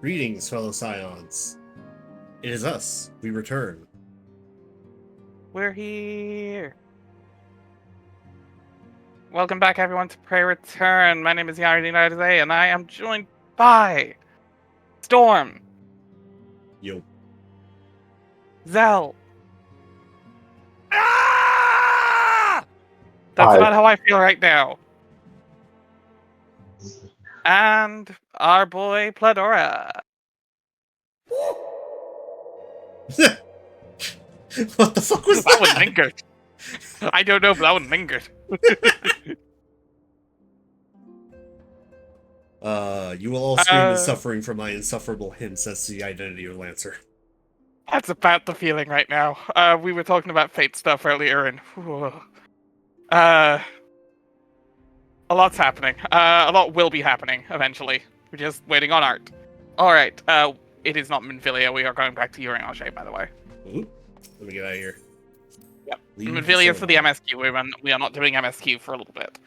Greetings, fellow Scions. It is us. We return. We're here. Welcome back, everyone, to Prey Return. My name is Yari today, and I am joined by Storm, Yo. Zell. Ah! That's Hi. about how I feel right now. And our boy Pladora. What the fuck was That one that? lingered. I don't know, but that one lingered. You will all scream in suffering for my insufferable hints as to the identity of Lancer. That's about the feeling right now. We were talking about fate stuff earlier, and a lot's happening. A lot will be happening eventually. We're just waiting on art. All right. It is not Minfilia. We are going back to Urianger, by the way. Ooh, let me get out of here. Yep. Leave Minfilia is for the MSQ. We are not doing MSQ for a little bit.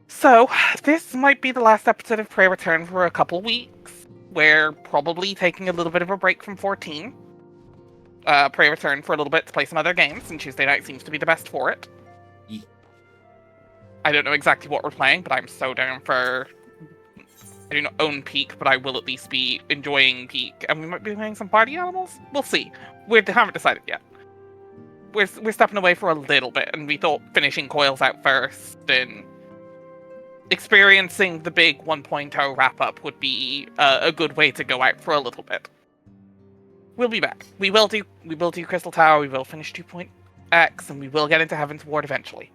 So this might be the last episode of Prey Return for a couple weeks. We're probably taking a little bit of a break from 14. Prey Return for a little bit to play some other games, and Tuesday night seems to be the best for it. Yeah. I don't know exactly what we're playing, but I'm so down for... I do not own Peak, but I will at least be enjoying Peak. And we might be playing some party animals? We'll see. We haven't decided yet. We're stepping away for a little bit, and we thought finishing Coils out first, and experiencing the big 1.0 wrap-up would be a good way to go out for a little bit. We'll be back. We will do Crystal Tower, we will finish 2.x, and we will get into Heaven's Ward eventually.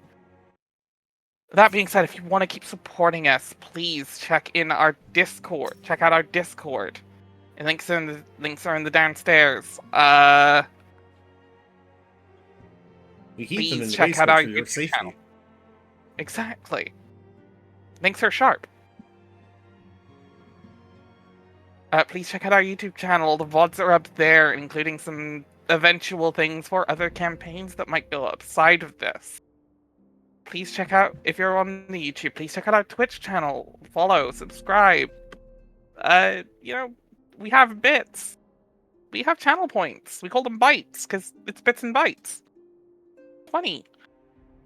That being said, if you want to keep supporting us, please check in our Discord. Check out our Discord. The links are in the downstairs. We keep them in the check out basement our for your YouTube safety. channel. Exactly. Links are sharp. Please check out our YouTube channel. The VODs are up there, including some eventual things for other campaigns that might go outside of this. Please check out, if you're on the YouTube, please check out our Twitch channel. Follow, subscribe. We have bits. We have channel points. We call them bytes, because it's bits and bytes. Funny.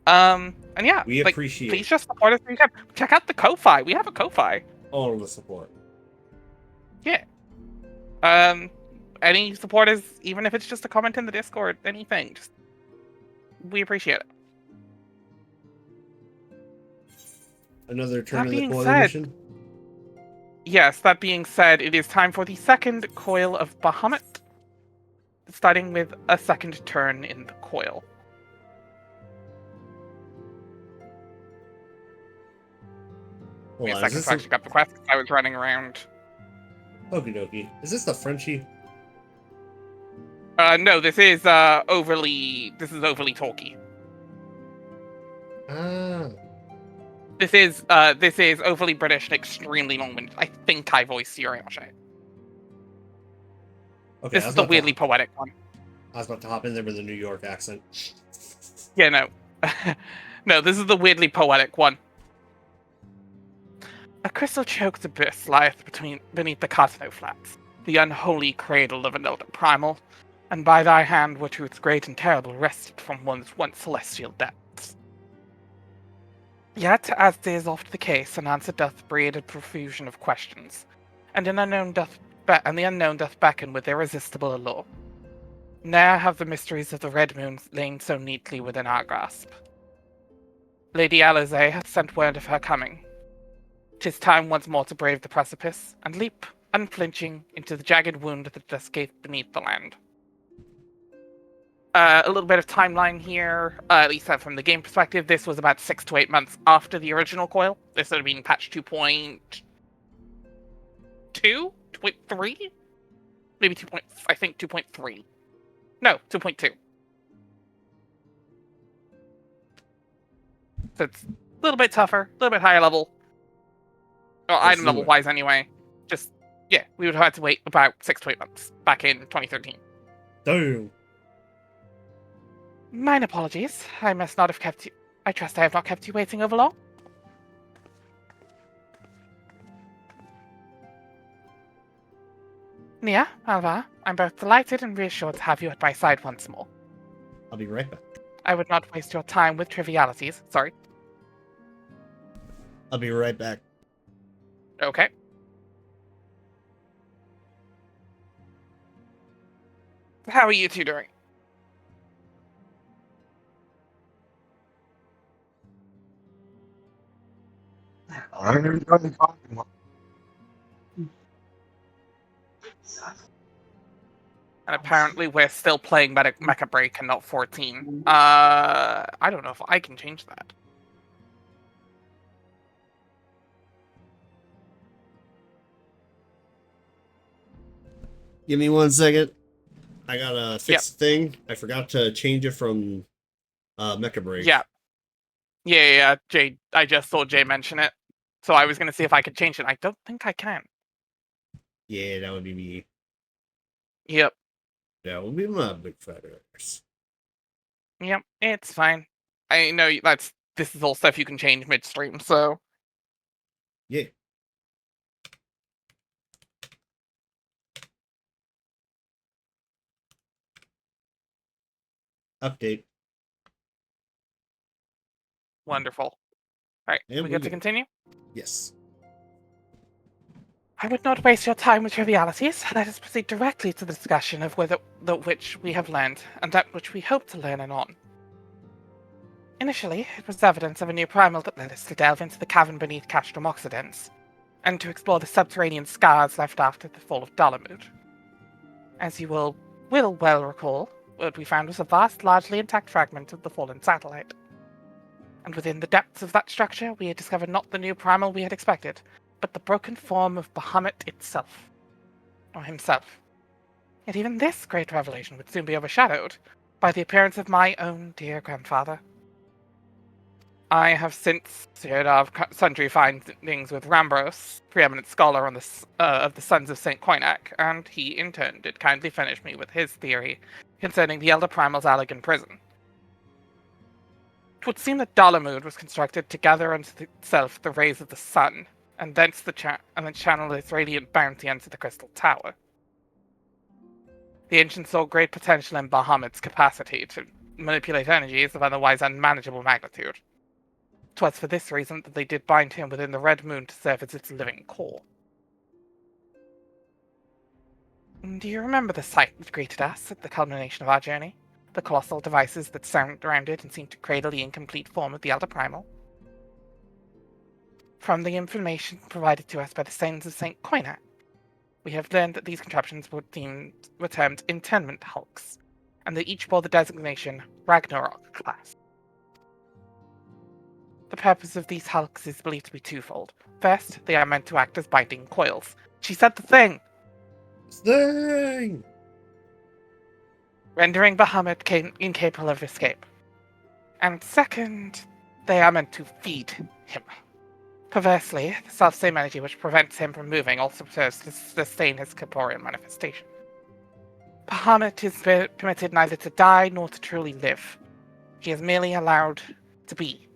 And yeah. We appreciate please just support us if you can. Check out the Ko-Fi. We have a Ko-Fi. all of the support. Yeah. Any support is, even if it's just a comment in the Discord, anything, we appreciate it. Another turn That in the being coil said- mission. Yes, that being said, it is time for the second coil of Bahamut, starting with a second turn in the coil. Hold Wait a on, second to actually got the quest, 'cause I was running around. Okie dokie. Is this the Frenchie? No, this is overly talky. Ah. This is overly British and extremely long-winded. I think I voiced Urianger. Okay, This is the weirdly poetic one. I was about to hop in there with a New York accent. Yeah, no. No, this is the weirdly poetic one. A crystal choked abyss lieth beneath the Cosmo flats, the unholy cradle of an elder primal, and by thy hand were truths great and terrible wrested from one's once celestial depths. Yet, as is oft the case, an answer doth breed a profusion of questions, and the unknown doth beckon with irresistible allure. Ne'er have the mysteries of the Red Moon lain so neatly within our grasp. Lady Alizé hath sent word of her coming. 'Tis time once more to brave the precipice, and leap, unflinching, into the jagged wound that doth gape beneath the land. A little bit of timeline here, at least from the game perspective. This was about 6 to 8 months after the original coil. This would have been patch 2.2? 2.3? Maybe 2.3. No, 2.2. So it's a little bit tougher, a little bit higher level. Well, item level wise anyway. Just, yeah, we would have had to wait about 6 to 8 months back in 2013. Damn. Mine apologies. I must not have kept you. I trust I have not kept you waiting over long. Nia, Alva, I'm both delighted and reassured to have you at my side once more. I'll be right back. I would not waste your time with trivialities. Sorry. I'll be right back. Okay. How are you two doing? And apparently we're still playing Mecha Break and not 14. I don't know if I can change that. Give me 1 second. I gotta fix the thing. I forgot to change it from Mecha Break. Yeah. Jay, I just saw Jay mention it. So I was gonna see if I could change it. I don't think I can. Yeah, that would be me. Yep. That would be my big fat ass. Yep, it's fine. I know this is all stuff you can change midstream, so Yeah. Update. wonderful. Alright, And we we good to go. continue? Yes. I would not waste your time with trivialities. Let us proceed directly to the discussion of which we have learned, and that which we hope to learn anon. Initially, it was evidence of a new primal that led us to delve into the cavern beneath Castrum Occidens, and to explore the subterranean scars left after the fall of Bahamut. As you will well recall, what we found was a vast, largely intact fragment of the fallen satellite. And within the depths of that structure, we had discovered not the new primal we had expected, but the broken form of Bahamut itself. Or himself. Yet even this great revelation would soon be overshadowed by the appearance of my own dear grandfather. I have since shared of sundry findings with Rambros, preeminent scholar on of the Sons of St. Coinac, and he, in turn, did kindly furnish me with his theory concerning the Elder Primal's Allegan prison. It would seem that Dalamud was constructed to gather unto itself the rays of the sun, and thence then channel its radiant bounty unto the Crystal Tower. The ancients saw great potential in Bahamut's capacity to manipulate energies of otherwise unmanageable magnitude. 'Twas for this reason that they did bind him within the Red Moon to serve as its living core. Do you remember the sight that greeted us at the culmination of our journey? The colossal devices that surrounded and seemed to cradle the incomplete form of the Elder Primal? From the information provided to us by the Sons of St. Coinac, we have learned that these contraptions were termed internment hulks, and that each bore the designation Ragnarok class. The purpose of these hulks is believed to be twofold. First, they are meant to act as binding coils. She said the thing! Thing! Rendering Bahamut incapable of escape. And second, they are meant to feed him. Perversely, the self-same energy which prevents him from moving also serves to sustain his corporeal manifestation. Bahamut is permitted neither to die nor to truly live. He is merely allowed to be.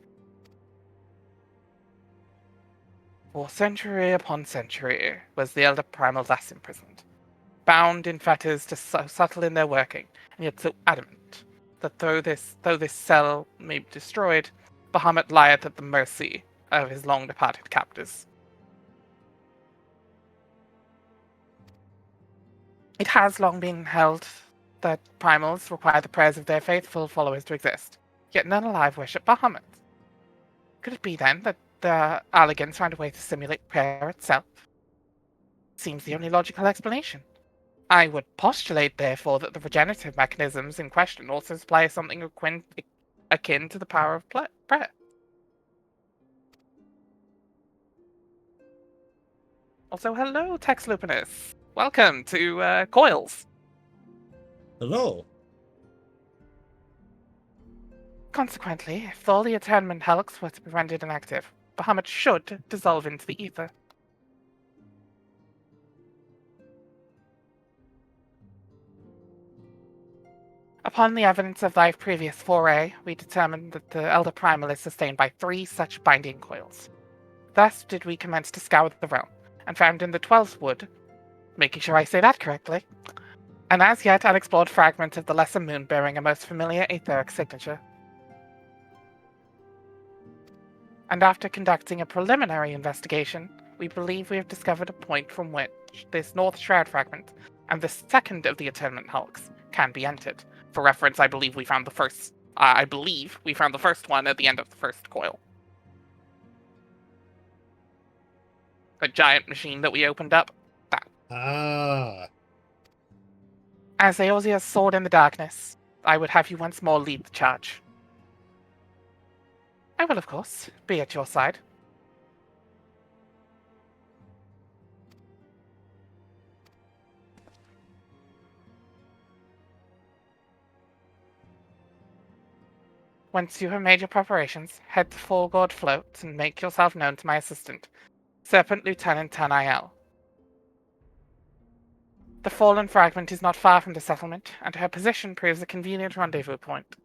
For century upon century was the Elder Primal thus imprisoned, bound in fetters so subtle in their working, and yet so adamant, that though this cell may be destroyed, Bahamut lieth at the mercy of his long-departed captors. It has long been held that primals require the prayers of their faithful followers to exist, yet none alive worship Bahamut. Could it be, then, that the Allegans found a way to simulate prayer itself? Seems the only logical explanation. I would postulate, therefore, that the regenerative mechanisms in question also supply something akin to the power of prayer. Also, hello, Tex Lupinus. Welcome to Coils. Hello. Consequently, if all the attunement helix were to be rendered inactive, Bahamut should dissolve into the ether. Upon the evidence of thy previous foray, we determined that the Elder Primal is sustained by 3 such binding coils. Thus did we commence to scour the realm, and found in the 12th wood Making sure I say that correctly. An as yet unexplored fragment of the lesser moon bearing a most familiar etheric signature. And after conducting a preliminary investigation, we believe we have discovered a point from which this North Shroud fragment and the second of the Atonement hulks can be entered. For reference, I believe we found the first one at the end of the first coil. A giant machine that we opened up. That. Ah. As Eosia's sword in the darkness, I would have you once more lead the charge. I will, of course, be at your side. Once you have made your preparations, head to Fulgord Float and make yourself known to my assistant, Serpent Lieutenant Tanael. The fallen fragment is not far from the settlement, and her position proves a convenient rendezvous point.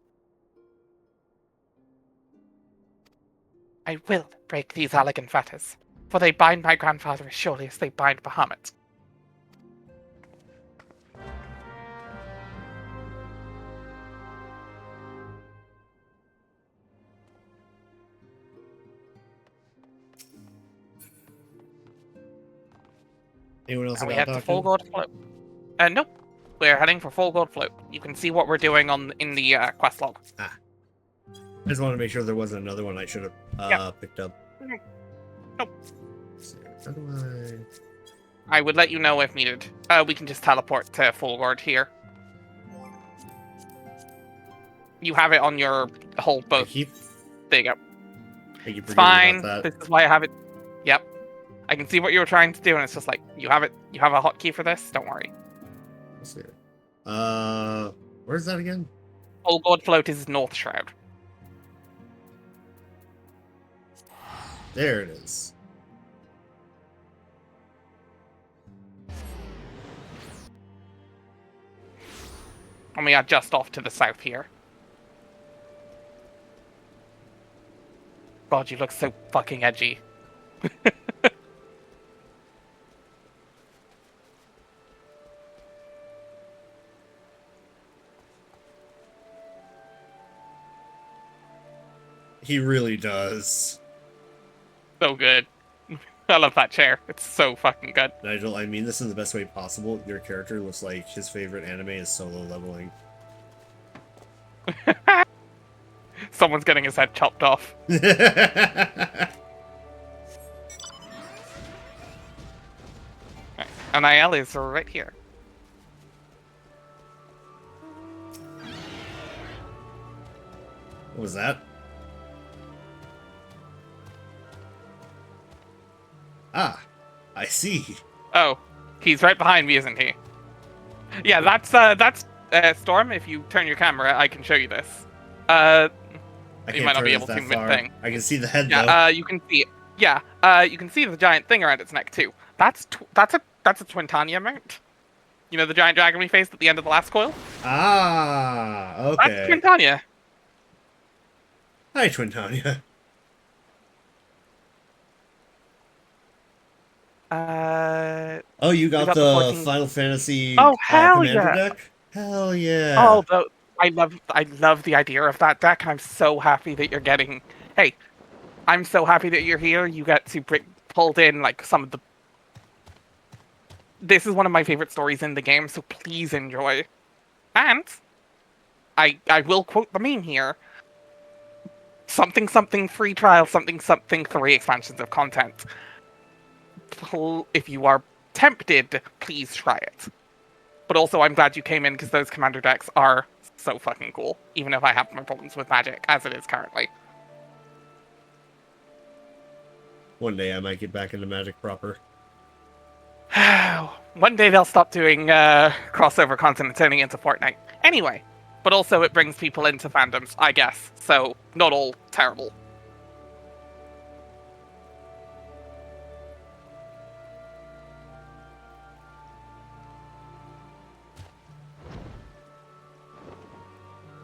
I will break these elegant fetters, for they bind my grandfather as surely as they bind Bahamut. Anyone else And we about head to Doctor? Fulgord Float. Nope. We're heading for Fulgord Float. You can see what we're doing in the quest log. Ah. I just wanted to make sure there wasn't another one I should have picked up. Nope. How do I would let you know if needed. We can just teleport to Fulgord here. You have it on your whole boat. There you go. It's fine. This is why I have it. Yep. I can see what you were trying to do, and it's just like, you have it. You have a hotkey for this? Don't worry. Let's see. Where's that again? Fulgord Float is North Shroud. There it is. And we are just off to the south here. God, you look so fucking edgy. He really does. So good. I love that chair. It's so fucking good. Nigel, I mean this in the best way possible. Your character looks like his favorite anime is solo leveling. Someone's getting his head chopped off. And IL is right here. What was that? Ah, I see. Oh, he's right behind me, isn't he? Yeah, that's Storm. If you turn your camera, I can show you this. You might not be able to mid-thing. I can see the head though. Yeah, you can see it. Yeah, you can see the giant thing around its neck too. That's a Twintania mount. You know the giant dragon we faced at the end of the last coil? Ah, okay. That's Twintania. Hi, Twintania. Oh, you got the Final Fantasy Commander deck? Hell yeah. Oh, I love the idea of that deck. I'm so happy that you're getting... Hey, I'm so happy that you're here. You get to pulled in like some of the... This is one of my favorite stories in the game, so please enjoy. And I will quote the meme here. Something something free trial, something something 3 expansions of content. If you are tempted, please try it. But also, I'm glad you came in because those commander decks are so fucking cool, even if I have my problems with Magic, as it is currently. One day I might get back into Magic proper. One day they'll stop doing crossover content turning into Fortnite. Anyway, but also it brings people into fandoms, I guess, so not all terrible.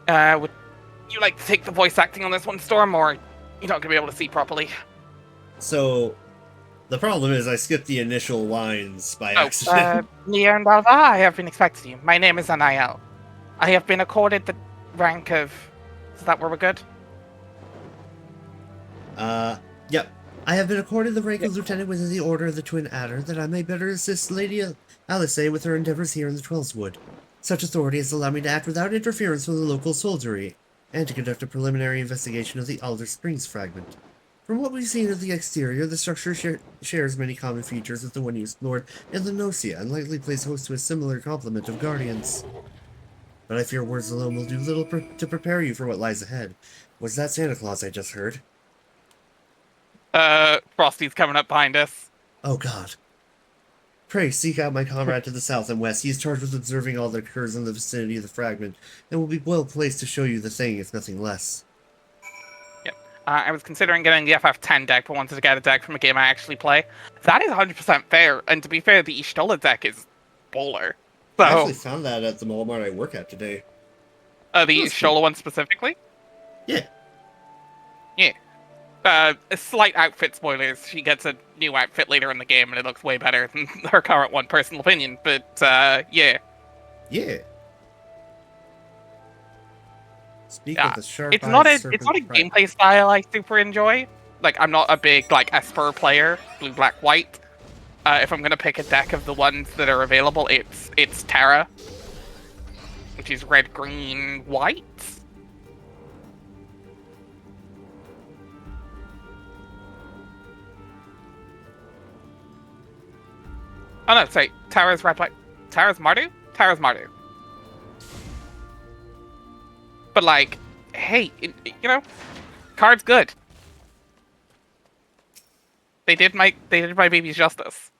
Would you like to take the voice acting on this one, Storm, or you're not going to be able to see properly? So, The problem is I skipped the initial lines by Oh, accident. Neandalva, I have been expecting you. My name is Anael. I have been accorded the rank of... Is that where we're good? Yep. I have been accorded the rank Yep. of lieutenant within the Order of the Twin Adder, that I may better assist Lady Alice with her endeavors here in the Twelveswood. Such authority has allowed me to act without interference from the local soldiery, and to conduct a preliminary investigation of the Alder Springs fragment. From what we've seen of the exterior, the structure shares many common features with the one you explored in the Nocia, and likely plays host to a similar complement of guardians. But I fear words alone will do little to prepare you for what lies ahead. Was that Santa Claus I just heard? Frosty's coming up behind us. Oh God. Pray seek out my comrade to the south and west. He is charged with observing all that occurs in the vicinity of the fragment, and will be well placed to show you the thing, if nothing less. Yep. I was considering getting the FF10 deck, but wanted to get a deck from a game I actually play. That is 100% fair, and to be fair, the Ishtola deck is bowler. So, I actually found that at the Walmart I work at today. the Ishtola one specifically? Yeah. Yeah. A slight outfit spoilers. She gets a new outfit later in the game, and it looks way better than her current one, personal opinion. But, yeah. Yeah. Speak of the sharp It's not a serpent pride. gameplay style I super enjoy. Like, I'm not a big, like, Esper player, blue, black, white. If I'm gonna pick a deck of the ones that are available, it's Terra, which is red, green, white. Oh no, sorry, Terra's red, white. Terra's Mardu? Terra's Mardu. But like, hey, you know, card's good. They did my baby's justice.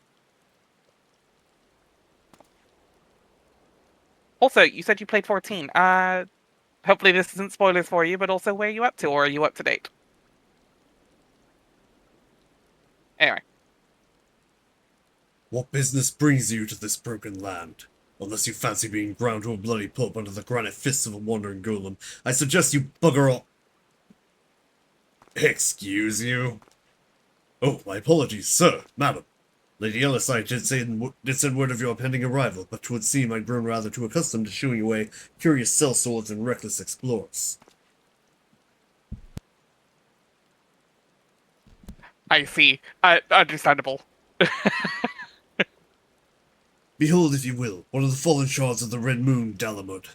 Also, you said you played 14. Hopefully this isn't spoilers for you, but also where are you up to, or are you up to date? Anyway. What business brings you to this broken land? Unless you fancy being ground to a bloody pulp under the granite fists of a wandering golem, I suggest you bugger off. Excuse you? Oh, my apologies, sir, madam. Lady Ellisite did send word of your pending arrival, but 'twould seem I'd grown rather too accustomed to shooing away curious sellswords and reckless explorers. I see. Understandable. Behold, if you will, one of the fallen shards of the Red Moon, Dalamud.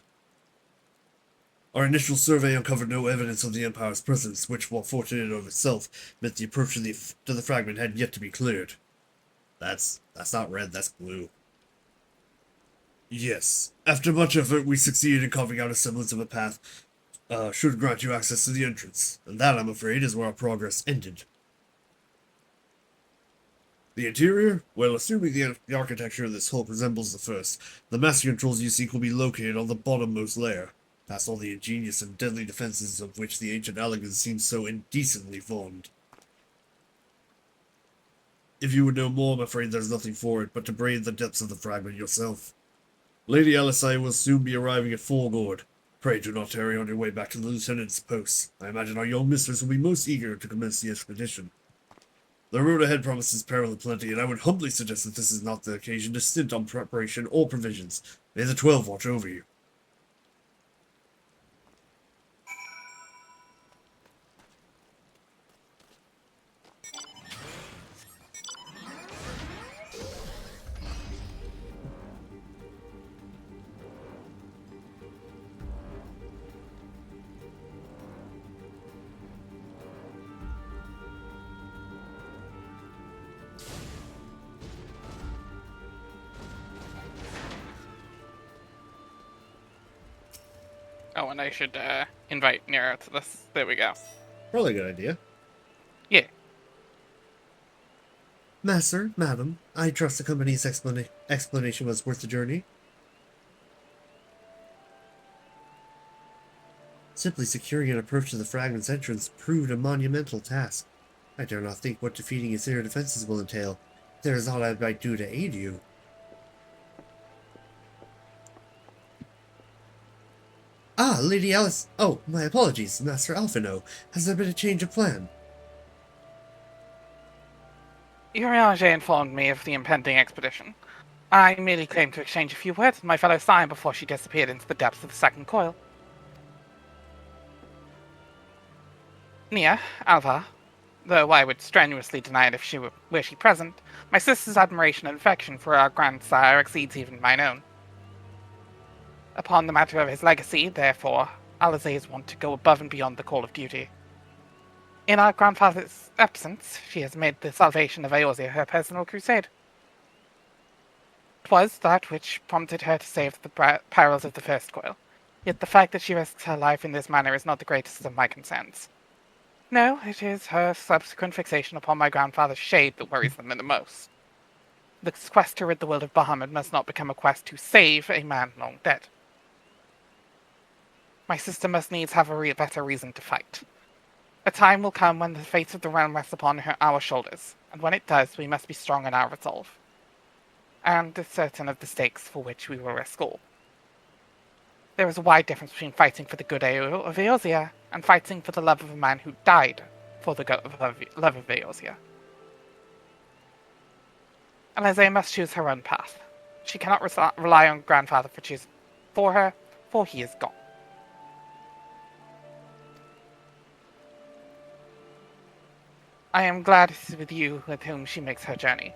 Our initial survey uncovered no evidence of the Empire's presence, which, while fortunate of itself, meant the approach to the fragment had yet to be cleared. That's not red, that's blue. Yes. After much effort, we succeeded in carving out a semblance of a path, should grant you access to the entrance, and that, I'm afraid, is where our progress ended. The interior? Well, assuming the architecture of this hulk resembles the first, the master controls you seek will be located on the bottommost layer, past all the ingenious and deadly defenses of which the ancient Alligans seem so indecently fond. If you would know more, I'm afraid there's nothing for it but to brave the depths of the fragment yourself. Lady Alisai will soon be arriving at Forgord. Pray do not tarry on your way back to the lieutenant's post. I imagine our young mistress will be most eager to commence the expedition. The road ahead promises peril aplenty, and I would humbly suggest that this is not the occasion to stint on preparation or provisions. May the 12 watch over you. Oh, and I should invite Nero to this. There we go. Probably a good idea. Yeah. Master, madam, I trust the company's explanation was worth the journey. Simply securing an approach to the fragment's entrance proved a monumental task. I dare not think what defeating its inner defenses will entail. There is aught I might do to aid you. Ah, Lady Alice. Oh, my apologies, Master Alphino. Has there been a change of plan? Urianger informed me of the impending expedition. I merely claimed to exchange a few words with my fellow Scion before she disappeared into the depths of the second coil. Nia, Alva, though I would strenuously deny it if she were she present, my sister's admiration and affection for our grandsire exceeds even mine own. Upon the matter of his legacy, therefore, Alizé's want to go above and beyond the call of duty. In our grandfather's absence, she has made the salvation of Eorzea her personal crusade. 'Twas that which prompted her to save the perils of the first coil. Yet the fact that she risks her life in this manner is not the greatest of my concerns. No, it is her subsequent fixation upon my grandfather's shade that worries them the most. The quest to rid the world of Bahamut must not become a quest to save a man long dead. My sister must needs have a better reason to fight. A time will come when the fate of the realm rests upon our shoulders, and when it does, we must be strong in our resolve. And certain of the stakes for which we will risk all. There is a wide difference between fighting for the good of Eorzea and fighting for the love of a man who died for the love of Eorzea. Alizé must choose her own path. She cannot rely on grandfather for choosing for her, for he is gone. I am glad it is with you with whom she makes her journey.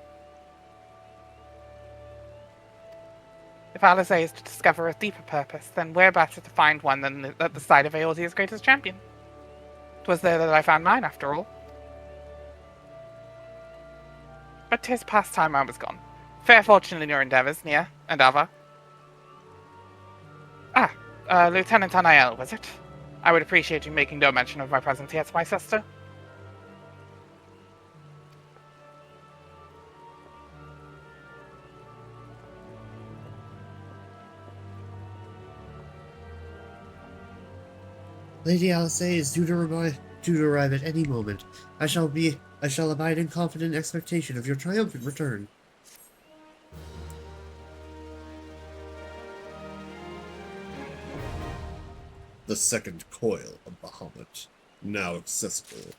If Alizé is to discover a deeper purpose, then where better to find one than at the side of Eorzea's greatest champion? 'Twas there that I found mine, after all. But 'tis past time I was gone. Fair fortune in your endeavours, Nia and Ava. Lieutenant Anael, was it? I would appreciate you making no mention of my presence yet, my sister. Lady Alizé is due to arrive at any moment. I shall abide in confident expectation of your triumphant return. The second coil of Bahamut, now accessible.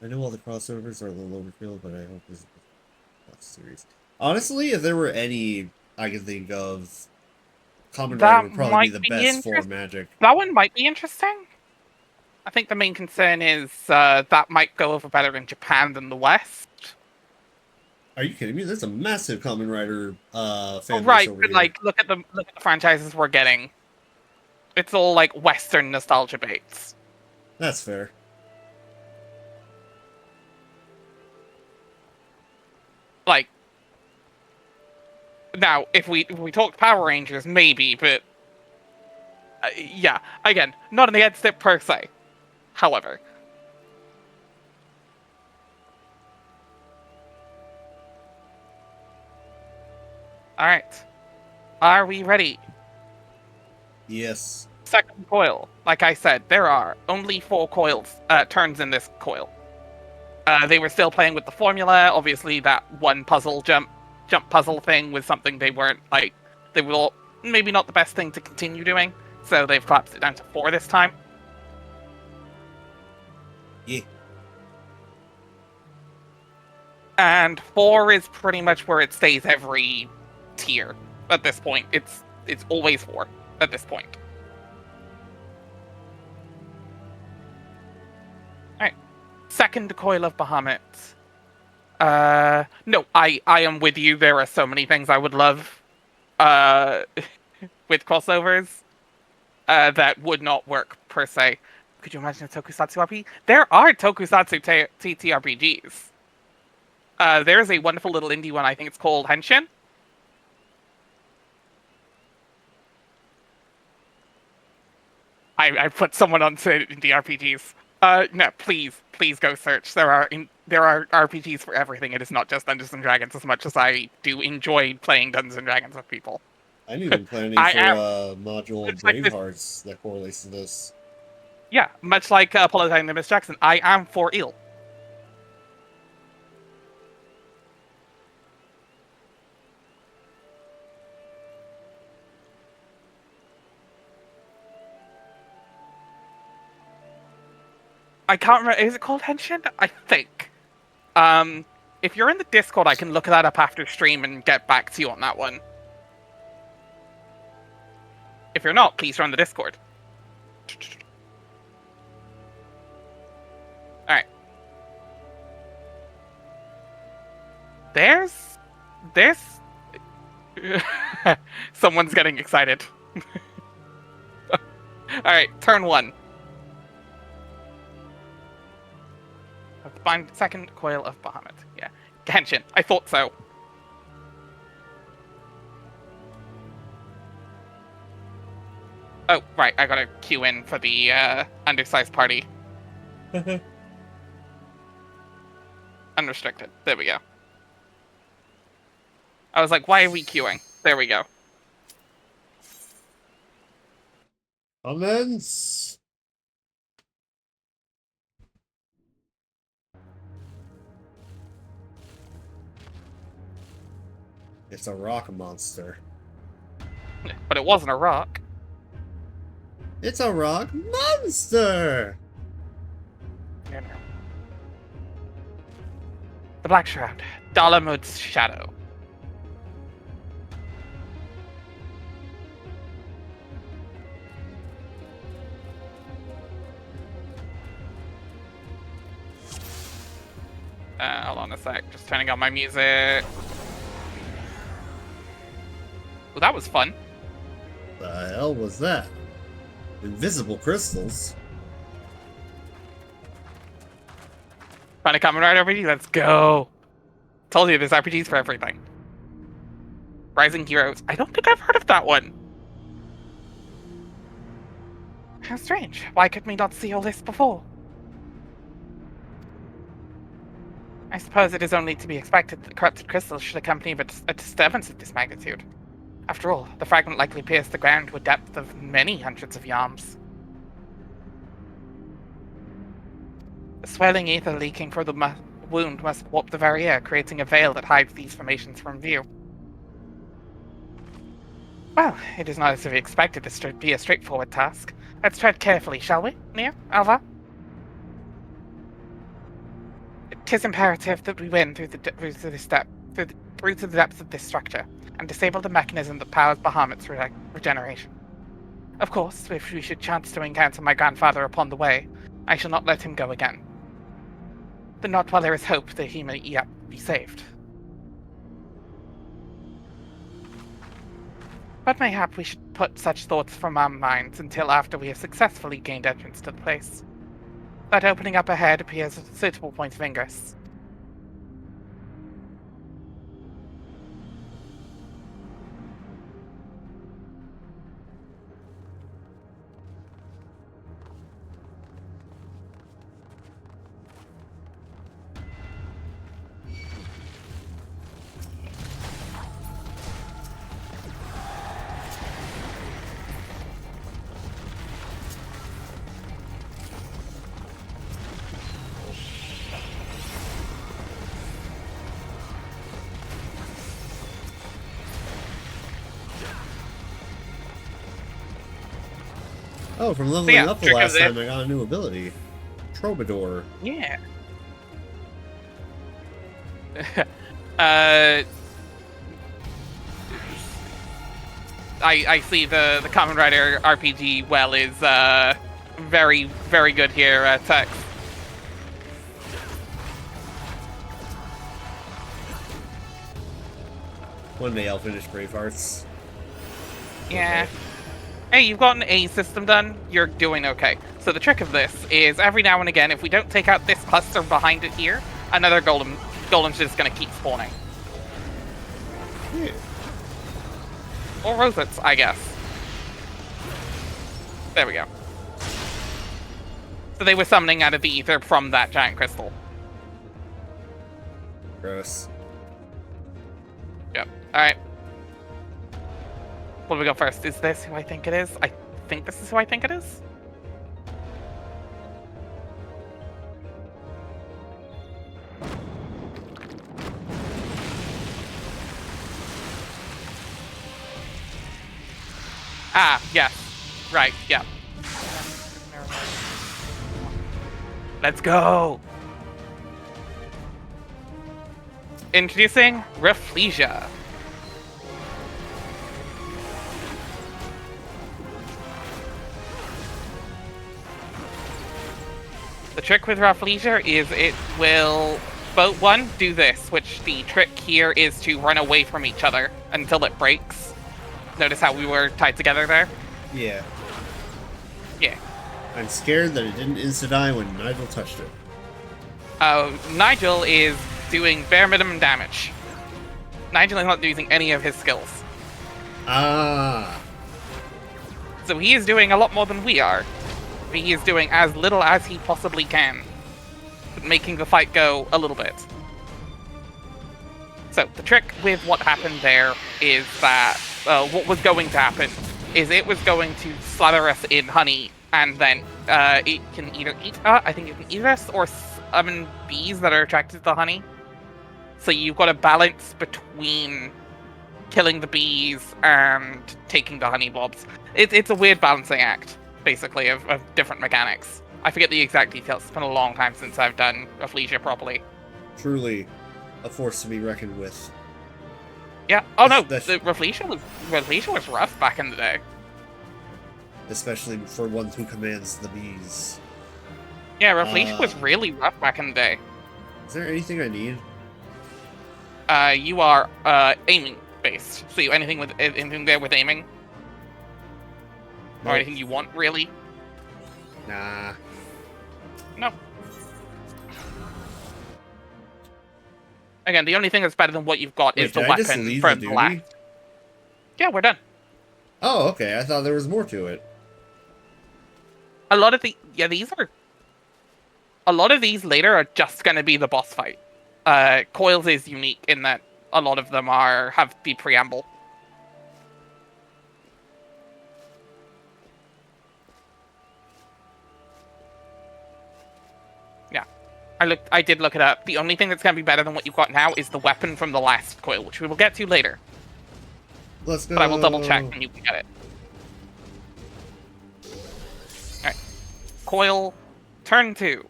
I know all the crossovers are a little overkill, but I hope this is the last series. Honestly, if there were any I can think of, Common Rider would probably be the best for Magic. That one might be interesting. I think the main concern is that might go over better in Japan than the West. Are you kidding me? There's a massive Common Rider fan base right, over but here. like, look at the franchises we're getting. It's all like Western nostalgia baits. That's fair. Like, now if we talked Power Rangers, maybe, but yeah, again, not against it per se. However, all right, are we ready? Yes. Second coil. Like I said, there are only 4 turns in this coil. They were still playing with the formula. Obviously, that one jump puzzle thing was something they weren't like. They were maybe not the best thing to continue doing, so they've collapsed it down to 4 this time. Yeah. And 4 is pretty much where it stays every tier at this point. It's always 4 at this point. Alright. Second coil of Bahamut. No, I am with you. There are so many things I would love with crossovers that would not work per se. Could you imagine a tokusatsu RPG? There are tokusatsu TTRPGs. There's a wonderful little indie one, I think it's called Henshin. I put someone onto indie RPGs. No, please go search. There are RPGs for everything. It is not just Dungeons and Dragons. As much as I do enjoy playing Dungeons and Dragons with people. I'm even planning for a module of Bravehearts that correlates to this. Yeah, much like Apologize to Miss Jackson, I am for ill. I can't remember. Is it called Henshin? I think. If you're in the Discord, I can look that up after stream and get back to you on that one. If you're not, please join the Discord. Alright. There's... Someone's getting excited. Alright, turn 1. Find second coil of Bahamut. Yeah. Genshin. I thought so. Oh, right. I gotta queue in for the undersized party. Unrestricted. There we go. I was like, why are we queuing? There we go. Comments? It's a rock monster. But it wasn't a rock. It's a rock monster! No. The Black Shroud. Dalamud's shadow. Hold on a sec. Just turning on my music. Well, that was fun. The hell was that? Invisible crystals? Find a common ride RPG? Let's go. Told you there's RPGs for everything. Rising Heroes. I don't think I've heard of that one. How strange. Why could we not see all this before? I suppose it is only to be expected that corrupted crystals should accompany a disturbance of this magnitude. After all, the fragment likely pierced the ground to a depth of many hundreds of yards. The swelling ether leaking from the wound must warp the very air, creating a veil that hides these formations from view. Well, it is not as if we expected this to be a straightforward task. Let's tread carefully, shall we, Nia? Alva? It is imperative that we win through to the depths of this structure, and disable the mechanism that powers Bahamut's regeneration. Of course, if we should chance to encounter my grandfather upon the way, I shall not let him go again. But not while there is hope that he may yet be saved. But mayhap we should put such thoughts from our minds until after we have successfully gained entrance to the place. That opening up ahead appears a suitable point of ingress. Oh, from leveling yeah, up the last time I got a new ability. Troubadour. Yeah. I see the Kamen Rider RPG well is very, very good here, Tex. One day I'll finish Bravehearts. Yeah. Hey, you've got an A system done, you're doing okay. So the trick of this is every now and again, if we don't take out this cluster behind it here, another golem's just gonna keep spawning. Yeah. Or rosettes, I guess. There we go. So they were summoning out of the ether from that giant crystal. Gross. Yep. Alright. What do we go first? Is this who I think it is? I think this is who I think it is. Ah, yes. Right, yeah. Let's go! Introducing Rafflesia. The trick with Rafflesia is it will do this, which the trick here is to run away from each other until it breaks. Notice how we were tied together there? Yeah. Yeah. I'm scared that it didn't insta-die when Nigel touched it. Nigel is doing bare minimum damage. Nigel is not using any of his skills. Ah. So he is doing a lot more than we are. He is doing as little as he possibly can, making the fight go a little bit. So the trick with what happened there is that what was going to happen is it was going to slather us in honey, and then it can either eat. I think it can eat us or summon bees that are attracted to honey. So you've got a balance between killing the bees and taking the honey blobs. It's a weird balancing act, basically, of different mechanics. I forget the exact details. It's been a long time since I've done Rafflesia properly. Truly a force to be reckoned with. Yeah. Oh no, the Rafflesia was rough back in the day. Especially for one who commands the bees. Yeah, Rafflesia was really rough back in the day. Is there anything I need? You are aiming based. So anything there with aiming? Or anything you want, really? Nah. No. Again, the only thing that's better than what you've got is the weapon from the last. Yeah, we're done. Oh, okay. I thought there was more to it. A lot of these later are just going to be the boss fight. Coils is unique in that a lot of them have the preamble. Yeah, I did look it up. The only thing that's going to be better than what you've got now is the weapon from the last coil, which we will get to later. Let's go. But I will double check when you can get it. Alright. Coil, turn 2.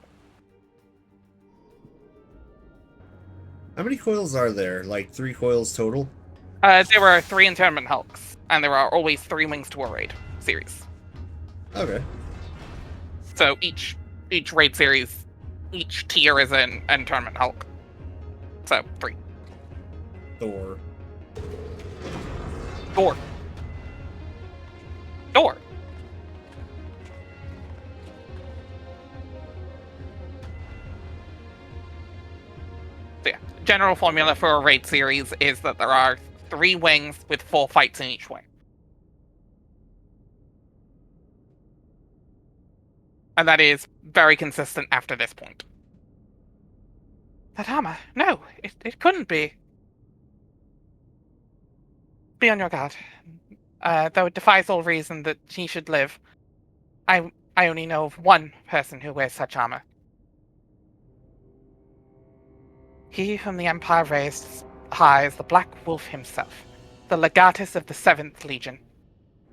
How many coils are there? Like 3 coils total? There are 3 internment hulks, and there are always 3 wings to a raid series. Okay. So each raid series, each tier is an internment hulk. So 3. Door. So yeah, general formula for a raid series is that there are 3 wings with 4 fights in each wing. And that is very consistent after this point. That armor? No, it couldn't be. Be on your guard. Though it defies all reason that he should live. I only know of one person who wears such armor. He whom the Empire raised high as the Black Wolf himself, the legatus of the 7th Legion.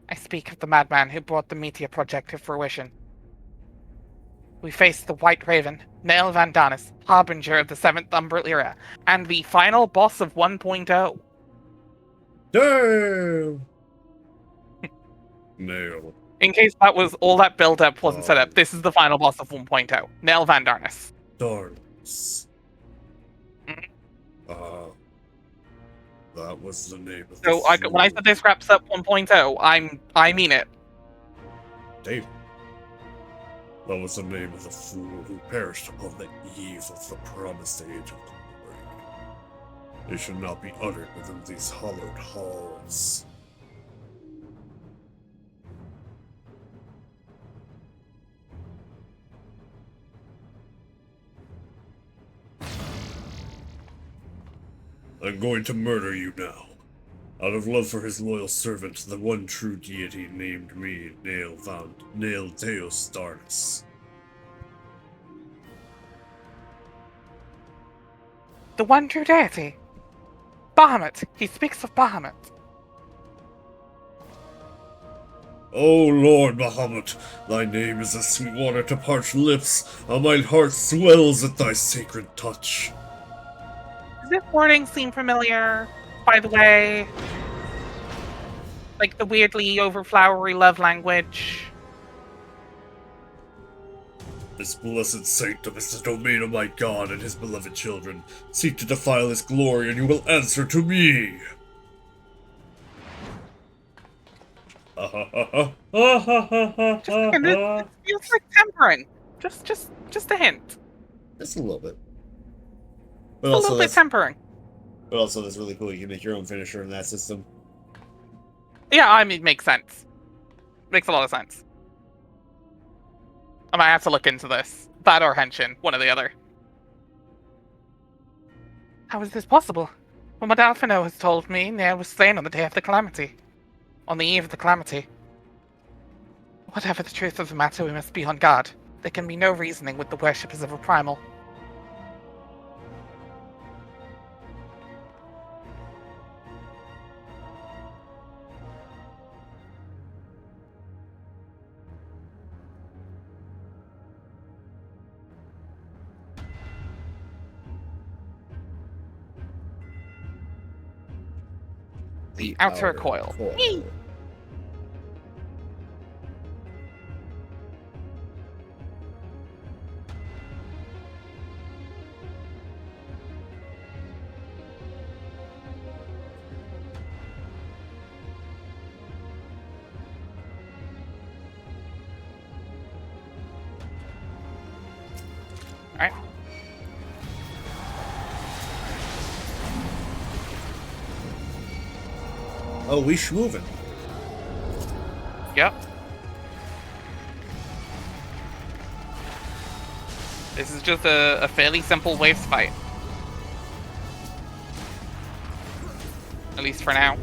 I speak of the madman who brought the Meteor Project to fruition. We faced the White Raven, Nail Vandanis, harbinger of the 7th Umbral era, and the final boss of 1.0. Damn! Nail. In case that was all that build-up wasn't set up, this is the final boss of 1.0, Nail Vandanis. Darkness. That was the name of So when I said this wraps up 1.0, I mean it. Damn. That was the name of the fool who perished upon the eve of the promised age of glory. It should not be uttered within these hallowed halls. I'm going to murder you now. Out of love for his loyal servant, the one true deity named me Nail Deus Darnus. The one true deity. Bahamut. He speaks of Bahamut. O Lord Bahamut, thy name is as sweet water to parched lips, and my heart swells at thy sacred touch. Is this wording seem familiar, by the way? Like the weirdly overflowery love language. This blessed sanctum is the domain of my God and his beloved children. Seek to defile his glory, and you will answer to me. Just a hint. It feels like tempering. Just a hint. Just a little bit. But a little bit tempering. But also, that's really cool. You can make your own finisher in that system. Yeah, I mean, makes sense. Makes a lot of sense. I might have to look into this. That or Henshin, one or the other. How is this possible? Well, what Alphino has told me, Nair was slain on the day of the calamity. On the eve of the calamity. Whatever the truth of the matter, we must be on guard. There can be no reasoning with the worshippers of a primal. The outer coil. Alright. Oh, we schmovin'. Yep. This is just a fairly simple waves fight. At least for now.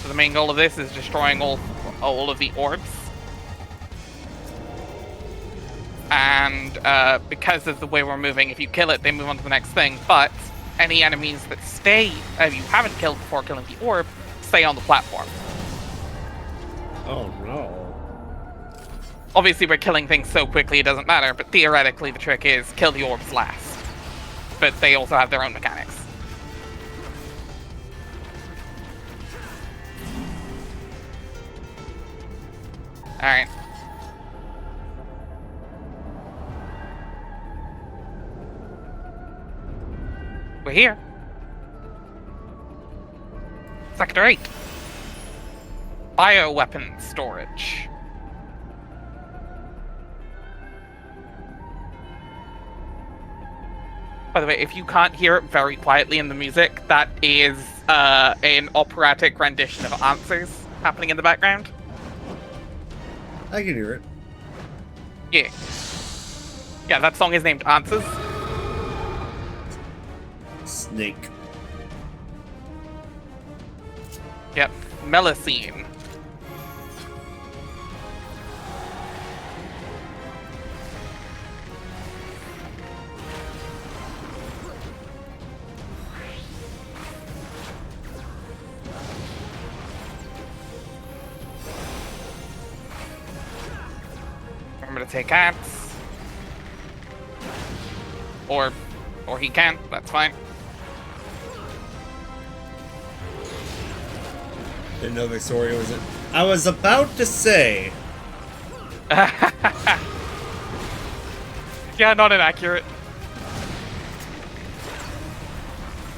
So the main goal of this is destroying all of the orbs. And because of the way we're moving, if you kill it, they move on to the next thing. But any enemies that stay, you haven't killed before killing the orb, stay on the platform. Oh no. Obviously, we're killing things so quickly it doesn't matter, but theoretically the trick is kill the orbs last. But they also have their own mechanics. Alright. We're here. Sector 8. Bioweapon storage. By the way, if you can't hear it very quietly in the music, that is an operatic rendition of answers happening in the background. I can hear it. Yeah. Yeah, that song is named Answers. Snake. Yep. Melusine. Remember to take ants. Or he can't, that's fine. Didn't know Victoria was in. I was about to say. Yeah, not inaccurate.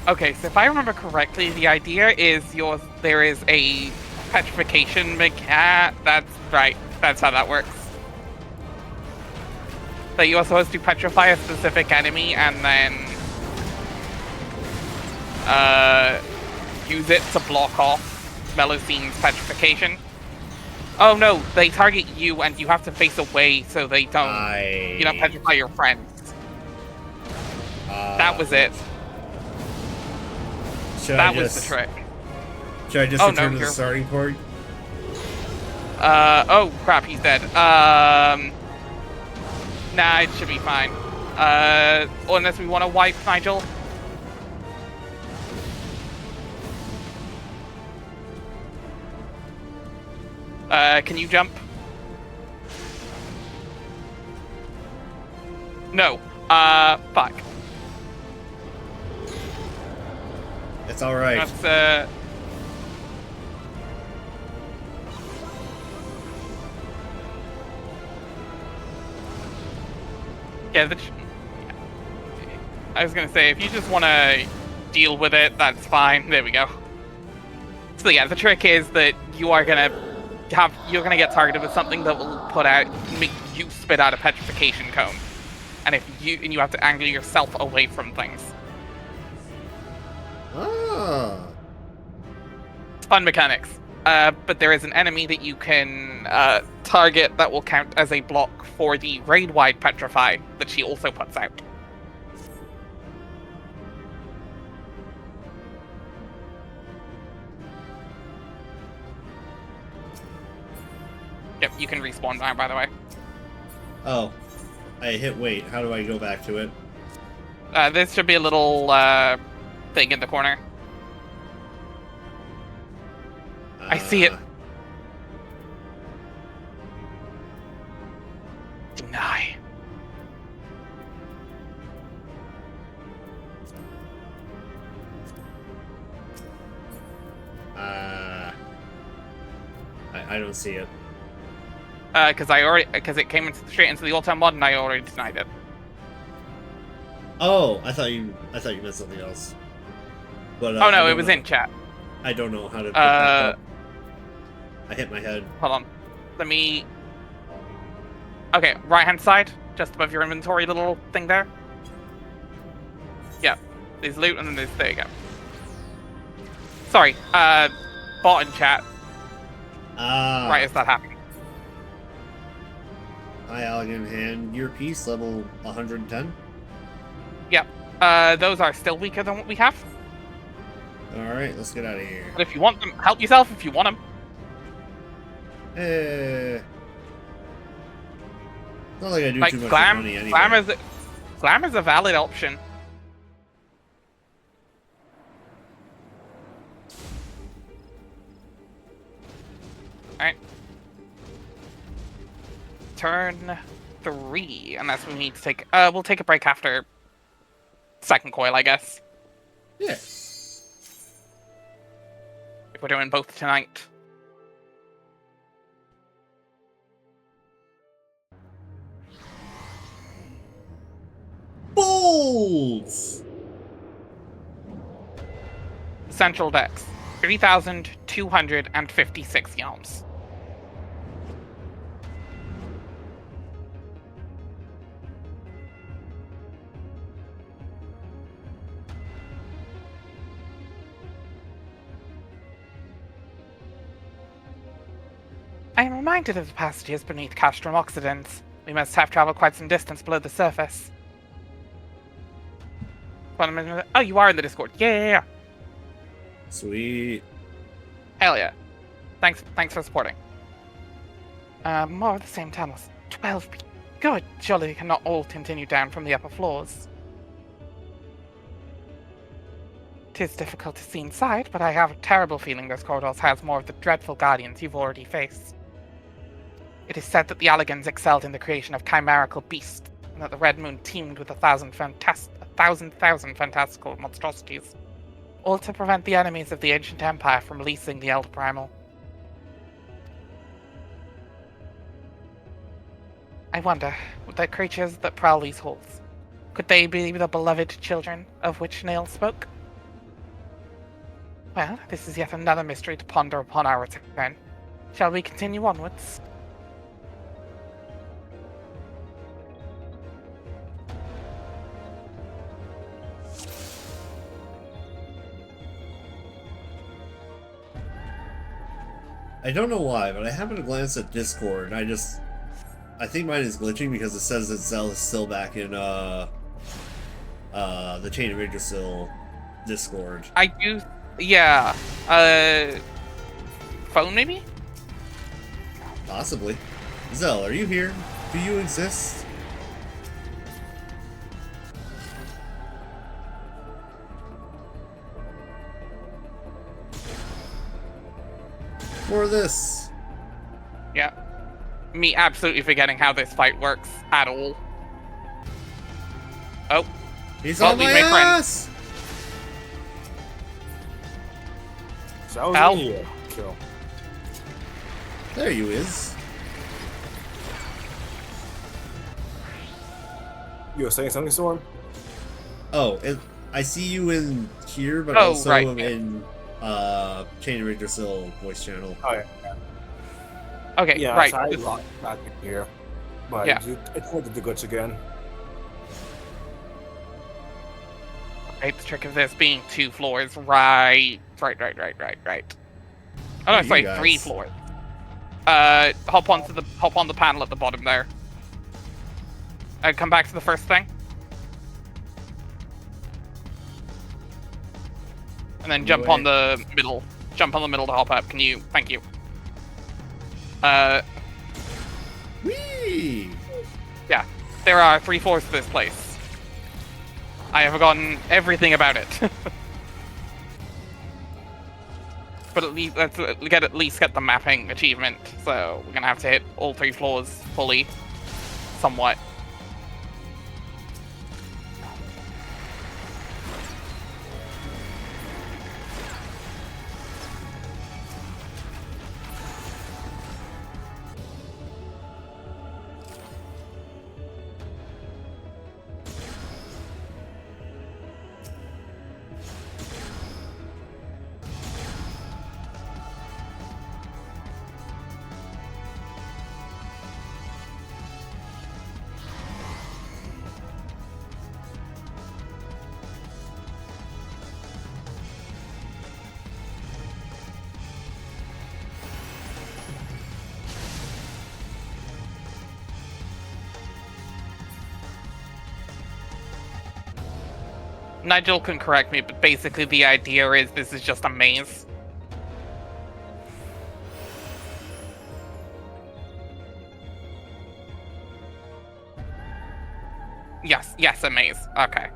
Okay, so if I remember correctly, the idea is there is a petrification mechanic. That's right. That's how that works. That you are supposed to petrify a specific enemy and then use it to block off Melusine's petrification. Oh no, they target you and you have to face away so they don't, petrify your friends. That was it. That was the trick. Should I just return to the starting point? Oh crap, he's dead. Nah, it should be fine. Or unless we want to wipe Nigel. Can you jump? No. Fuck. It's alright. That's, yeah, I was gonna say, if you just want to deal with it, that's fine. There we go. So yeah, the trick is that you're gonna get targeted with something that will make you spit out a petrification cone, and you have to angle yourself away from things. Ah. Fun mechanics. But there is an enemy that you can target that will count as a block for the raid-wide petrify that she also puts out. Yep, you can respawn now, by the way. Oh. I hit wait. How do I go back to it? This should be a little thing in the corner. I see it. Deny. I don't see it. Because it came straight into the old-time mod, and I already denied it. Oh, I thought you meant something else. But oh no, it was in chat. I don't know how to pick that up. I hit my head. Hold on. Let me... Okay, right-hand side, just above your inventory little thing there. Yeah, there's loot, and then there's... There you go. Sorry, bot in chat. Ah. Right as that happened. Hi, Allegan Hand. Your piece, level 110? Yep. Those are still weaker than what we have. Alright, let's get out of here. But if you want them, help yourself if you want them. Not like I do Like, too much glam, money anyway. glam is a valid option. Alright. Turn 3, unless we need to take... we'll take a break after second coil, I guess. Yeah. If we're doing both tonight. Bulls! Central Dex, 3,256 yalms. I am reminded of the passages beneath Castrum Occidens. We must have traveled quite some distance below the surface. Oh, you are in the Discord. Yeah. Sweet. Hell yeah. Thanks for supporting. More of the same tunnels. 12 feet. Good. Surely they cannot all continue down from the upper floors. 'Tis difficult to see inside, but I have a terrible feeling this corridor has more of the dreadful guardians you've already faced. It is said that the Alligans excelled in the creation of chimerical beasts, and that the Red Moon teemed with a thousand fantastical monstrosities, all to prevent the enemies of the ancient empire from releasing the Elder Primal. I wonder, with the creatures that prowl these halls, could they be the beloved children of which Nail spoke? Well, this is yet another mystery to ponder upon our return. Shall we continue onwards? I don't know why, but I happened to glance at Discord, and I think mine is glitching because it says that Zell is still back in, the Chain of Yggdrasil Discord. I do, yeah. Phone maybe? Possibly. Zell, are you here? Do you exist? More of this. Yeah. Me absolutely forgetting how this fight works at all. Oh. He's Well, on my these make friends. ass! So I was Ow. in here. Kill. There you is. You were saying something, Storm? Oh, I see you in here, but Oh, also right, in Chain of Yggdrasil voice channel. Oh, yeah. Okay, Yeah, right. so I locked back in here. But Yeah. it's hard to the glitch again. Right, the trick of this being 2 floors. Right. Oh, no, Who are sorry, you 3 guys? floors. Hop on the panel at the bottom there. Come back to the first thing. And then jump on the middle. Jump on the middle to hop up. Can you? Thank you. Whee! Yeah. There are 3 floors to this place. I have forgotten everything about it. But at least let's at least get the mapping achievement. So we're gonna have to hit all 3 floors fully, somewhat. Nigel can correct me, but basically the idea is this is just a maze. Yes, a maze. Okay.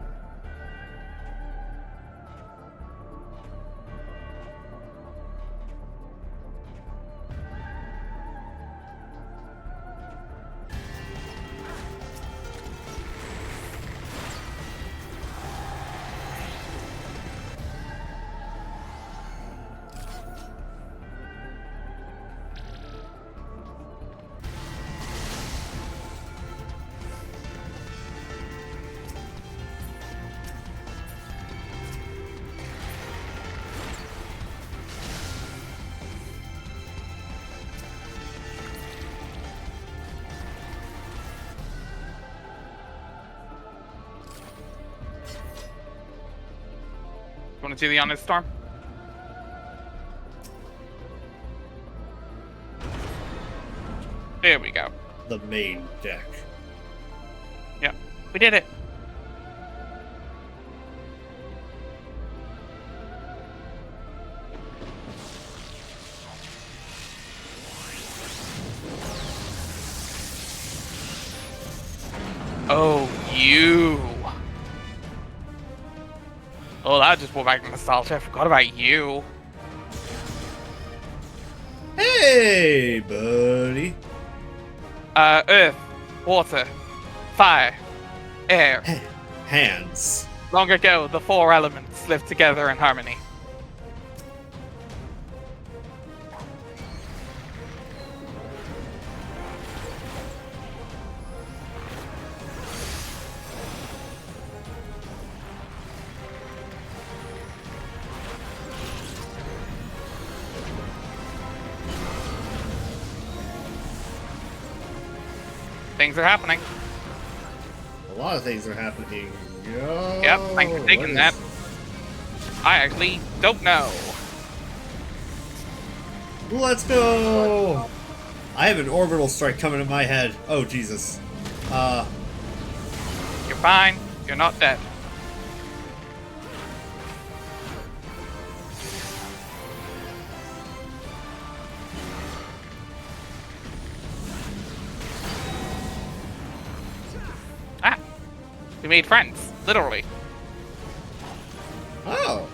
Want to do the honest storm? There we go. The main deck. Yeah, we did it. Oh, you. Oh, that just brought back nostalgia. I forgot about you. Hey, buddy. Earth, water, fire, air. Hands. Long ago, the 4 elements lived together in harmony. Things are happening. A lot of things are happening. Yo, Yep, thanks for taking that. I actually don't know. Let's go! I have an orbital strike coming in my head. Oh, Jesus. You're fine. You're not dead. We made friends, literally. Oh.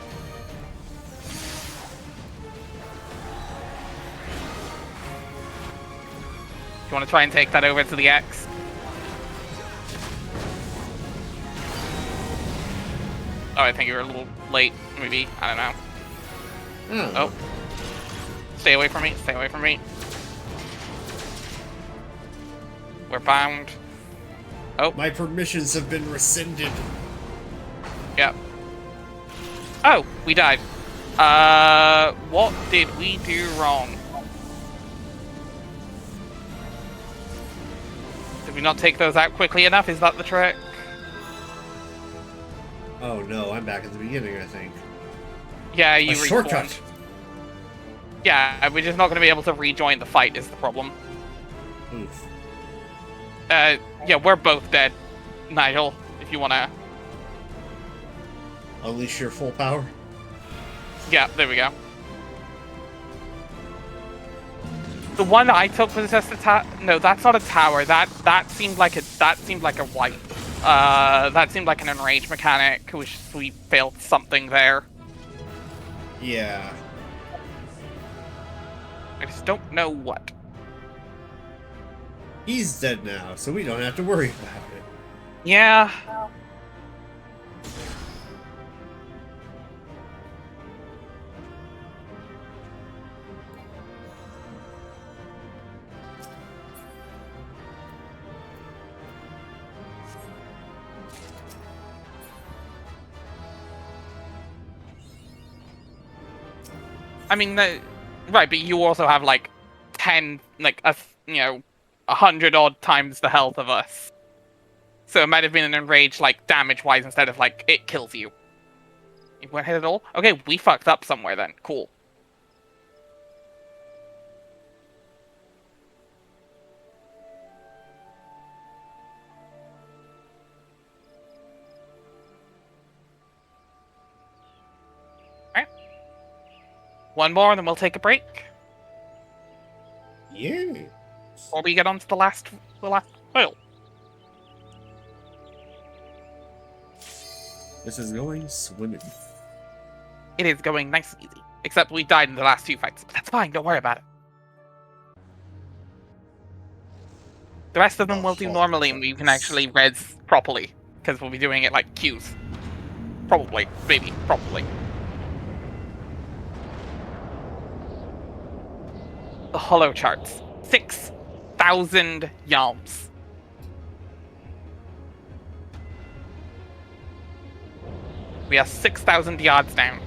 You want to try and take that over to the X? Oh, I think you're a little late, maybe. I don't know. Oh. Stay away from me. Stay away from me. We're bound. Oh. My permissions have been rescinded. Yep. Oh, we died. What did we do wrong? Did we not take those out quickly enough? Is that the trick? Oh no, I'm back at the beginning, I think. Yeah, you A respawned. shortcut. Yeah, we're just not going to be able to rejoin the fight is the problem. Oof. Yeah, we're both dead, Nigel, if you want to... Unleash your full power. Yeah, there we go. The one I took was just a no, that's not a tower. That seemed like a wipe. That seemed like an enrage mechanic. We failed something there. Yeah. I just don't know what. He's dead now, so we don't have to worry about it. Yeah. I mean, right, but you also have like 10, like 100 odd times the health of us. So it might have been an enraged, like, damage-wise instead of, like, it kills you. You weren't hit at all? Okay, we fucked up somewhere then. Cool. Alright. One more, and then we'll take a break. Yeah. Before we get on to the last oil. This is going swimming. It is going nice and easy. Except we died in the last 2 fights. But that's fine, don't worry about it. The rest of them we'll do normally, and we can actually res properly. Because we'll be doing it like queues. Probably. Maybe. Probably. The holo charts. 6,000 yalms. We are 6,000 yards down.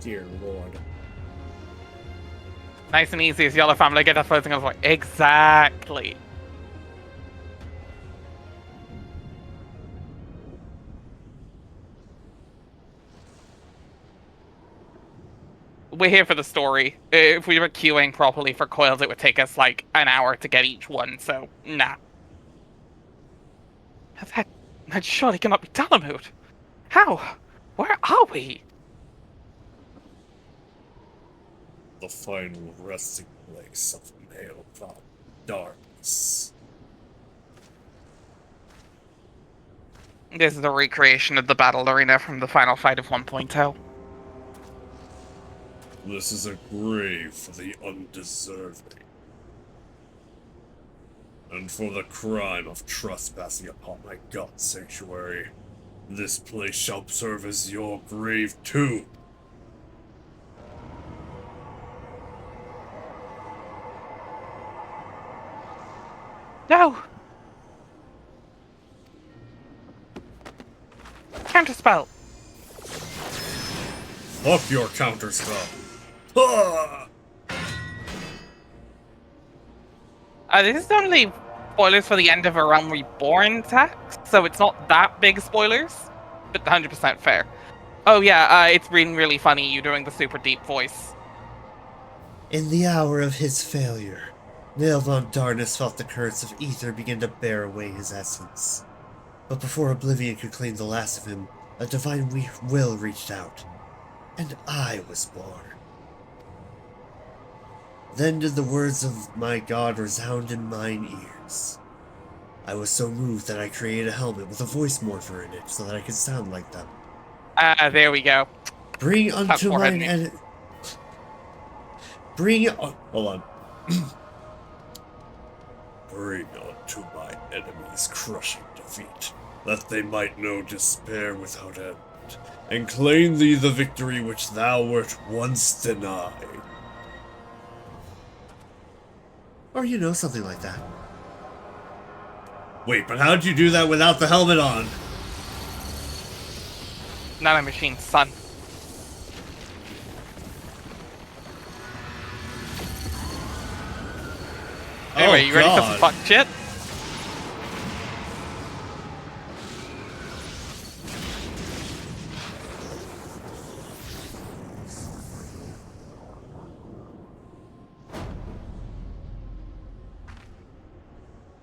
Dear Lord. Nice and easy as Yellow Family get that first thing. I was like, exactly. We're here for the story. If we were queuing properly for Coils, it would take us like an hour to get each one, so nah. That surely cannot be Bahamut. How? Where are we? The final resting place of male darkness. This is a recreation of the battle arena from the final fight of 1.0. This is a grave for the undeserving. And for the crime of trespassing upon my god sanctuary, this place shall serve as your grave too. No! Counterspell! Fuck your counterspell. Ah! This is only spoilers for the end of a Realm Reborn text, so it's not that big spoilers, but 100% fair. Oh yeah, it's been really funny you doing the super deep voice. In the hour of his failure, Nail von Darkness felt the currents of ether begin to bear away his essence. But before oblivion could claim the last of him, a divine will reached out, and I was born. Then did the words of my god resound in mine ears. I was so moved that I created a helmet with a voice morpher in it so that I could sound like them. There we go. Bring That's unto forehead mine me. hold on. Bring unto my enemies crushing defeat, that they might know despair without end, and claim thee the victory which thou wert once denied. Or something like that. Wait, but how'd you do that without the helmet on? Nanomachine, son. Anyway, you ready for some fuck shit?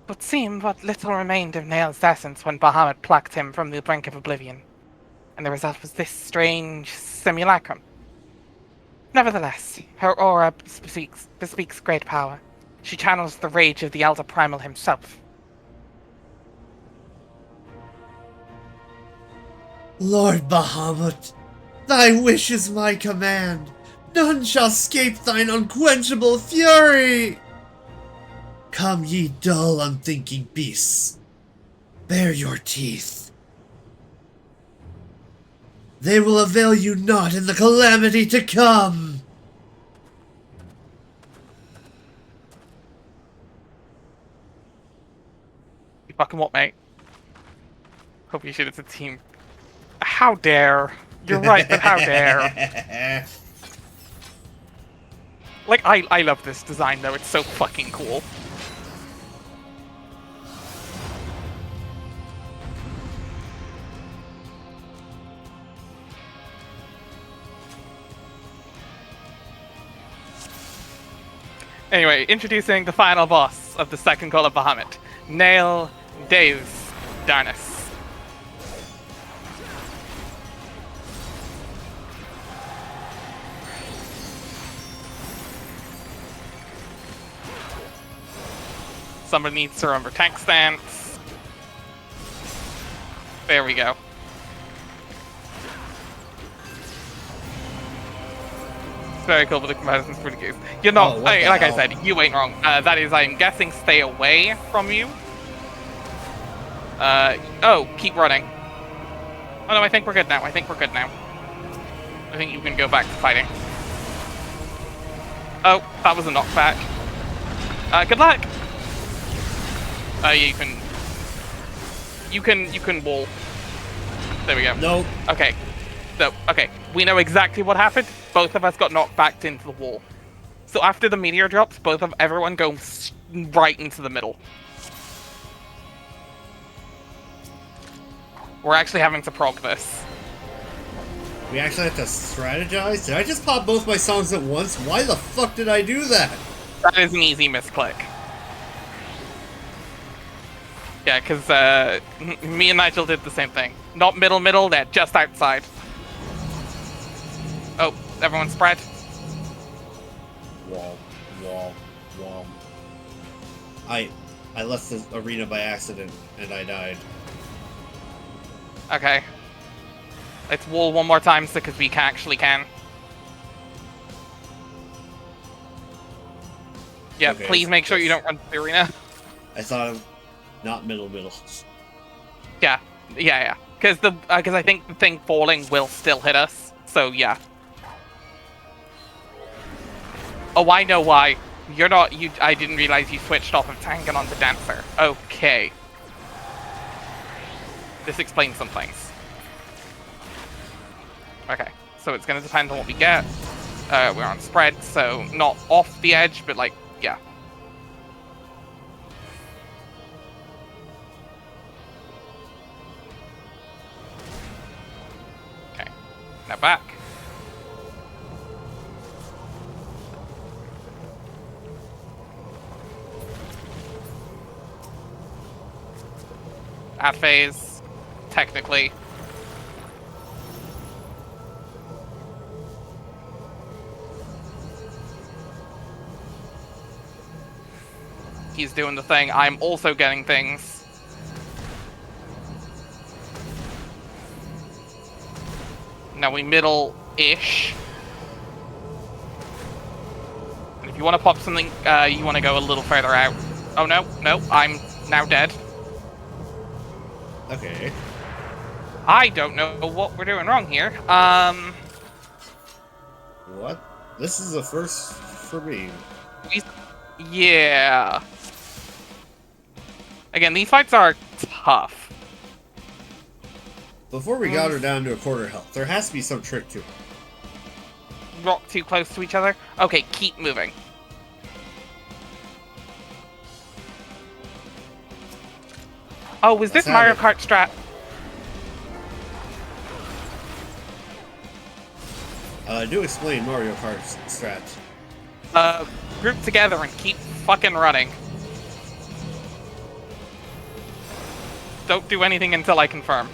It seemed what little remained of Nail's essence when Bahamut plucked him from the brink of oblivion, and the result was this strange simulacrum. Nevertheless, her aura bespeaks great power. She channels the rage of the Elder Primal himself. Lord Bahamut, thy wish is my command. None shall escape thine unquenchable fury. Come, ye dull, unthinking beasts. Bare your teeth. They will avail you not in the calamity to come. You fucking what, mate? Hope you should it's a team. How dare? You're right, but how dare? Like, I love this design, though. It's so fucking cool. Anyway, introducing the final boss of the second call of Bahamut, Nail Deus Darnus. Somebody needs to remember tank stance. There we go. It's very cool, but the comparison's pretty good. You're not, like I said, you ain't wrong. That is, I'm guessing, stay away from you. Oh, keep running. Oh no, I think we're good now. I think you can go back to fighting. Oh, that was a knockback. Good luck! You can wall. There we go. Nope. Okay. So, okay. We know exactly what happened. Both of us got knocked back into the wall. So after the meteor drops, everyone goes right into the middle. We're actually having to prog this. We actually have to strategize? Did I just pop both my songs at once? Why the fuck did I do that? That is an easy misclick. Yeah, because me and Nigel did the same thing. Not middle, they're just outside. Oh, everyone spread. Wall. I left the arena by accident, and I died. Okay. Let's wall one more time because we actually can. Yeah, Okay, please make sure you don't run to the arena. I thought of not middle. Yeah. Because I think the thing falling will still hit us. So yeah. Oh, I know why. You're not. I didn't realize you switched off of tank and onto dancer. Okay. This explains some things. Okay, so it's gonna depend on what we get. We're on spread, so not off the edge, but like, yeah. Okay, now back. At phase, technically. He's doing the thing. I'm also getting things. Now we middle-ish. And if you want to pop something, you want to go a little further out. Oh no, no, I'm now dead. Okay. I don't know what we're doing wrong here. What? This is a first for me. Yeah. Again, these fights are tough. Before we got her down to a quarter health, there has to be some trick to it. Rock too close to each other. Okay, keep moving. Oh, was this Let's have Mario it. Kart strat? Do explain Mario Kart strat. Group together and keep fucking running. Don't do anything until I confirm.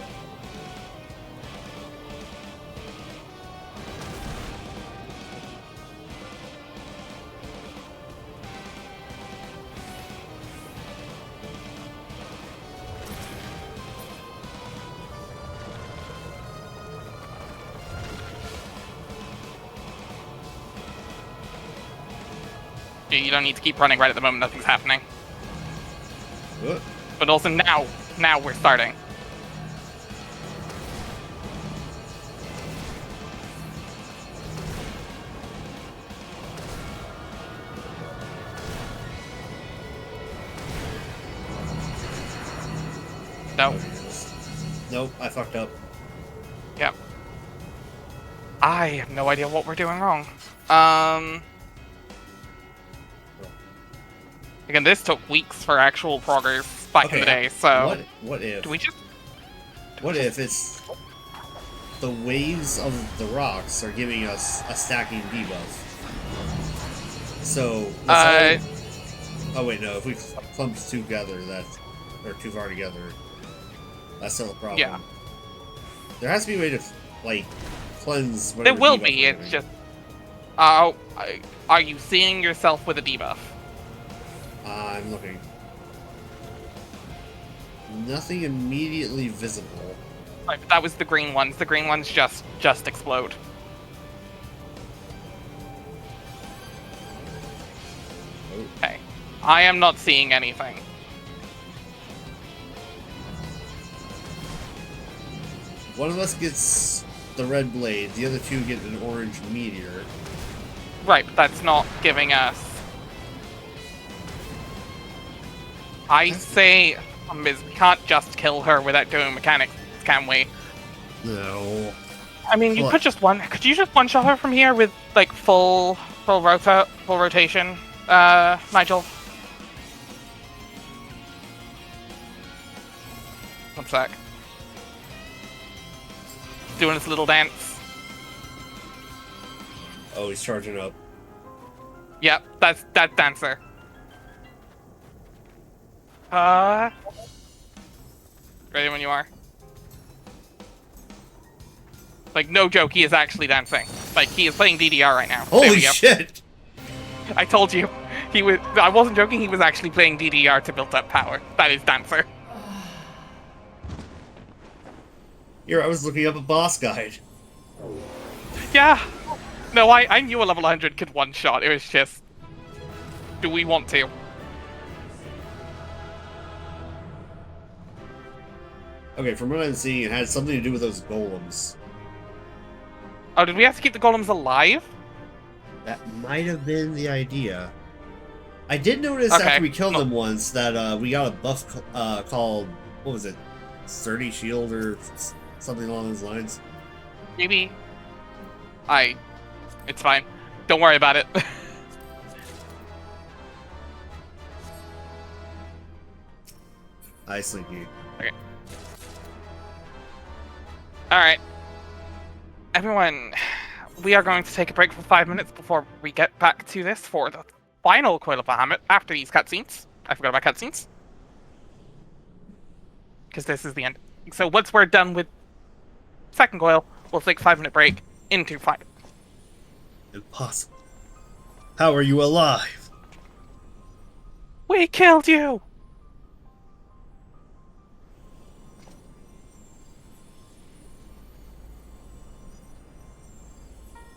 You don't need to keep running right at the moment, nothing's happening. What? But also now we're starting. No. Nope, I fucked up. Yep. I have no idea what we're doing wrong. Again, this took weeks for actual progress back in the day, so... What if... Do we just... What if it's... The waves of the rocks are giving us a stacking debuff? So... Oh wait, no, if we clump together, that's... Or too far together, that's still a problem. Yeah. There has to be a way to, like, cleanse There whatever will debuff be, we're it's giving. just... are you seeing yourself with a debuff? I'm looking. Nothing immediately visible. Right, but that was the green ones. The green ones just explode. Okay. I am not seeing anything. One of us gets the red blade, the other two get an orange meteor. Right, but that's not giving us... I say, Miz, we can't just kill her without doing mechanics, can we? No. I mean, you What? could just could you just one-shot her from here with, like, full rotation, Nigel? One sec. Doing his little dance. Oh, he's charging up. Yep, that's Dancer. Ready when you are. Like, no joke, he is actually dancing. Like, he is playing DDR right now. There Holy we go. shit! I told you. I wasn't joking, he was actually playing DDR to build up power. That is Dancer. Here, I was looking up a boss guide. Yeah. No, I knew a level 100 could one-shot. It was just... Do we want to? Okay, from what I'm seeing, it had something to do with those golems. Oh, did we have to keep the golems alive? That might have been the idea. I did notice Okay. after we killed them once that we got a buff called, what was it? Sturdy Shield or something along those lines. Maybe. It's fine. Don't worry about it. Hi, Slinky. Okay. Alright. Everyone, we are going to take a break for 5 minutes before we get back to this for the final Coil of Bahamut after these cutscenes. I forgot about cutscenes. Because this is the end. So once we're done with second coil, we'll take a 5-minute break into fight. Impossible. How are you alive? We killed you!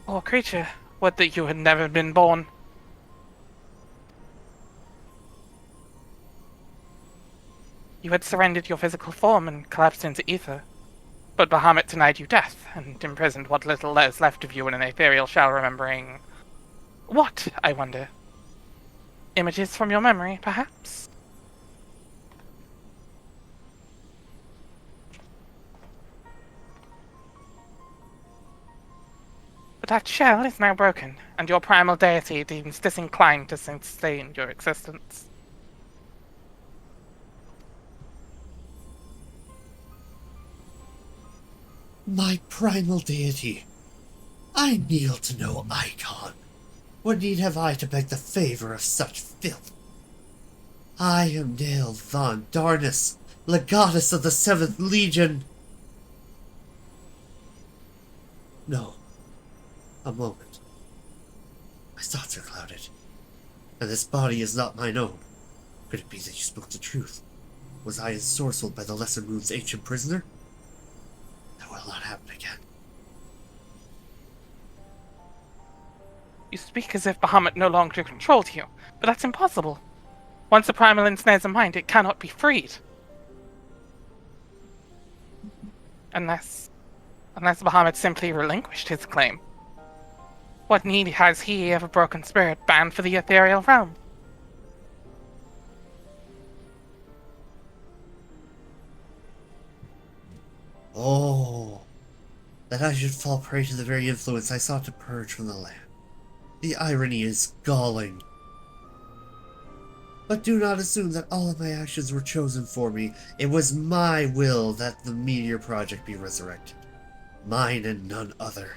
Poor creature, would that you had never been born. You had surrendered your physical form and collapsed into ether. But Bahamut denied you death, and imprisoned what little is left of you in an ethereal shell remembering... What, I wonder? Images from your memory, perhaps? But that shell is now broken, and your primal deity deems disinclined to sustain your existence. My primal deity. I kneel to no icon. What need have I to beg the favor of such filth? I am Nail Von Darnus, legatus of the 7th Legion. No. A moment. My thoughts are clouded. And this body is not mine own. Could it be that you spoke the truth? Was I ensorcelled by the Lesser Moon's ancient prisoner? That will not happen again. You speak as if Bahamut no longer controlled you, but that's impossible. Once a primal ensnares a mind, it cannot be freed. Unless Bahamut simply relinquished his claim. What need has he of a broken spirit bound for the ethereal realm? Oh, that I should fall prey to the very influence I sought to purge from the land. The irony is galling. But do not assume that all of my actions were chosen for me. It was my will that the Meteor Project be resurrected. Mine and none other.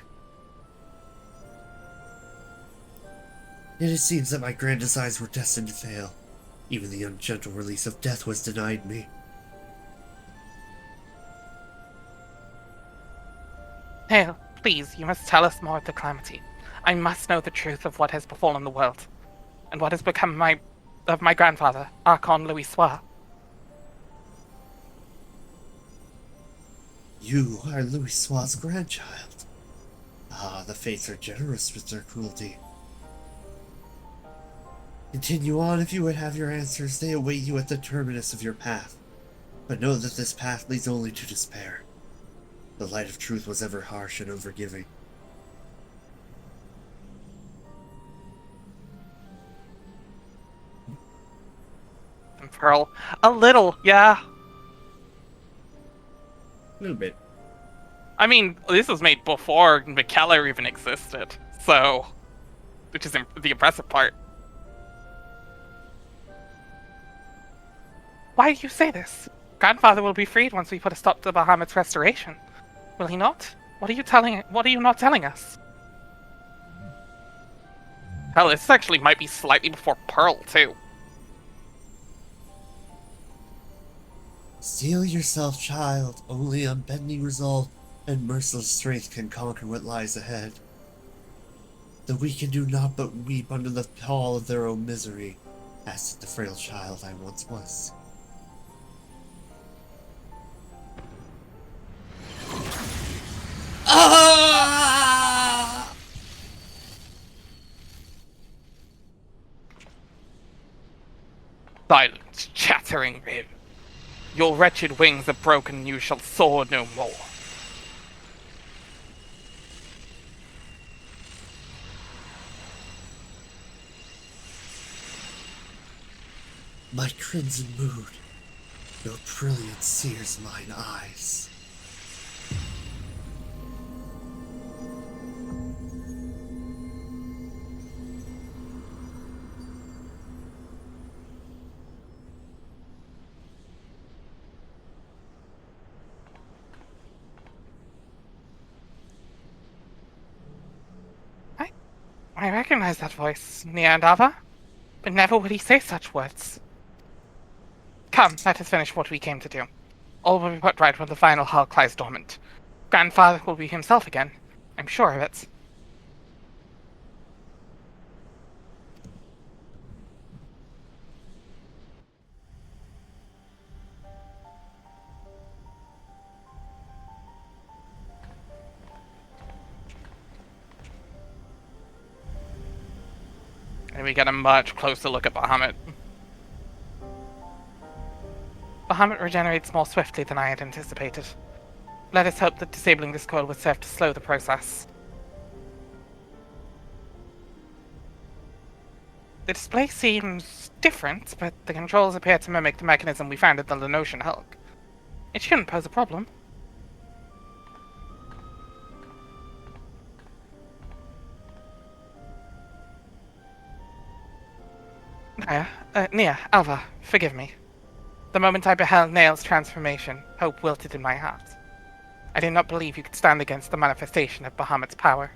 Yet it seems that my grand designs were destined to fail. Even the ungentle release of death was denied me. Hale, please, you must tell us more of the calamity. I must know the truth of what has befallen the world, and what has become of my grandfather, Archon Louis Soir. You are Louis Soir's grandchild. Ah, the fates are generous with their cruelty. Continue on if you would have your answers. They await you at the terminus of your path. But know that this path leads only to despair. The light of truth was ever harsh and unforgiving. And Pearl, a little, yeah. A little bit. I mean, this was made before McKellar even existed, so... Which is the impressive part. Why do you say this? Grandfather will be freed once we put a stop to Bahamut's restoration. Will he not? What are you not telling us? Hell, this actually might be slightly before Pearl, too. Steel yourself, child. Only unbending resolve and merciless strength can conquer what lies ahead. The weak can do naught but weep under the pall of their own misery, as did the frail child I once was. Ah! Silence, chattering rib. Your wretched wings are broken, you shall soar no more. My crimson mood, your brilliance sears mine eyes. I recognize that voice, Neandava, but never would he say such words. Come, let us finish what we came to do. All will be put right when the final hulk lies dormant. Grandfather will be himself again. I'm sure of it. we get a much closer look at Bahamut. Bahamut regenerates more swiftly than I had anticipated. Let us hope that disabling this coil will serve to slow the process. The display seems different, but the controls appear to mimic the mechanism we found at the Lenosian Hulk. It shouldn't pose a problem. Nia, Alva, forgive me. The moment I beheld Nail's transformation, hope wilted in my heart. I did not believe you could stand against the manifestation of Bahamut's power.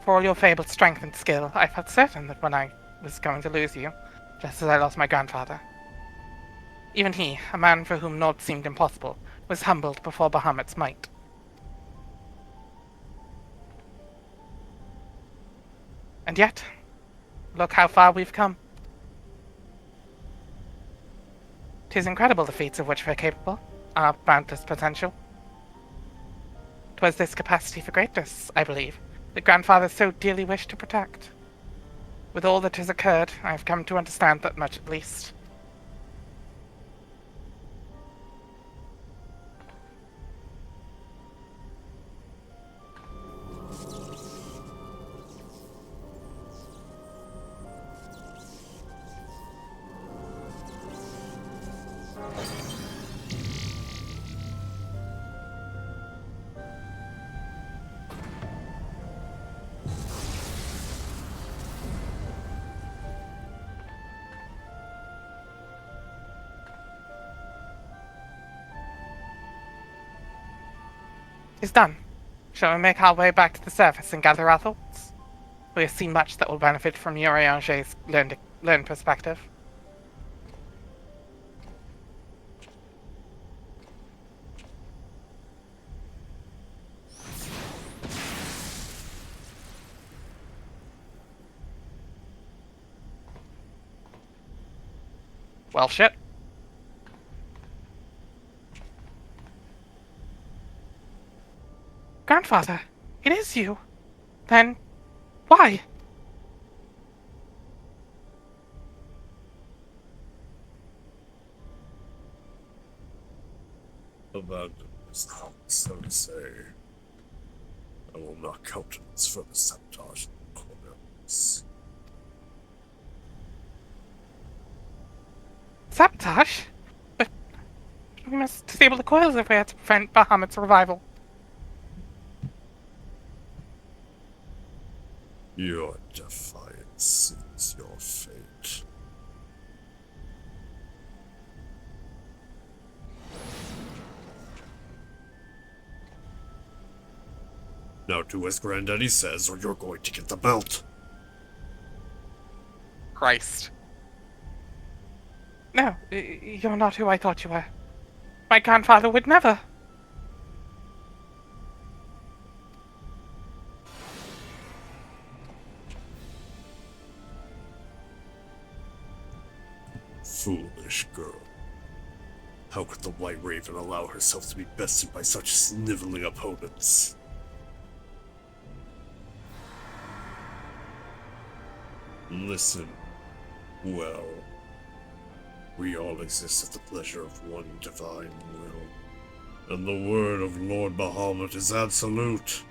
For all your fabled strength and skill, I felt certain that when I was going to lose you, just as I lost my grandfather. Even he, a man for whom naught seemed impossible, was humbled before Bahamut's might. And yet, look how far we've come. 'Tis incredible the feats of which we're capable, our boundless potential. 'Twas this capacity for greatness, I believe, that grandfather so dearly wished to protect. With all that has occurred, I have come to understand that much at least. Is done. Shall we make our way back to the surface and gather our thoughts? We have seen much that will benefit from Urianger's learned perspective. Well, shit. Grandfather, it is you. Then, why? Abandon is not so to say. I will not countenance further sabotage of the Coils. Sabotage? But we must disable the coils if we are to prevent Bahamut's revival. Your defiance is your fate. Now do as Granddaddy says, or you're going to get the belt. Christ. No, you're not who I thought you were. My grandfather would never. Foolish girl. How could the White Raven allow herself to be bested by such sniveling opponents? Listen well. We all exist at the pleasure of one divine will, and the word of Lord Bahamut is absolute.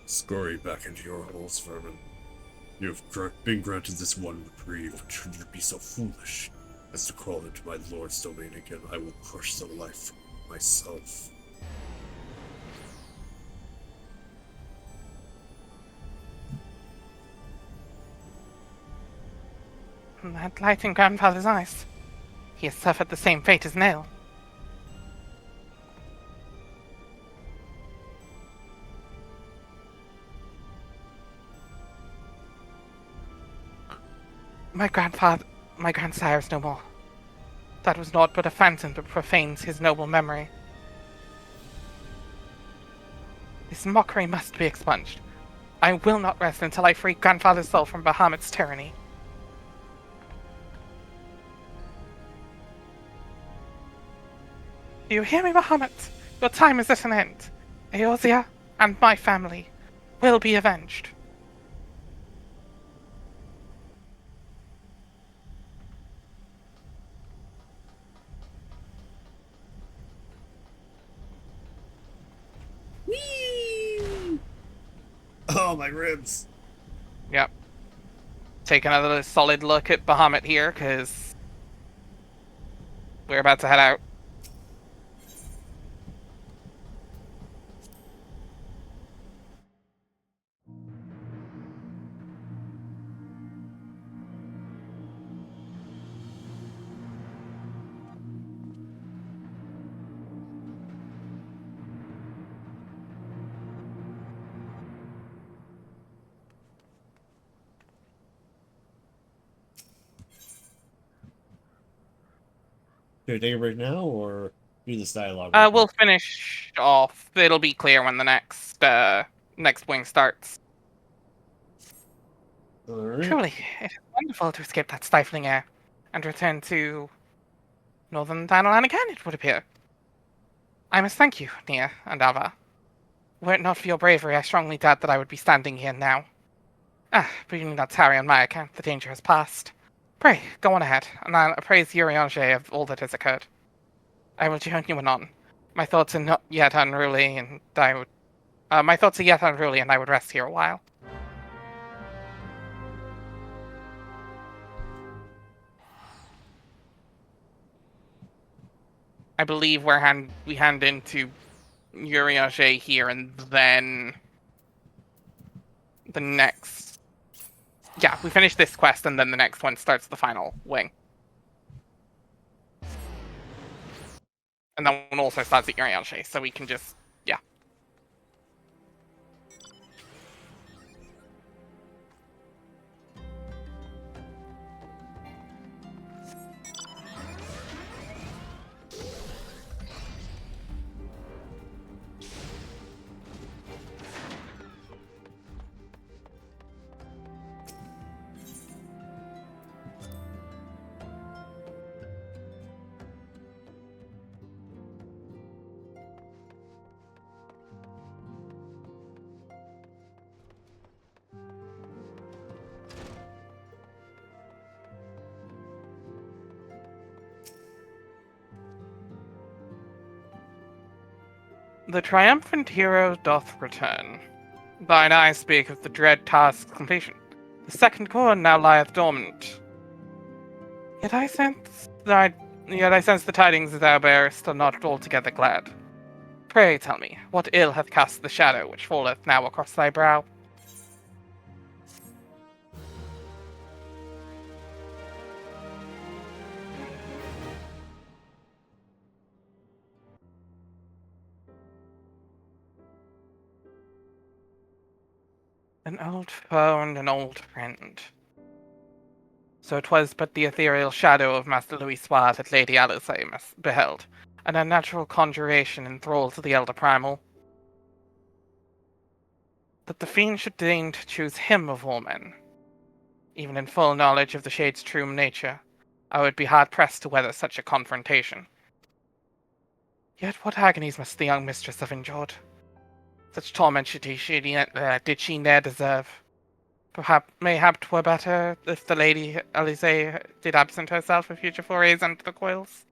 Scurry back into your holes, vermin. You have been granted this one reprieve, but should you be so foolish as to crawl into my lord's domain again, I will crush the life from myself. That light in grandfather's eyes. He has suffered the same fate as Nail. My grandsire is no more. That was naught but a phantom that profanes his noble memory. This mockery must be expunged. I will not rest until I free grandfather's soul from Bahamut's tyranny. Do you hear me, Bahamut? Your time is at an end. Eorzea and my family will be avenged. Whee! Oh, my ribs. Yep. Take another solid look at Bahamut here, because we're about to head out. Should we take a break now, or do this dialogue? We'll finish off. It'll be clear when the next wing starts. Alright. Truly, it is wonderful to escape that stifling air and return to northern Thanalan again, it would appear. I must thank you, Nia and Ava. Were it not for your bravery, I strongly doubt that I would be standing here now. But you need not tarry on my account. The danger has passed. Pray, go on ahead, and I'll appraise Urianger of all that has occurred. I will join you anon. My thoughts are not yet unruly, and I would... my thoughts are yet unruly, and I would rest here a while. I believe we hand into Urianger here, and then the next... Yeah, we finish this quest, and then the next one starts the final wing. And that one also starts at Urianger, so we can just... Yeah. The triumphant hero doth return. Thine eyes speak of the dread task's completion. The second corn now lieth dormant. Yet I sense the tidings that thou bearest are not altogether glad. Pray tell me, what ill hath cast the shadow which falleth now across thy brow? An old foe and an old friend. So 'twas but the ethereal shadow of Master Louis Soir that Lady Alice beheld, an unnatural conjuration in thrall to the elder primal. That the fiend should deign to choose him of all men. Even in full knowledge of the shade's true nature, I would be hard-pressed to weather such a confrontation. Yet what agonies must the young mistress have endured? Such torment did she ne'er deserve. Mayhap 'twere better if the Lady Alice did absent herself for future forays into the coils.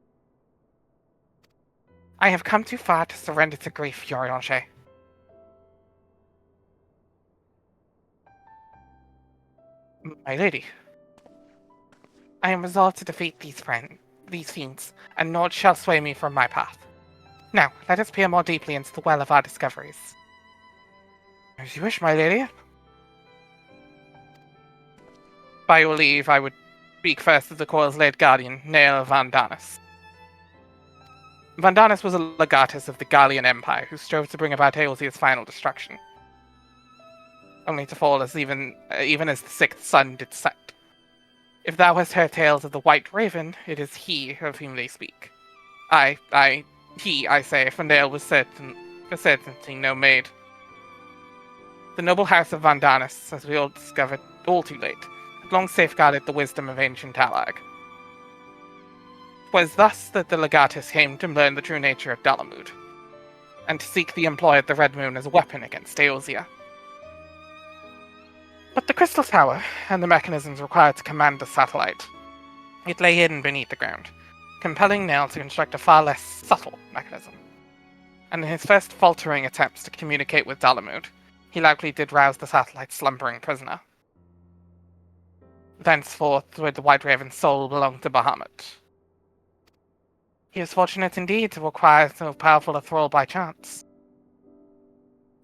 I have come too far to surrender to grief, Urianger. My lady, I am resolved to defeat these fiends, and naught shall sway me from my path. Now, let us peer more deeply into the well of our discoveries. As you wish, my lady. By your leave, I would speak first of the Coils' late guardian, Nael Vandanis. Vandanis was a legatus of the Gallian Empire who strove to bring about Eorzea's final destruction, only to fall as even as the sixth sun did set. If thou hast heard tales of the White Raven, it is he of whom they speak. I say, for Nael was for certainty no maid. The noble house of Vandanis, as we all discovered all too late, had long safeguarded the wisdom of ancient Talag. 'Twas thus that the legatus came to learn the true nature of Dalamud, and to seek the employ of the Red Moon as a weapon against Eosia. But the Crystal Tower, and the mechanisms required to command the satellite, it lay hidden beneath the ground, compelling Nell to construct a far less subtle mechanism. And in his first faltering attempts to communicate with Dalamud, he likely did rouse the satellite's slumbering prisoner. Thenceforth would the White Raven's soul belong to Bahamut. He was fortunate indeed to acquire so powerful a thrall by chance.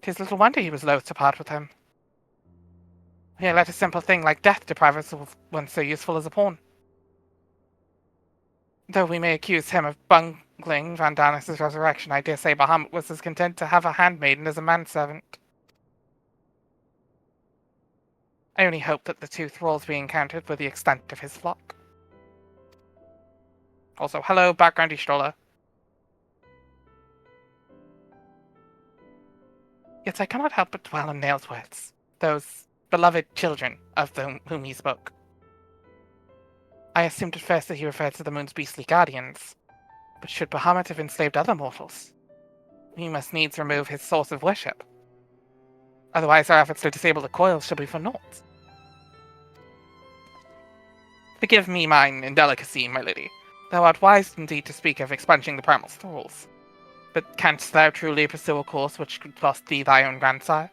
'Tis little wonder he was loath to part with him. He let a simple thing like death deprive us of one so useful as a pawn. Though we may accuse him of bungling Vandanis' resurrection, I dare say Bahamut was as content to have a handmaiden as a manservant. I only hope that the two thralls we encountered were the extent of his flock. Also, hello, backgroundy stroller. Yet I cannot help but dwell on Nail's words, those beloved children of whom he spoke. I assumed at first that he referred to the moon's beastly guardians, but should Bahamut have enslaved other mortals, we must needs remove his source of worship. Otherwise our efforts to disable the coils shall be for naught. Forgive me mine indelicacy, my lady. Thou art wise indeed to speak of expunging the primal thralls. But canst thou truly pursue a course which could cost thee thy own grandsire?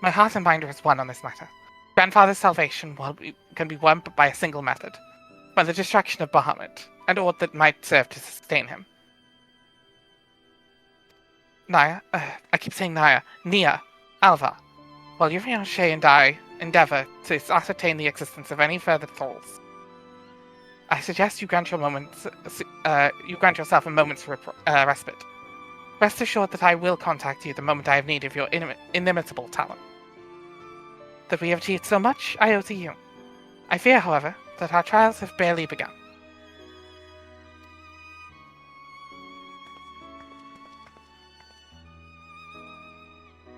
My heart and mind are as one on this matter. Grandfather's salvation can be won but by a single method, by the destruction of Bahamut, and aught that might serve to sustain him. Naya, I keep saying Naya, Nia, Alva, while your fiancé and I endeavor to ascertain the existence of any further thralls, I suggest you grant yourself a moment's respite. Rest assured that I will contact you the moment I have need of your inimitable talent. That we have achieved so much, I owe to you. I fear, however, that our trials have barely begun.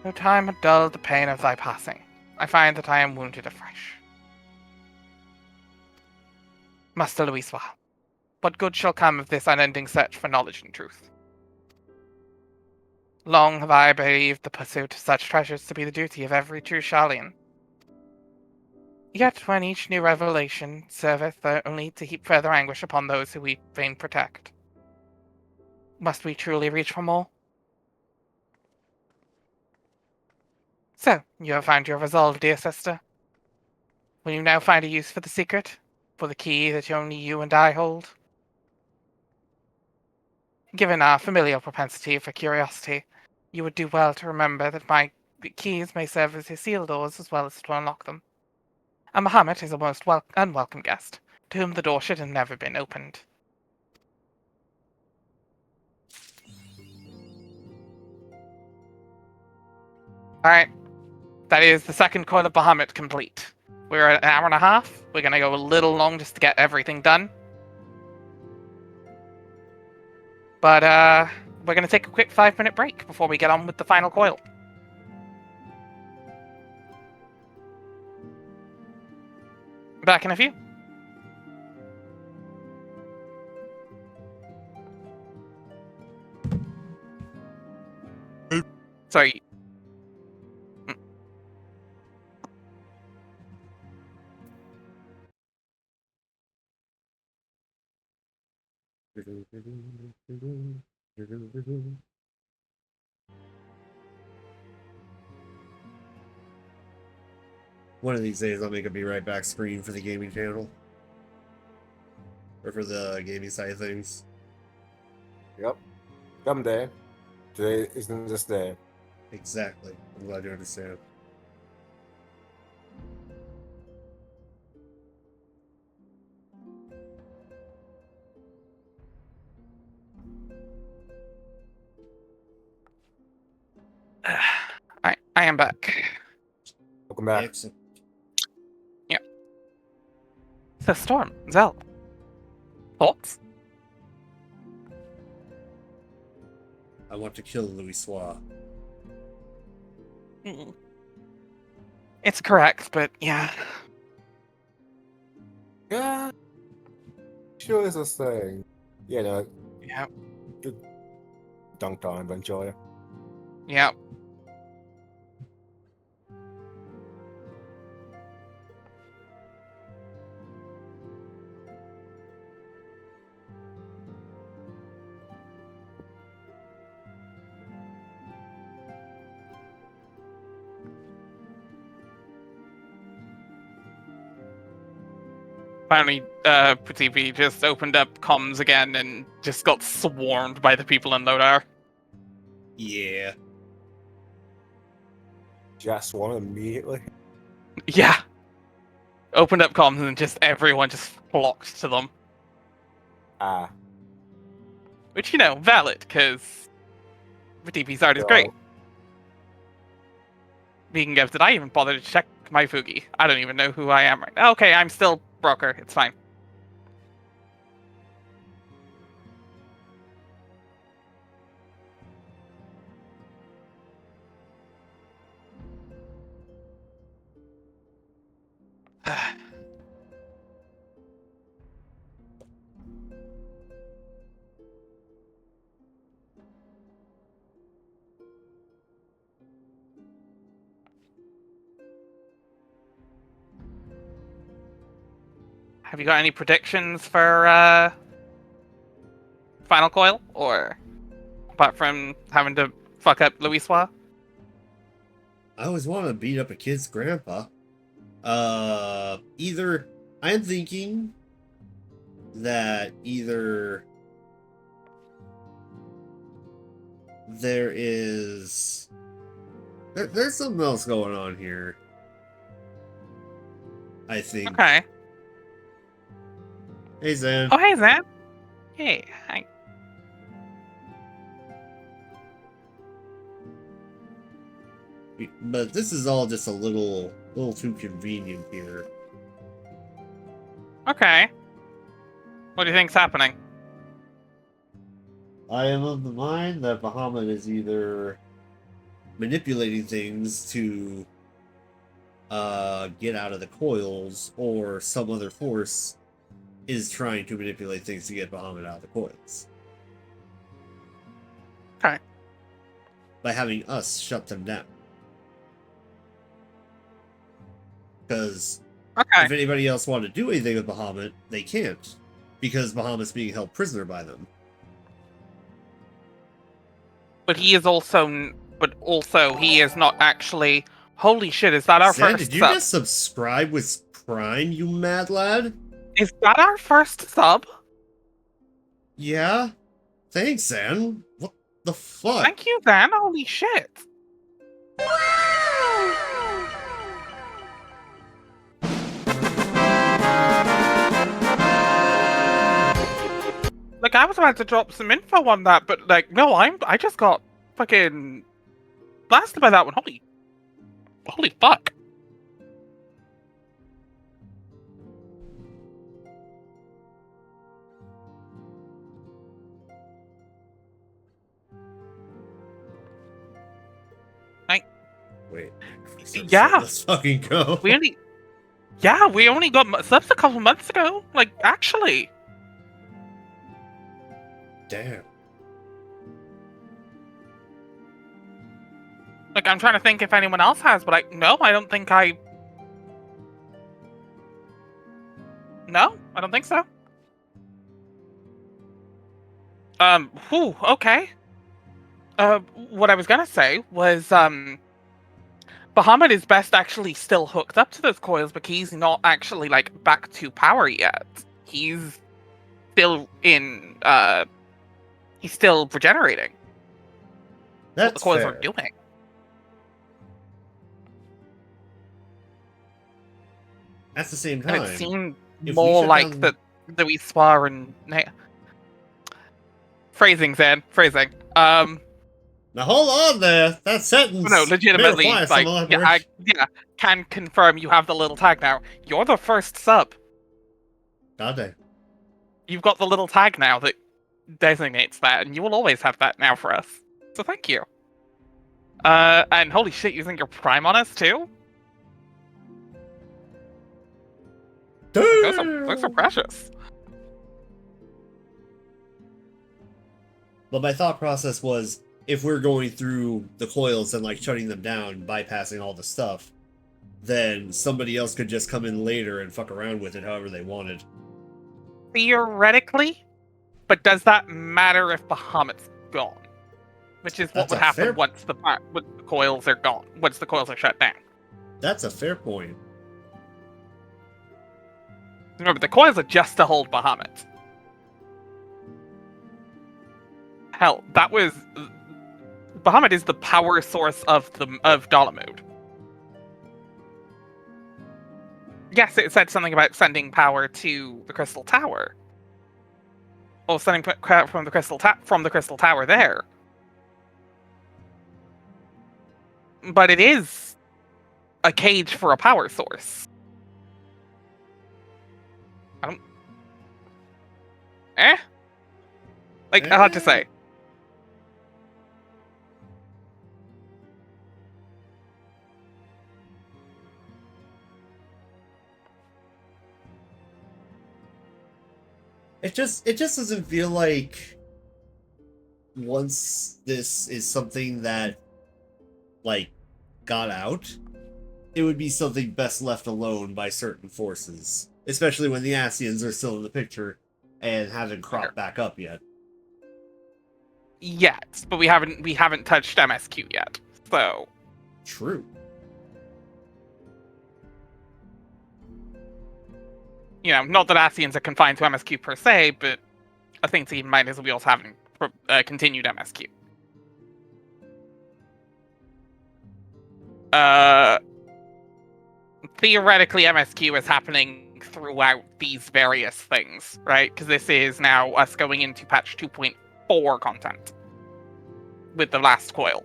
No time had dulled the pain of thy passing. I find that I am wounded afresh. Master Louisois, what good shall come of this unending search for knowledge and truth? Long have I believed the pursuit of such treasures to be the duty of every true Sharlayan. Yet when each new revelation serveth only to heap further anguish upon those who we fain protect, must we truly reach for more? So, you have found your resolve, dear sister. Will you now find a use for the secret? For the key that only you and I hold? Given our familial propensity for curiosity, you would do well to remember that my keys may serve as seal doors as well as to unlock them. And Bahamut is a most unwelcome guest, to whom the door should have never been opened. Alright, that is the second coil of Bahamut complete. We're at an hour and a half. We're going to go a little long just to get everything done. But we're going to take a quick 5-minute break before we get on with the final coil. Back in a few. Sorry. One of these days I'll make a Be Right Back screen for the gaming channel. Or for the gaming side of things. Yep. Someday. Today isn't this day. Exactly. I'm glad you understand. I am back. Welcome back. Excellent. So, Storm, Zell, thoughts? I want to kill Louisois. It's correct, but yeah. Yeah. Sure is this thing. Yeah, no, Yeah. dunked on eventually. Yeah. Finally, TV just opened up comms again and just got swarmed by the people in Lodar. Yeah. Just one immediately. Yeah. Opened up comms and just everyone just flocked to them. Ah. Which, you know, valid, because TV's art is great. Speaking of, did I even bother to check my Fugi? I don't even know who I am right now. Okay, I'm still Broker. It's fine. Have you got any predictions for Final Coil? Or apart from having to fuck up Louisois? I always want to beat up a kid's grandpa. Either I'm thinking that either there's something else going on here. I think. Okay. Hey, Zan. Oh, hey, Zan. Hey, hi. But this is all just a little too convenient here. Okay. What do you think's happening? I am of the mind that Bahamut is either manipulating things to get out of the coils, or some other force is trying to manipulate things to get Bahamut out of the coils. Okay. By having us shut them down. Because Okay. if anybody else wanted to do anything with Bahamut, they can't. Because Bahamut's being held prisoner by them. But he is also... But also, he is not actually... Holy shit, is that our Zan, first did you sub? just subscribe with Prime, you mad lad? Is that our first sub? Yeah? Thanks, Zan. What the fuck? Thank you, Zan. Holy shit. Like, I was about to drop some info on that, but like, no, I just got fucking blasted by that one. Holy fuck. Wait. Yeah. Let's fucking go. We only got subs a couple months ago. Like, actually. Damn. Like, I'm trying to think if anyone else has, but no, I don't think I... No, I don't think so. Okay. What I was gonna say was, Bahamut is best actually still hooked up to those coils, but he's not actually, like, back to power yet. He's still in, he's still regenerating. That's what the coils fair. are doing. At the same time, And it seemed if we more shut like down- that we spar and... Phrasing, Zan. Phrasing. Now hold on there. That sentence. No, legitimately, may require some like, I elaboration. can confirm you have the little tag now. You're the first sub. God damn. You've got the little tag now that designates that, and you will always have that now for us. So thank you. And holy shit, using your prime on us too? Those are precious. But my thought process was, if we're going through the coils and like shutting them down, bypassing all the stuff, then somebody else could just come in later and fuck around with it however they wanted. Theoretically, but does that matter if Bahamut's gone? Which is what That's would a happen fair- once the coils are gone, once the coils are shut down. That's a fair point. Remember, the coils are just to hold Bahamut. Hell, that was... Bahamut is the power source of Dalamud. Yes, it said something about sending power to the Crystal Tower. Or sending power from the Crystal Tower there. But it is a cage for a power source. I don't... Like, hard to say. It just doesn't feel like once this is something that like got out, it would be something best left alone by certain forces, especially when the Asians are still in the picture and haven't cropped back up yet. Yet, but we haven't touched MSQ yet. So True. you know, not that Asians are confined to MSQ per se, but I think they might as well having continued MSQ. Theoretically, MSQ is happening throughout these various things, right? Because this is now us going into patch 2.4 content with the last coil.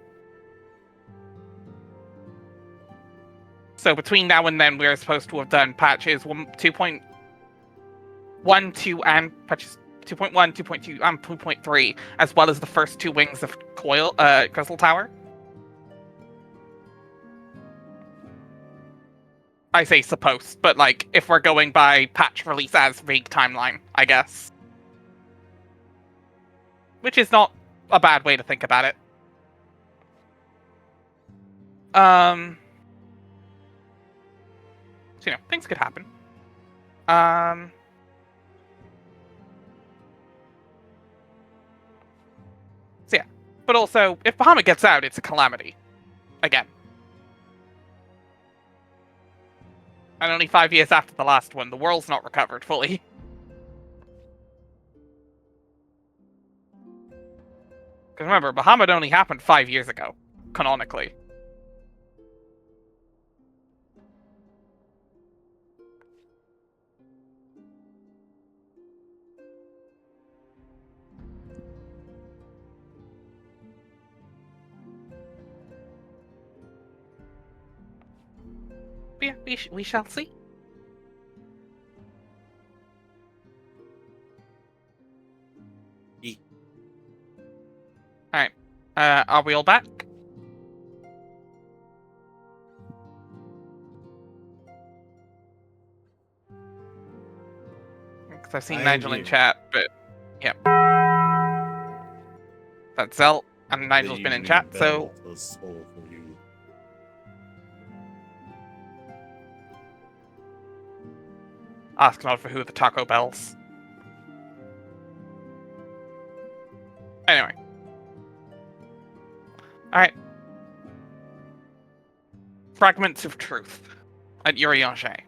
So between now and then, we're supposed to have done patches 2.1, 2, and patches 2.1, 2.2, and 2.3, as well as the first two wings of Crystal Tower. I say supposed, but like, if we're going by patch release as vague timeline, I guess. Which is not a bad way to think about it. So, you know, things could happen. So yeah. But also, if Bahamut gets out, it's a calamity. Again. And only 5 years after the last one, the world's not recovered fully. Because remember, Bahamut only happened 5 years ago, canonically. But yeah, we shall see. Alright. Are we all back? Because I've seen I am Nigel in here. chat, but... Yep. That's Zelt, and Nigel's been in chat, so... Ask not for who the Taco Bells. Anyway. Alright. Fragments of Truth at Urianger.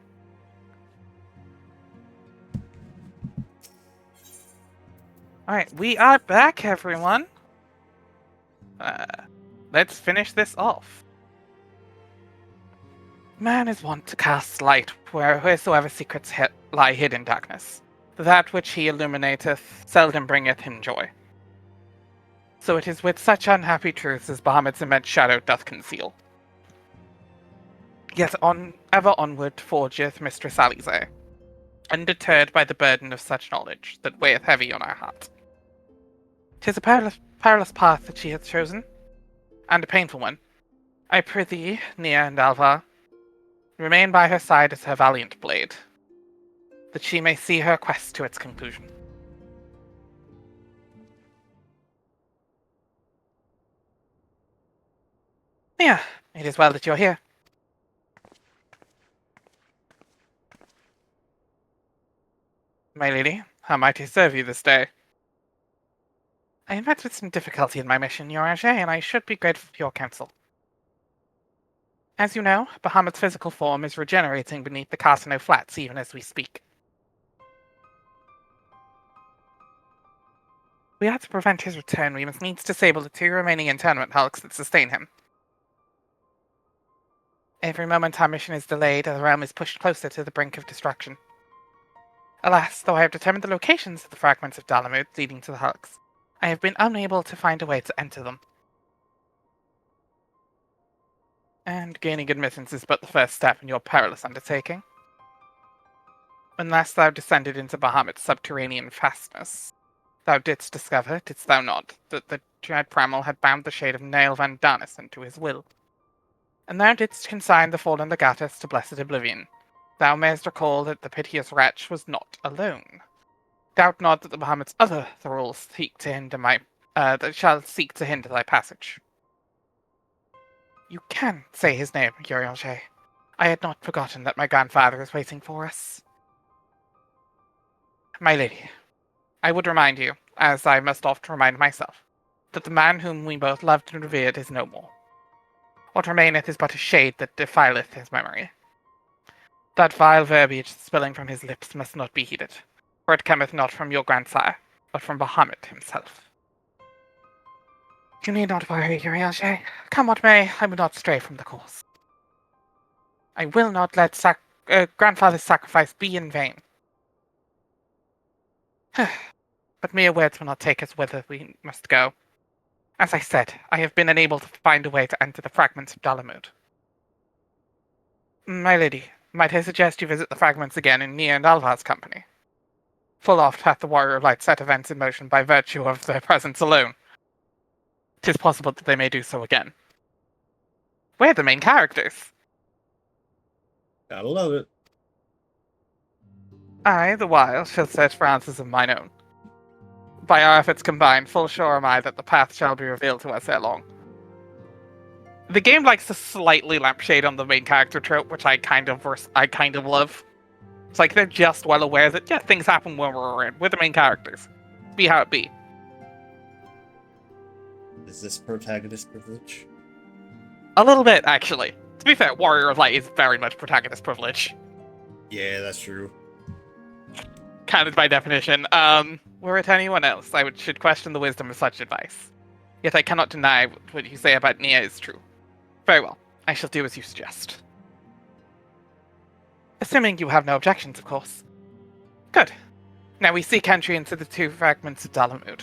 Alright, we are back, everyone. Let's finish this off. Man is wont to cast light wheresoever secrets lie hid in darkness. That which he illuminateth seldom bringeth him joy. So it is with such unhappy truths as Bahamut's immense shadow doth conceal. Yet ever onward forgeth Mistress Alize, undeterred by the burden of such knowledge that weigheth heavy on our heart. 'Tis a perilous path that she hath chosen, and a painful one. I prithee, Nia and Alvar, remain by her side as her valiant blade, that she may see her quest to its conclusion. Yeah, it is well that you're here. My lady, how might I serve you this day? I met with some difficulty in my mission, Your Ange, and I should be grateful for your counsel. As you know, Bahamut's physical form is regenerating beneath the Casino Flats even as we speak. We have to prevent his return. We must needs disable the 2 remaining internment hulks that sustain him. Every moment our mission is delayed, the realm is pushed closer to the brink of destruction. Alas, though I have determined the locations of the fragments of Bahamut leading to the hulks, I have been unable to find a way to enter them. And gaining admittance is but the first step in your perilous undertaking. Unless thou descended into Bahamut's subterranean fastness, thou didst discover, didst thou not, that the Dread Primal had bound the shade of Nail Van Darnis into his will. And thou didst consign the fallen Legatus to blessed oblivion. Thou mayst recall that the piteous wretch was not alone. Doubt not that the Bahamut's other thralls seek to hinder that shall seek to hinder thy passage. You can say his name, Urianger. I had not forgotten that my grandfather is waiting for us. My lady, I would remind you, as I must oft remind myself, that the man whom we both loved and revered is no more. What remaineth is but a shade that defileth his memory. That vile verbiage spilling from his lips must not be heeded, for it cometh not from your grandsire, but from Bahamut himself. You need not worry, Urianger. Come what may, I will not stray from the course. I will not let grandfather's sacrifice be in vain. But mere words will not take us whither we must go. As I said, I have been unable to find a way to enter the fragments of Bahamut. My lady, might I suggest you visit the fragments again in Nia and Alvar's company? Full oft hath the Warrior of Light set events in motion by virtue of their presence alone. 'Tis possible that they may do so again. We're the main characters. Gotta love it. I, the while, shall search for answers of mine own. By our efforts combined, full sure am I that the path shall be revealed to us ere long. The game likes to slightly lampshade on the main character trope, which I kind of love. It's like they're just well aware that, yeah, things happen when we're in. We're the main characters. Be how it be. Is this protagonist privilege? A little bit, actually. To be fair, Warrior of Light is very much protagonist privilege. Yeah, that's true. Counted by definition. Were it anyone else, I should question the wisdom of such advice. Yet I cannot deny what you say about Nia is true. Very well, I shall do as you suggest. Assuming you have no objections, of course. Good. Now we seek entry into the 2 fragments of Bahamut.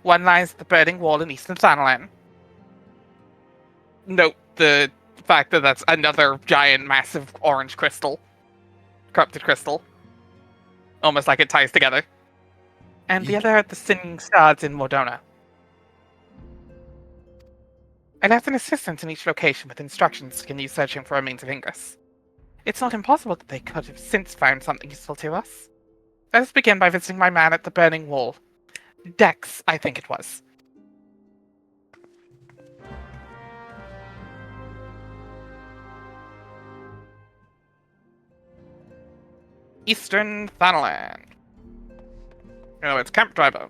One lies at the burning wall in eastern Thanalan. Note the fact that that's another giant, massive orange crystal. Corrupted crystal. Almost like it ties together. And the other at the Singing Stars in Mordona. I left an assistant in each location with instructions to continue searching for a means of ingress. It's not impossible that they could have since found something useful to us. Let us begin by visiting my man at the burning wall. Dex, I think it was. Eastern Thanalan. Oh, it's Camp Drybo.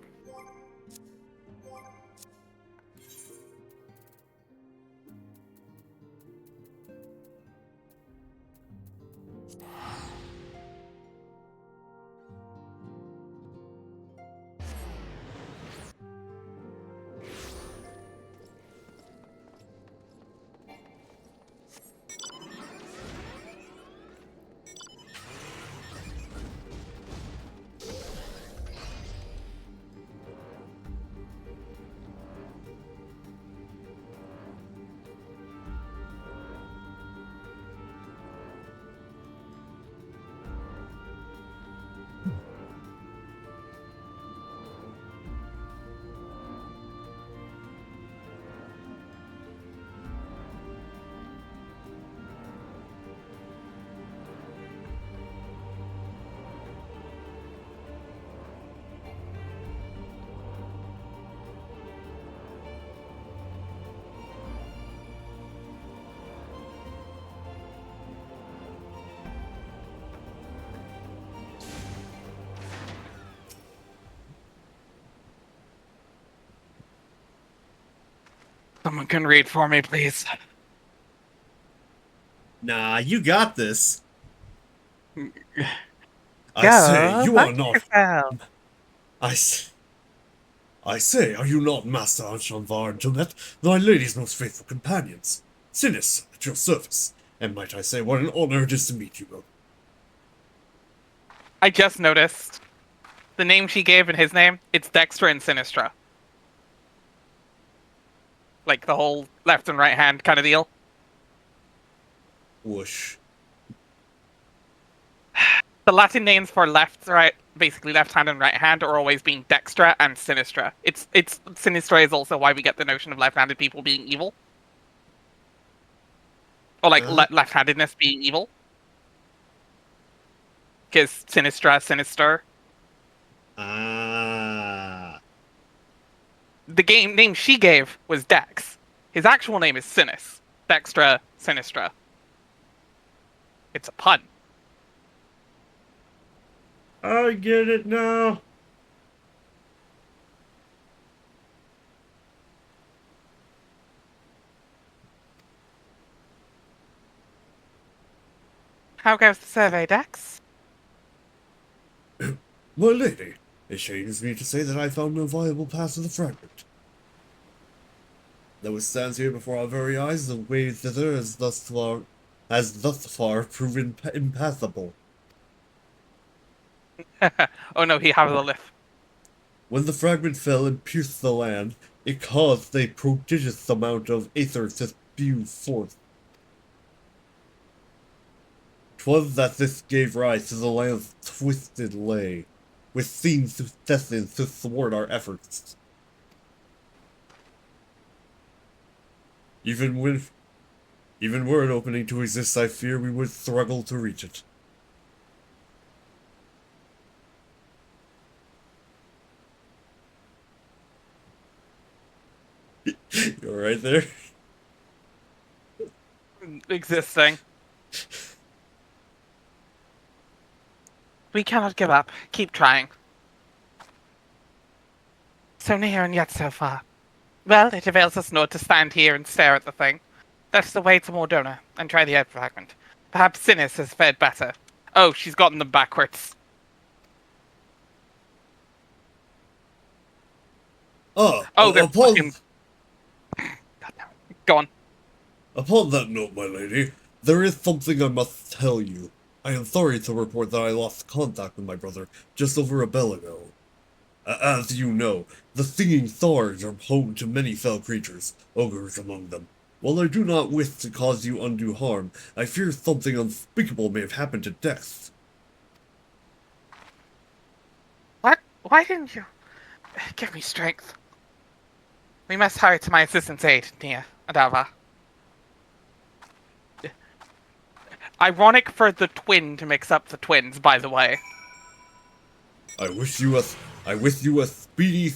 Someone can read for me, please. Nah, you got this. I say, Go you are back not. yourself. I say, are you not Master Anchanvar and Tonette, thy lady's most faithful companions? Sinis, at your service. And might I say, what an honor it is to meet you both. I just noticed the name she gave and his name. It's Dexter and Sinistra. Like the whole left and right hand kind of deal. Whoosh. The Latin names for left, right, basically left hand and right hand, are always being Dextra and Sinistra. It's Sinistra is also why we get the notion of left-handed people being evil, or like left-handedness being evil. Because Sinistra, sinister. Ah. The game name she gave was Dex. His actual name is Sinis. Dextra, Sinistra. It's a pun. I get it now. How goes the survey, Dex? My lady, it shames me to say that I found no viable path to the fragment. Though it stands here before our very eyes, the way thither has thus far proven impassable. Oh no, he has a lift. When the fragment fell and pierced the land, it caused a prodigious amount of aether to spew forth. 'Twas that this gave rise to the land's twisted lay, which seems destined to thwart our efforts. Even were it opening to exist, I fear we would struggle to reach it. You're right there. Existing. We cannot give up. Keep trying. So near and yet so far. Well, it avails us not to stand here and stare at the thing. That's the way to Mordona, and try the Earth Fragment. Perhaps Sinis has fared better. Oh, she's gotten them backwards. Oh, They're upon, fucking... Goddamn. Go on. upon that note, my lady, there is something I must tell you. I am sorry to report that I lost contact with my brother just over a bell ago. As you know, the Singing Stars are home to many fell creatures, ogres among them. While I do not wish to cause you undue harm, I fear something unspeakable may have happened to Dex. What? Why didn't you... give me strength? We must hurry to my assistant's aid, Nia Adava. Ironic for the twin to mix up the twins, by the way. I wish you a speedy...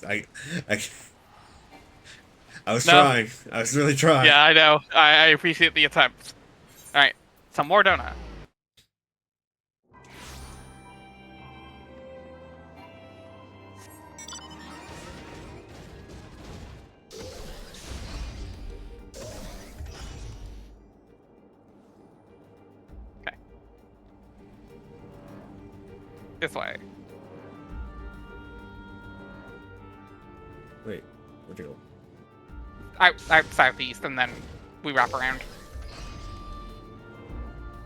I was trying. I was really trying. Yeah, I know. I appreciate the attempt. Alright, some more donut. Okay. This way. Wait, where'd you go? Out southeast, and then we wrap around.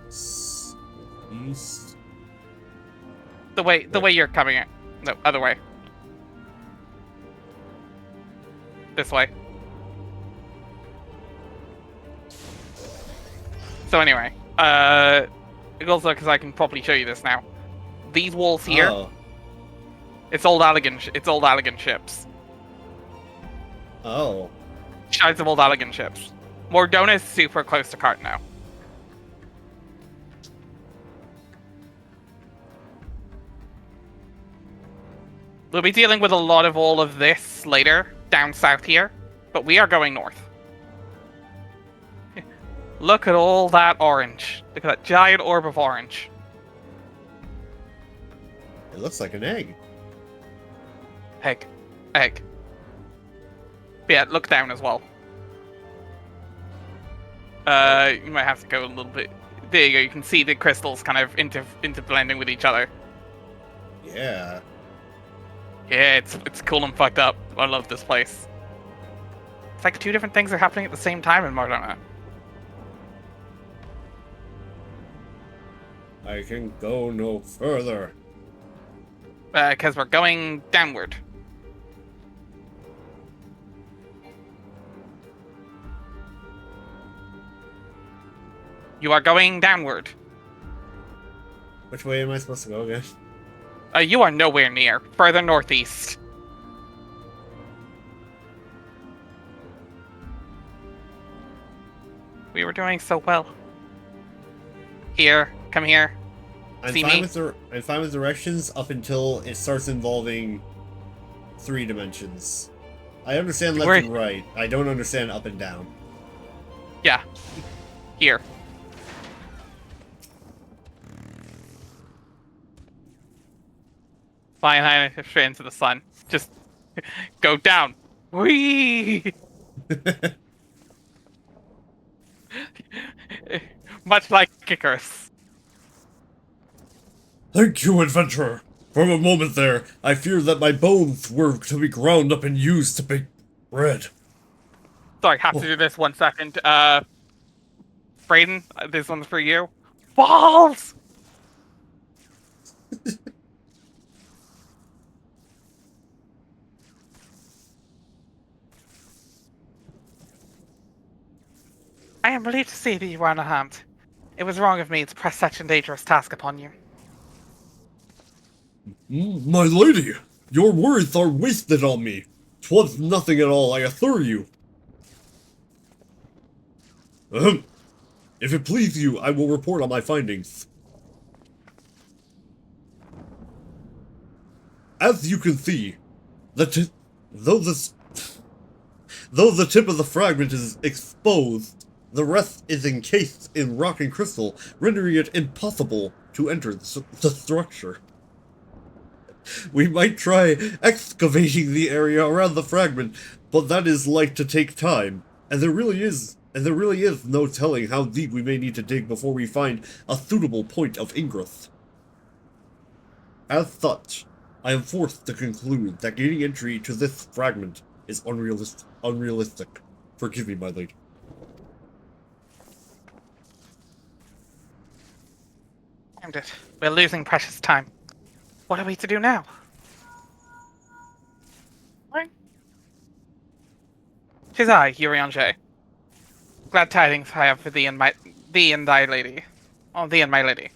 East? The way you're coming in. No, other way. This way. So anyway, also because I can probably show you this now. These walls here, Oh. it's old Allegan ships. Oh. Shards of old Allegan ships. Mordona is super close to Cart now. We'll be dealing with a lot of all of this later, down south here, but we are going north. Look at all that orange. Look at that giant orb of orange. It looks like an egg. Egg. But yeah, look down as well. You might have to go a little bit. There you go. You can see the crystals kind of blending with each other. Yeah. Yeah, it's cool and fucked up. I love this place. It's like 2 different things are happening at the same time in Mardana. I can go no further. Because we're going downward. You are going downward. Which way am I supposed to go again? You are nowhere near. Further northeast. We were doing so well. Here, come here. I'm See fine me? I'm fine with directions up until it starts involving 3 dimensions. I understand left Where- and right. I don't understand up and down. Yeah. Here. Flying high straight into the sun. Just go down. Whee! Much like Icarus. Thank you, adventurer. For a moment there, I feared that my bones were to be ground up and used to bake bread. Sorry, have to do this 1 second. Brayden, this one's for you. Balls! I am relieved to see that you are unharmed. It was wrong of me to press such a dangerous task upon you. My lady, your words are wasted on me. 'Twas nothing at all, I assure you. Ahem. If it please you, I will report on my findings. As you can see, though the tip of the fragment is exposed, the rest is encased in rock and crystal, rendering it impossible to enter the structure. We might try excavating the area around the fragment, but that is like to take time, and there really is no telling how deep we may need to dig before we find a suitable point of ingress. As such, I am forced to conclude that gaining entry to this fragment is unrealistic. Forgive me, my lady. Damned it. We're losing precious time. What are we to do now? Right. 'Tis I, Urianger. Glad tidings I have for thee and thy lady. Oh, thee and my lady.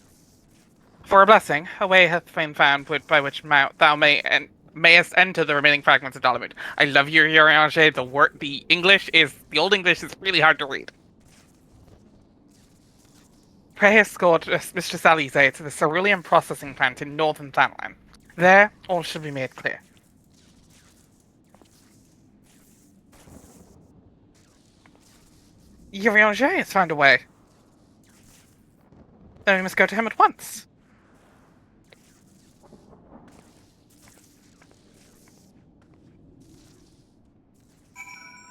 For a blessing, a way hath been found by which thou mayest enter the remaining fragments of Dalamud. I love you, Urianger. The Old English is really hard to read. Pray escort Mistress Alize to the cerulean processing plant in northern Planline. There, all should be made clear. Urianger has found a way. Then we must go to him at once.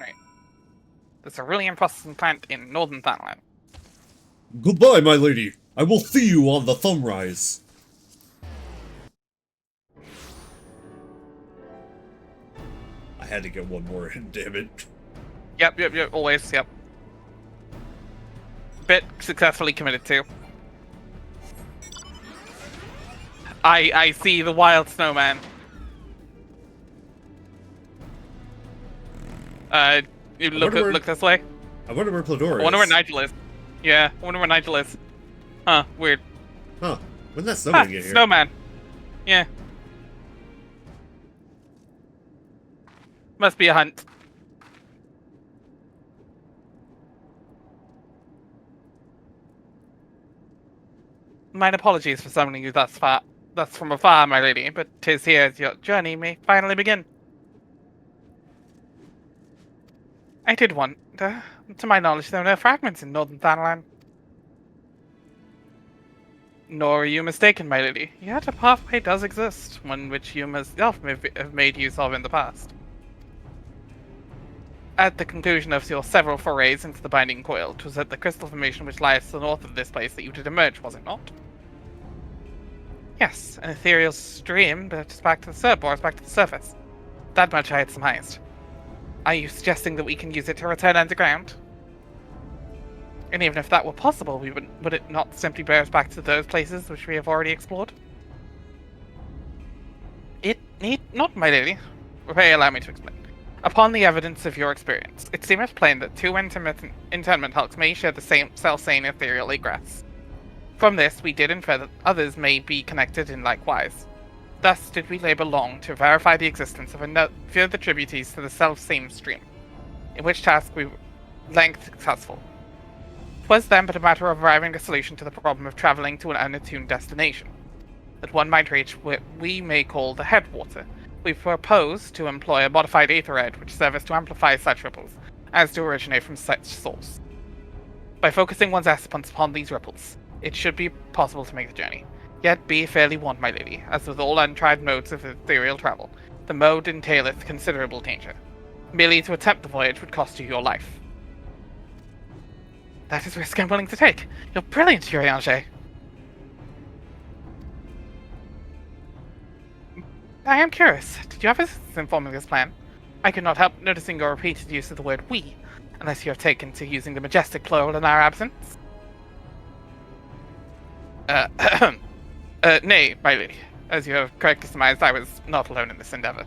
Right. The cerulean processing plant in northern Planline. Goodbye, my lady. I will see you on the sunrise. I had to get one more in, damn it. Yep, always, yep. Bit successfully committed to. I see the wild snowman. You look this way. I wonder where Plodor is. I wonder where Nigel is. Yeah, I wonder where Nigel is. Huh, weird. Huh. When did that snowman get here? Snowman. Yeah. Must be a hunt. Mine apologies for summoning you thus from afar, my lady, but 'tis here as your journey may finally begin. I did want, to my knowledge, there are no fragments in Northern Thanalan. Nor are you mistaken, my lady. Yet a pathway does exist, one which you myself have made use of in the past. at the conclusion of your several forays into the binding coil, it was at the crystal formation which lies to the north of this place that you did emerge, was it not? Yes, an ethereal stream, but it's back to the surface. That much I had surmised. Are you suggesting that we can use it to return underground? And even if that were possible, would it not simply bear us back to those places which we have already explored? It need not, my lady. Pray allow me to explain. Upon the evidence of your experience, it seemeth plain that two internment hulks may share the same self-same ethereal egress. From this, we did infer that others may be connected in likewise. Thus did we labor long to verify the existence of further tributaries to the self-same stream, in which task we were length successful. 'Twas then but a matter of arriving at a solution to the problem of travelling to an unattuned destination, that one might reach what we may call the headwater. We propose to employ a modified aether edge which serves to amplify such ripples, as to originate from such source. By focusing one's essence upon these ripples, it should be possible to make the journey. Yet be fairly warned, my lady, as with all untried modes of ethereal travel, the mode entaileth considerable danger. Merely to attempt the voyage would cost you your life. That is a risk I'm willing to take. You're brilliant, Urianger. I am curious. Did you have assistance in forming this plan? I could not help noticing your repeated use of the word we, unless you have taken to using the majestic plural in our absence. Nay, my lady. As you have correctly surmised, I was not alone in this endeavor.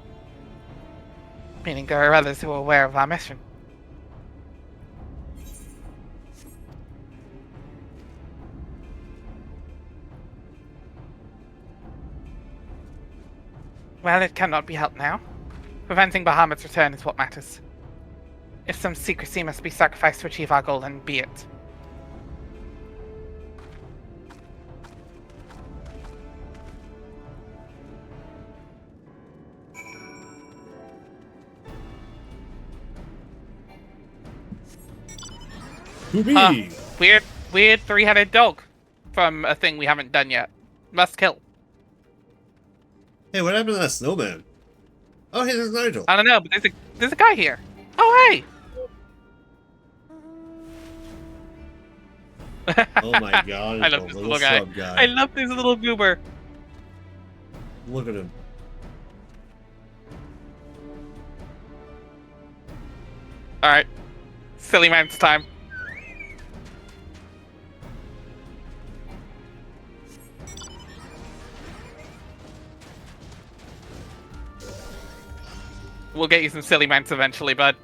Meaning there are others who are aware of our mission. Well, it cannot be helped now. Preventing Bahamut's return is what matters. If some secrecy must be sacrificed to achieve our goal, then be it. Whoopee! Weird three-headed dog from a thing we haven't done yet. Must kill. Hey, what happened to that snowman? Oh, hey, there's Nigel. I don't know, but there's a guy here. Oh, hey! Oh my god. I love this little guy. I love this little goober. Look at him. Alright. Silly man's time. We'll get you some silly ments eventually, bud.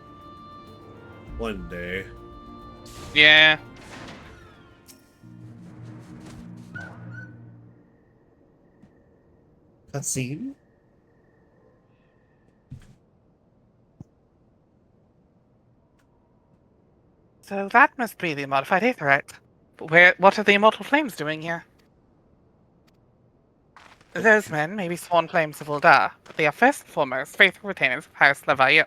One day. Yeah. Cutscene? So that must be the modified aetherite. But what are the immortal flames doing here? Those men may be sworn flames of Uldar, but they are first and foremost faithful retainers of House Levaille.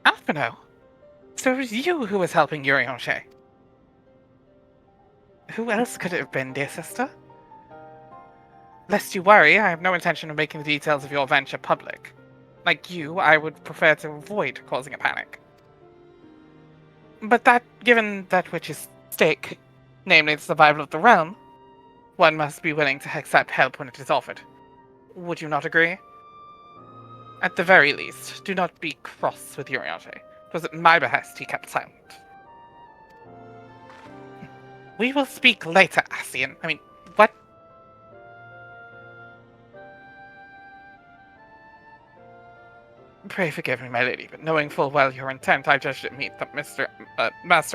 Alphino! So it was you who was helping Urianger. Who else could it have been, dear sister? Lest you worry, I have no intention of making the details of your venture public. Like you, I would prefer to avoid causing a panic. But given that which is at stake, namely the survival of the realm, one must be willing to accept help when it is offered. Would you not agree? At the very least, do not be cross with Urianger. It was at my behest he kept silent. We will speak later, Asian. I mean, what? Pray forgive me, my lady, but knowing full well your intent, I judged it meet that Master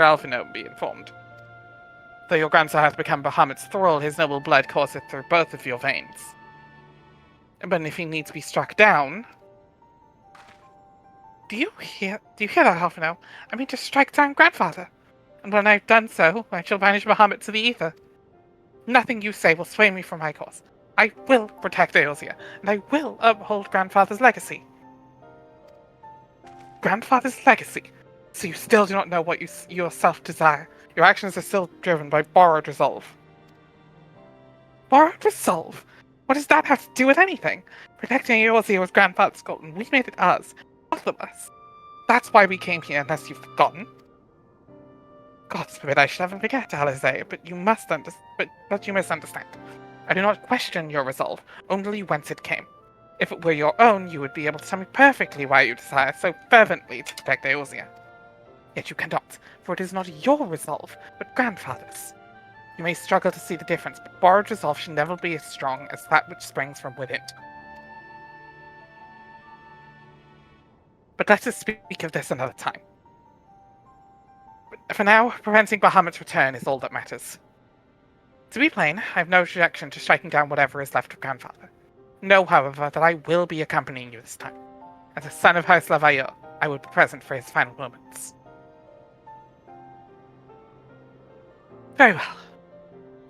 Alphino be informed. Though your grandson hath become Bahamut's thrall, his noble blood courseth through both of your veins. But if he needs to be struck down... Do you hear that, Alphino? I mean to strike down grandfather. And when I've done so, I shall banish Bahamut to the ether. Nothing you say will sway me from my course. I will protect Eorzea, and I will uphold grandfather's legacy. Grandfather's legacy? So you still do not know what you yourself desire. Your actions are still driven by borrowed resolve. Borrowed resolve? What does that have to do with anything? Protecting Eorzea was grandfather's goal, and we made it ours. Both of us. That's why we came here, unless you've forgotten. God forbid I should ever forget, Alizé, but you misunderstand. I do not question your resolve, only whence it came. If it were your own, you would be able to tell me perfectly why you desire so fervently to protect Eorzea. Yet you cannot, for it is not your resolve, but grandfather's. You may struggle to see the difference, but borrowed resolve should never be as strong as that which springs from within. But let us speak of this another time. But for now, preventing Bahamut's return is all that matters. To be plain, I have no objection to striking down whatever is left of grandfather. Know, however, that I will be accompanying you this time. As a son of House Lavailleux, I will be present for his final moments. Very well.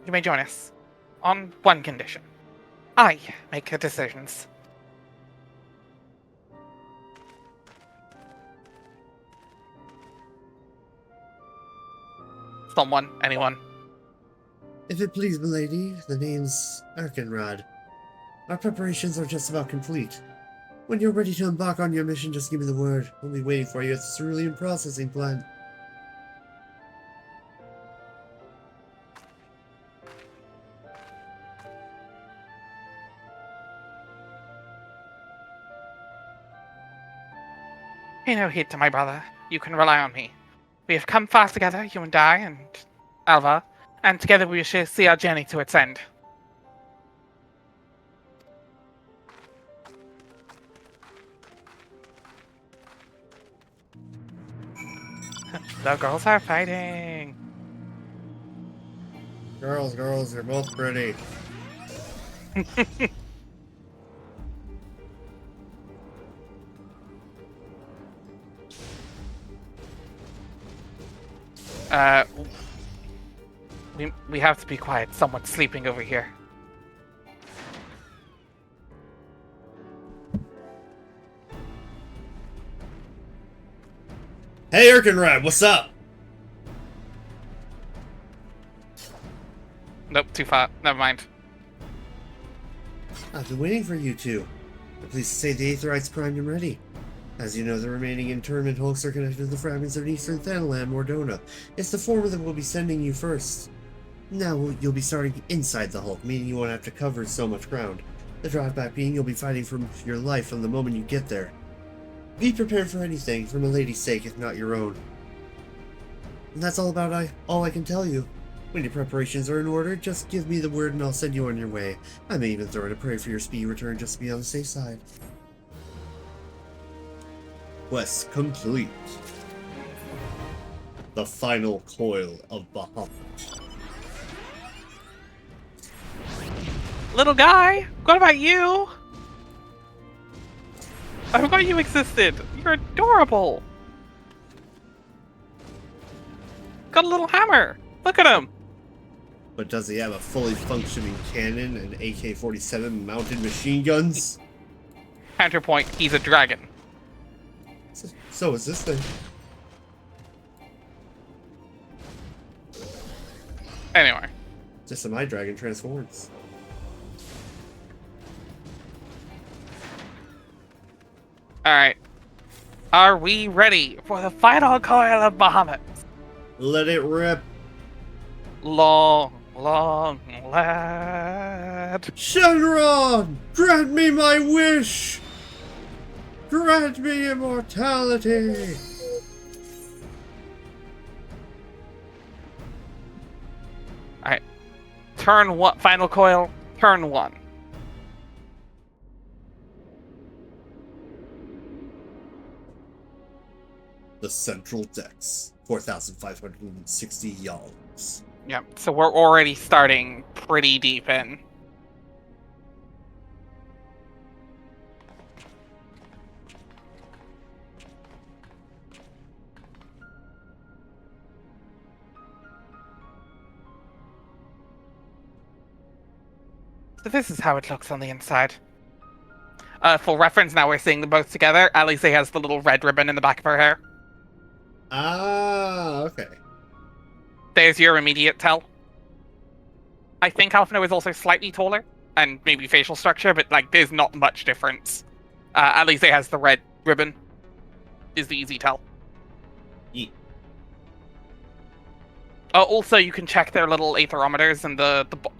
You may join us. On one condition. I make the decisions. Someone, anyone. If it please, milady, the name's Erkenrad. Our preparations are just about complete. When you're ready to embark on your mission, just give me the word. We'll be waiting for you at the cerulean processing plant. Pay no heed to my brother. You can rely on me. We have come far together, you and I, and Alva, and together we shall see our journey to its end. The girls are fighting. Girls, you're both pretty. We have to be quiet. Someone's sleeping over here. Hey, Erkenrad, what's up? Nope, too far. Never mind. I've been waiting for you two. I'm pleased to say the Aetherites primed and ready. As you know, the remaining internment hulks are connected to the fragments of Eastern Thanalan, Mordona. It's the former that we'll be sending you first. Now you'll be starting inside the hulk, meaning you won't have to cover so much ground. The drawback being you'll be fighting for your life from the moment you get there. Be prepared for anything, for Milady's sake, if not your own. And that's all I can tell you. When your preparations are in order, just give me the word and I'll send you on your way. I may even throw in a prayer for your speedy return just to be on the safe side. Quest complete. The final coil of Bahamut. Little guy, what about you? I forgot you existed. You're adorable. Got a little hammer. Look at him. But does he have a fully functioning cannon and AK-47 mounted machine guns? Counterpoint, he's a dragon. So is this thing. Anyway. Just so my dragon transforms. Alright. Are we ready for the final coil of Bahamut? Let it rip. Long, lad. Shenron! Grant me my wish! Grant me immortality! Alright. Turn one. Final coil. Turn one. The central decks. 4,560 yards. Yep, so we're already starting pretty deep in. So this is how it looks on the inside. For reference, now we're seeing them both together. Alizé has the little red ribbon in the back of her hair. Ah, okay. There's your immediate tell. I think Alphino is also slightly taller. and maybe facial structure, but like there's not much difference. At least it has the red ribbon. Is the easy tell. Yeah. Also, you can check their little aetherometers and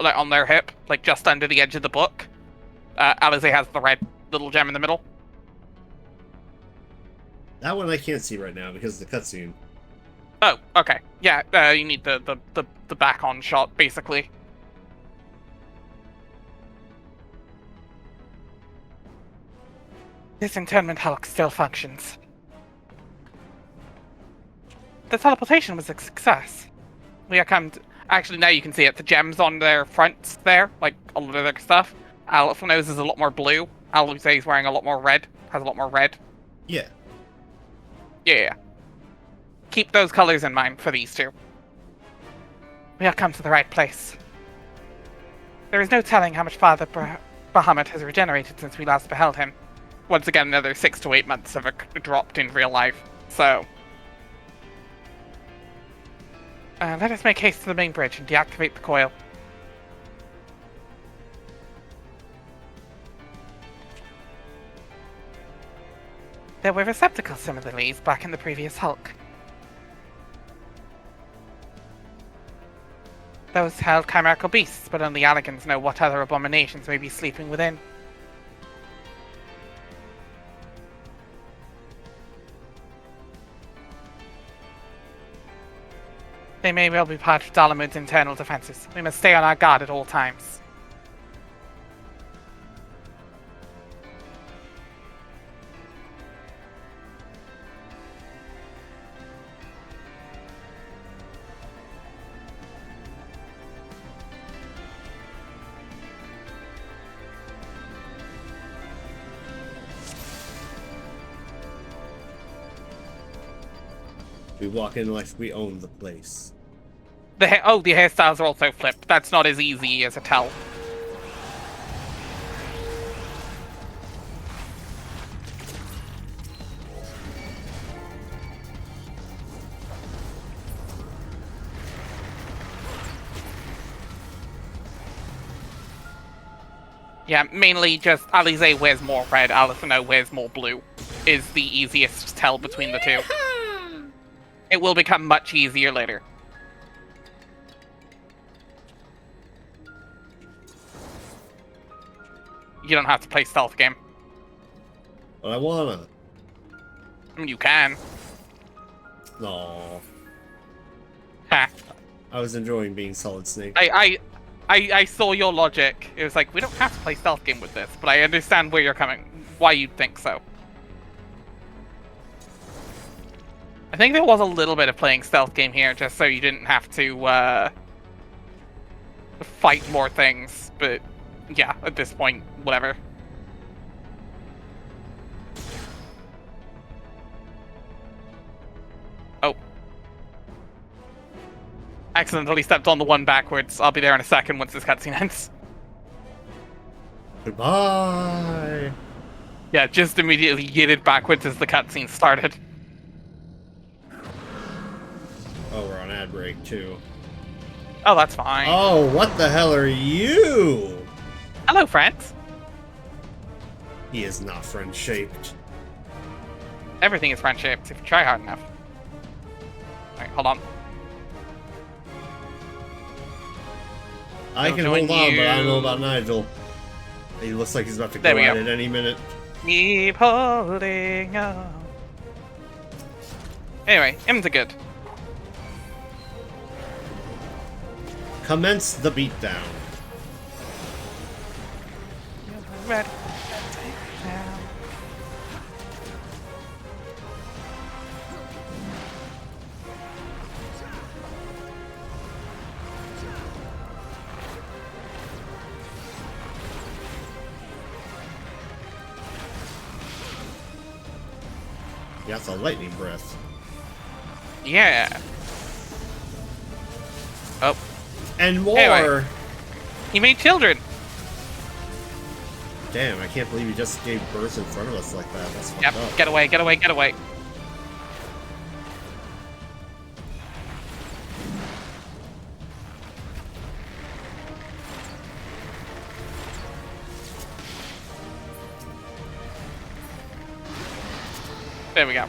like, on their hip, like just under the edge of the book. Alize has the red little gem in the middle. That one I can't see right now because of the cutscene. Oh, okay. Yeah, you need the back on shot, basically. This internment hulk still functions. The teleportation was a success. We are come to... Actually, now you can see it. The gems on their fronts there, like all of their stuff. Alphanos is a lot more blue. Alize is wearing a lot more red. Has a lot more red. Yeah. Yeah. Keep those colors in mind for these two. We have come to the right place. There is no telling how much farther Bahamut has regenerated since we last beheld him. Once again, another 6 to 8 months have dropped in real life, so... let us make haste to the main bridge and deactivate the coil. There were receptacles similarly back in the previous Hulk. Those held chimerical beasts, but only Alligans know what other abominations may be sleeping within. They may well be part of Dalamud's internal defenses. We must stay on our guard at all times. We walk in like we own the place. The hairstyles are also flipped. That's not as easy as a tell. Yeah, mainly just Alize wears more red, Alithano wears more blue. Is the easiest tell between the two. It will become much easier later. You don't have to play stealth game. But I wanna. I mean, you can. No. Ha. I was enjoying being Solid Snake. I saw your logic. It was like, we don't have to play stealth game with this, but I understand where you're coming, why you'd think so. I think there was a little bit of playing stealth game here, just so you didn't have to fight more things, but yeah, at this point, whatever. Oh. Accidentally stepped on the one backwards. I'll be there in a second once this cutscene ends. Goodbye! Yeah, just immediately yeeted backwards as the cutscene started. Oh, we're on ad break too. Oh, that's fine. Oh, what the hell are you? Hello, friends. He is not friend-shaped. Everything is friend-shaped if you try hard enough. Alright, hold on. I I'll can join hold on, but I don't know you. about Nigel. He looks like he's about to There go we at go. it any minute. Keep holding on. Anyway, M's are good. Commence the beatdown. Ready. Yeah, that's a lightning breath. Yeah. Oh, And more! Anyway. He made children. Damn, I can't believe he just gave birth in front of us like that. That's fucked Yep, up. get away, get away, get away. There we go.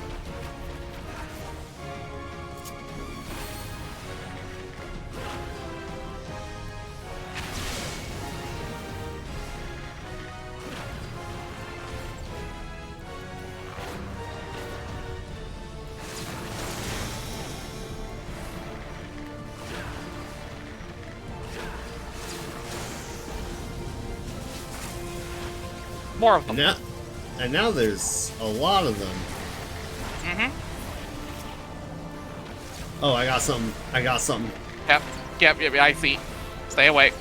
More of them. Now there's a lot of them. Mm-hmm. Oh, I got something. Yep, I see. Stay away.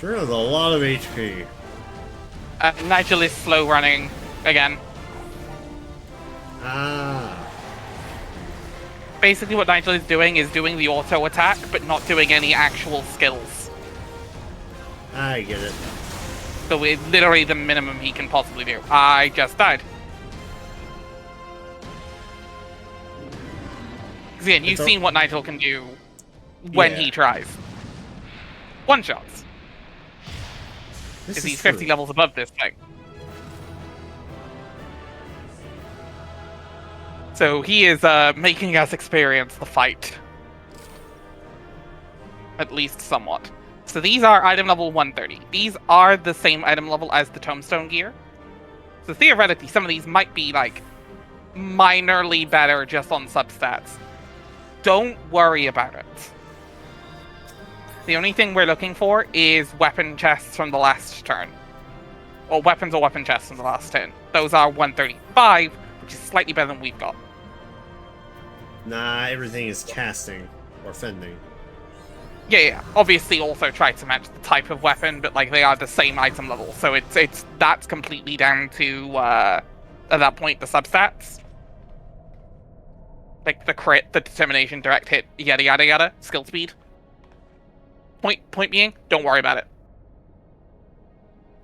Sure, there's a lot of HP. Nigel is slow running again. Ah. Basically what Nigel is doing the auto attack, but not doing any actual skills. I get it. So it's literally the minimum he can possibly do. I just died. Because again, you've seen what Nigel can do when he tries. One shots. Because he's 50 levels above this thing. So he is making us experience the fight. At least somewhat. So these are item level 130. These are the same item level as the Tombstone gear. So theoretically, some of these might be, like, minorly better just on substats. Don't worry about it. The only thing we're looking for is weapon chests from the last turn. Or weapons or weapon chests from the last turn. Those are 135, which is slightly better than we've got. Nah, everything is casting or fending. Yeah. Obviously also try to match the type of weapon, but like they are the same item level. So that's completely down to at that point the substats. Like the crit, the determination, direct hit, yada yada yada, skill speed. Point being, don't worry about it.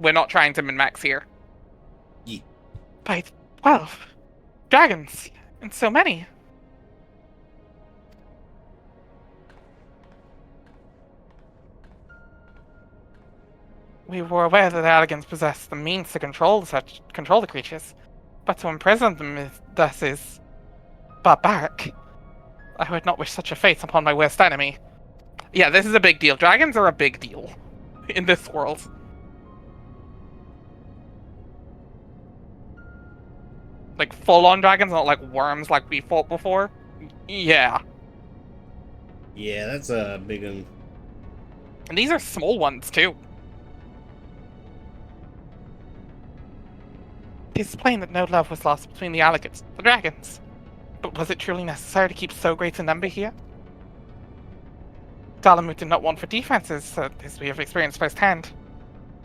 We're not trying to min-max here. Yeah. By 12 dragons, and so many. We were aware that the Alligans possessed the means to control the creatures, but to imprison them thus is barbaric. I would not wish such a fate upon my worst enemy. Yeah, this is a big deal. Dragons are a big deal in this world. Like full-on dragons, not like worms like we fought before. Yeah. Yeah, that's a big one. And these are small ones too. It is plain that no love was lost between the Alligans, the dragons. But was it truly necessary to keep so great a number here? Bahamut did not want for defenses, as we have experienced firsthand.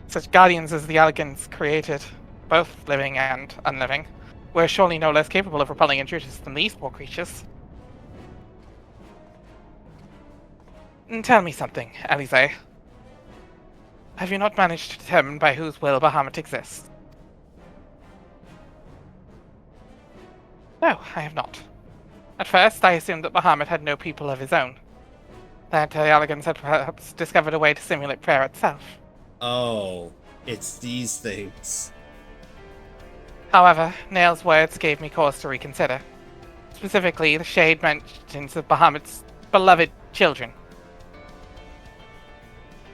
Such guardians as the Alligans created, both living and unliving, were surely no less capable of repelling intruders than these poor creatures. Tell me something, Alize. Have you not managed to determine by whose will Bahamut exists? No, I have not. At first, I assumed that Bahamut had no people of his own. That the Alligans had perhaps discovered a way to simulate prayer itself. Oh, it's these things. However, Nail's words gave me cause to reconsider. Specifically, the shade mentions of Bahamut's beloved children.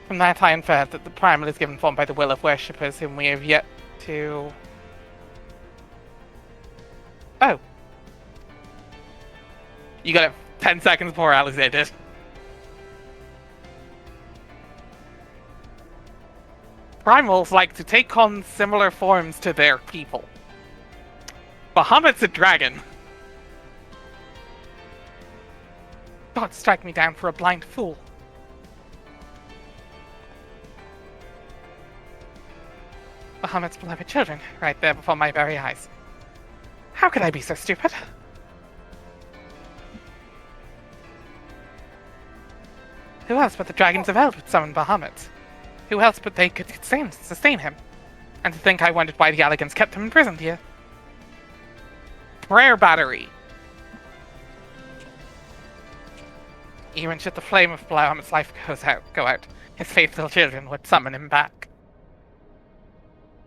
From that, I inferred that the primal is given form by the will of worshippers whom we have yet to... Oh. You got it 10 seconds before Alice did. Primals like to take on similar forms to their people. Bahamut's a dragon. God strike me down for a blind fool. Bahamut's beloved children, right there before my very eyes. How could I be so stupid? Who else but the dragons of Eld would summon Bahamut? Who else but they could sustain him? And to think I wondered why the Alligans kept him imprisoned here. Prayer battery! Even should the flame of Bahamut's life go out, his faithful children would summon him back.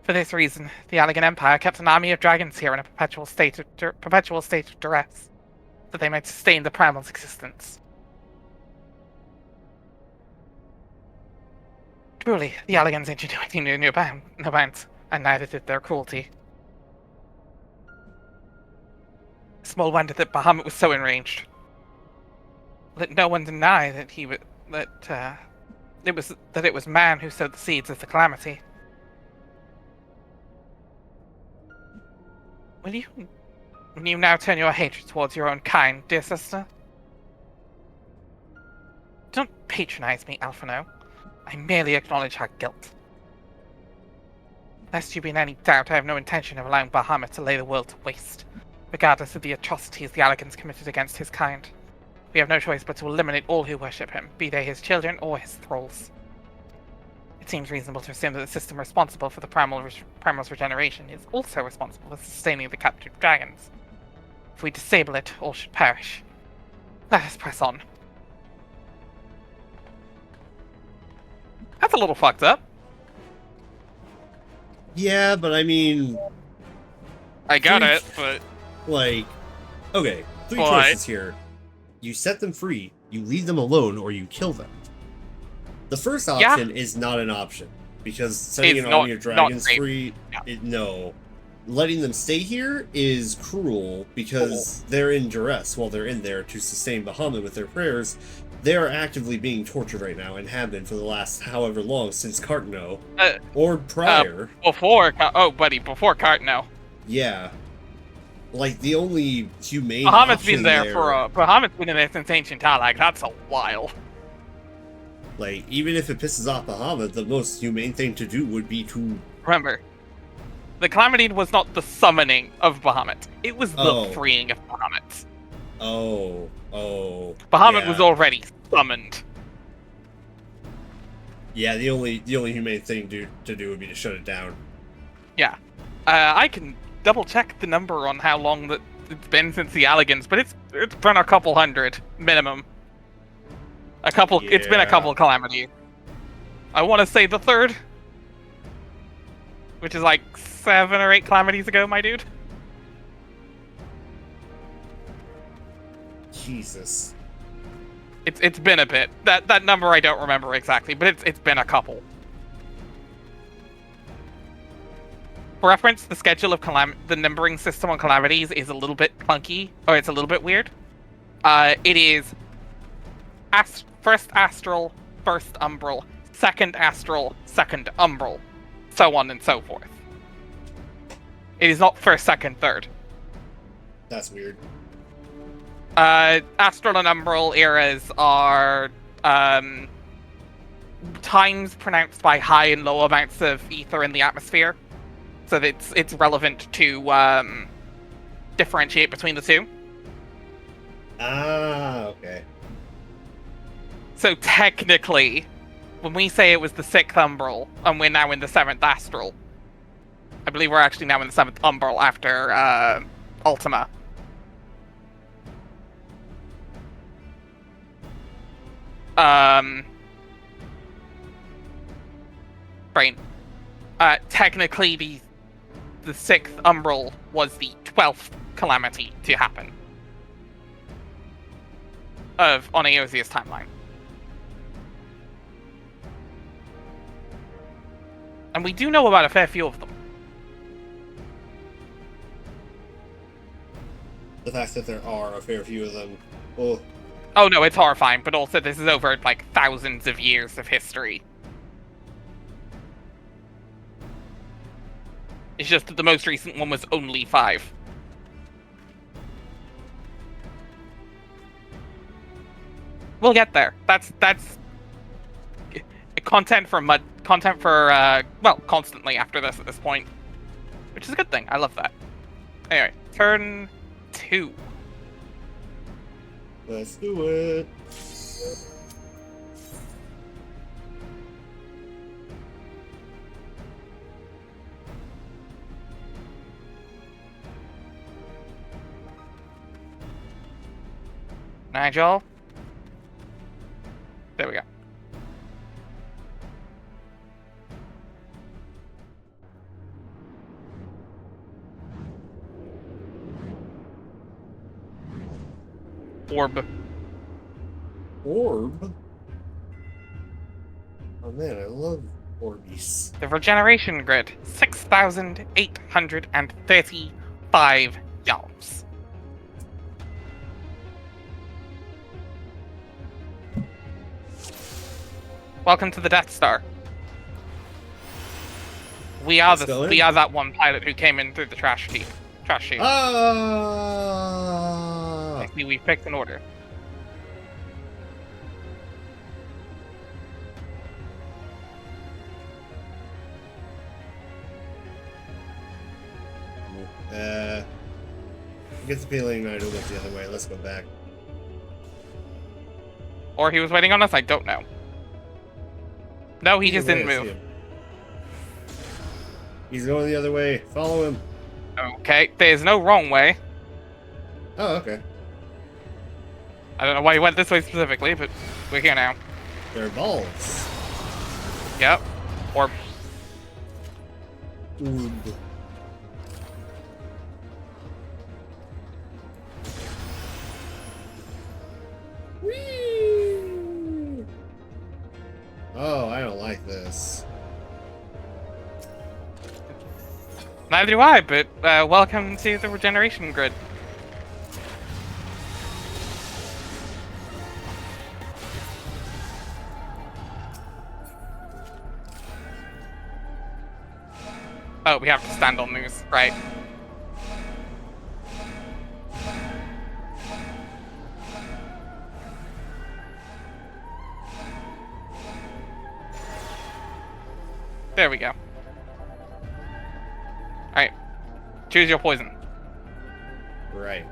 For this reason, the Alligan Empire kept an army of dragons here in a perpetual state of duress, that they might sustain the primal's existence. Truly, the Alligan's ingenuity knew no bounds, and neither did their cruelty. Small wonder that Bahamut was so enraged. Let no one deny that it was man who sowed the seeds of the calamity. Will you now turn your hatred towards your own kind, dear sister? Don't patronize me, Alphino. I merely acknowledge her guilt. Lest you be in any doubt, I have no intention of allowing Bahamut to lay the world to waste, regardless of the atrocities the Alligans committed against his kind. We have no choice but to eliminate all who worship him, be they his children or his thralls. It seems reasonable to assume that the system responsible for the primal's regeneration is also responsible for sustaining the captured dragons. If we disable it, all should perish. Let us press on. That's a little fucked up. Yeah, but I mean, I got it, but... like, okay, three What? choices here. You set them free, you leave them alone, or you kill them. The first option is not an option, because setting It's an not- army of not dragons safe. free, Yeah. no. Letting them stay here is cruel, because they're in duress while they're in there to sustain Bahamut with their prayers. They are actively being tortured right now, and have been for the last however long since Cartno, or prior. Before Cartno. Yeah. Like, the only humane Bahamut's option been there Bahamut's been in there since Ancient Talag. That's a while. Like, even if it pisses off Bahamut, the most humane thing to do would be to... Remember, the Calamity was not the summoning of Bahamut. It was the freeing of Bahamut. Bahamut yeah. was already summoned. Yeah, the only humane thing to do would be to shut it down. Yeah. I can double check the number on how long that it's been since the Alligans, but it's been a couple hundred minimum. It's been a couple Calamities. I want to say the third, which is like 7 or 8 Calamities ago, my dude. Jesus. It's been a bit. That number I don't remember exactly, but it's been a couple. For reference, the schedule of the numbering system on Calamities is a little bit clunky, or it's a little bit weird. It is first Astral, first Umbral, second Astral, second Umbral, so on and so forth. It is not first, second, third. That's weird. Astral and Umbral eras are times pronounced by high and low amounts of ether in the atmosphere, so that it's relevant to differentiate between the two. Ah, okay. So technically, when we say it was the 6th Umbral, and we're now in the 7th Astral, I believe we're actually now in the 7th Umbral after Ultima. Brain. Technically, the 6th Umbral was the 12th Calamity to happen on Eosia's timeline. And we do know about a fair few of them. The fact that there are a fair few of them. Oh no, it's horrifying, but also this is over like thousands of years of history. It's just that the most recent one was only 5. We'll get there. That's content for content for, well, constantly after this at this point. Which is a good thing. I love that. Anyway, turn 2. Let's do it. Nigel? There we go. Orb. Orb? Oh man, I love Orbeez. The regeneration grid, 6,835 yalms. Welcome to the Death Star. We are that one pilot who came in through the trash chute. Ah! Actually, we picked an order. I get the feeling I went the other way. Let's go back. Or he was waiting on us, I don't know. No, he just didn't move. He's going the other way. Follow him. Okay, there's no wrong way. Oh, okay. I don't know why he went this way specifically, but we're here now. They're balls. Yep. Or Orb. Whee! Oh, I don't like this. neither do I, but welcome to the regeneration grid. Oh, we have to stand on these, right? There we go. Alright. Choose your poison. Right.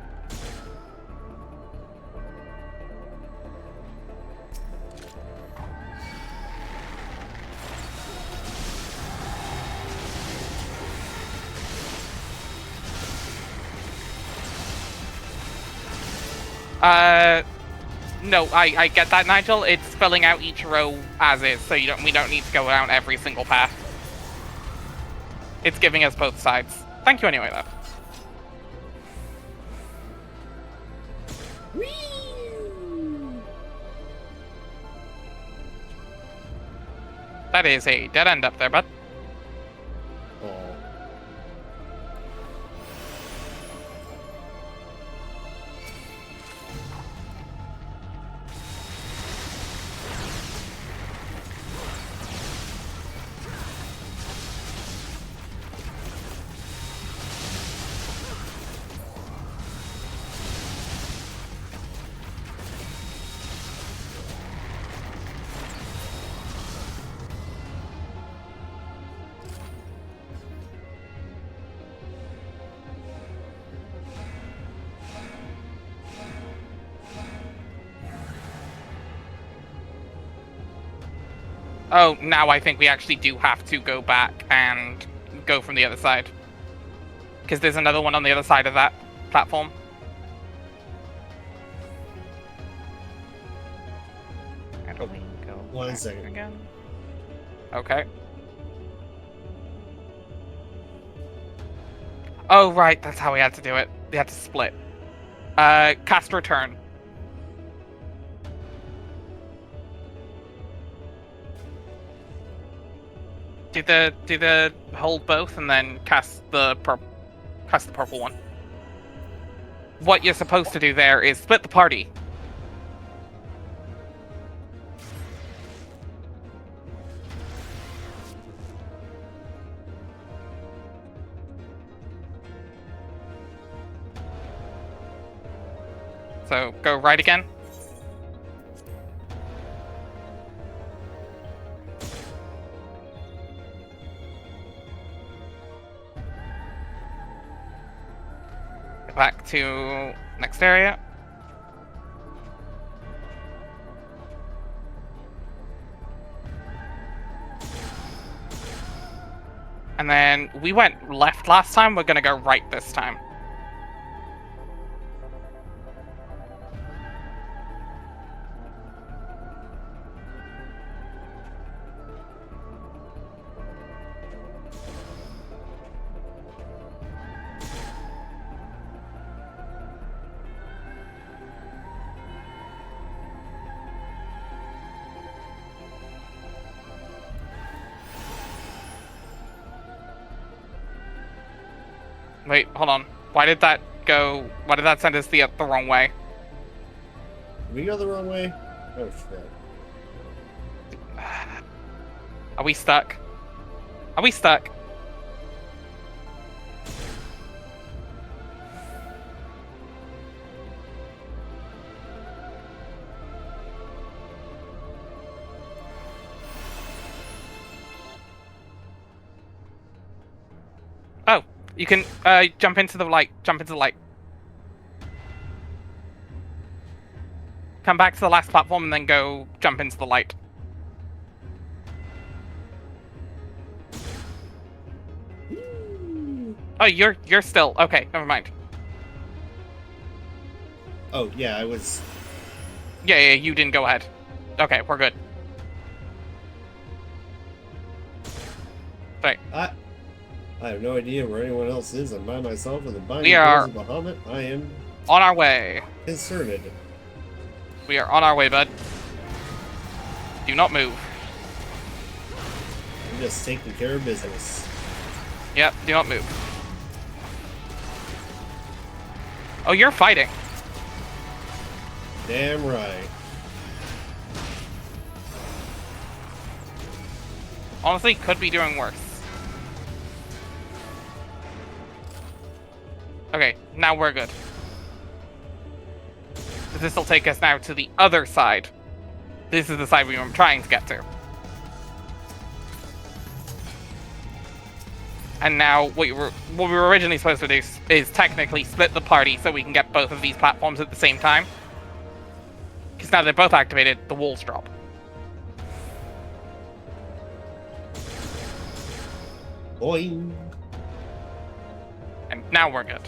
No, I get that, Nigel. It's filling out each row as is, so we don't need to go down every single path. It's giving us both sides. Thank you anyway, though. That is a dead end up there, bud. Oh. Oh, now I think we actually do have to go back and go from the other side. Because there's another one on the other side of that platform. How do we go 1 second. again? Okay. Oh, right, that's how we had to do it. We had to split. Cast return. Do the hold both and then cast the purple one. What you're supposed to do there is split the party. So go right again. Back to next area. And then we went left last time, we're gonna go right this time. Wait, hold on. Why did that send us the wrong way? Did we go the wrong way? Oh shit. Are we stuck? Are we stuck? Oh, you can jump into the light. Jump into the light. Come back to the last platform and then go jump into the light. Oh, you're still okay. Never mind. Oh yeah, I was. Yeah, you didn't go ahead. Okay, we're good. Right. I have no idea where anyone else is. I'm by myself in the binding We are- of Bahamut. I am On our way. concerted. We are on our way, bud. Do not move. I'm just taking care of business. Yep, do not move. Oh, you're fighting. Damn right. Honestly, could be doing worse. Okay, now we're good. This will take us now to the other side. This is the side we were trying to get to. And now what we were originally supposed to do is technically split the party so we can get both of these platforms at the same time. Because now they're both activated, the walls drop. Boing. And now we're good.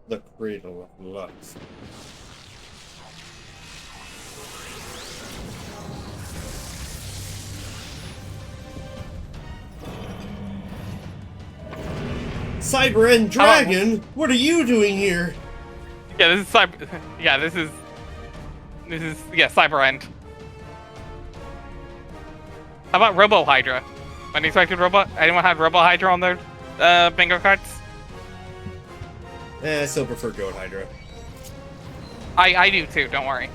The cradle of Lux. Cyber End Dragon, what are you doing here? Yeah, this is cyber. Yeah, this is Cyber End. How about Robo Hydra? Unexpected Robo. Anyone have Robo Hydra on their bingo cards? I still prefer Goat Hydra. I do too. Don't worry.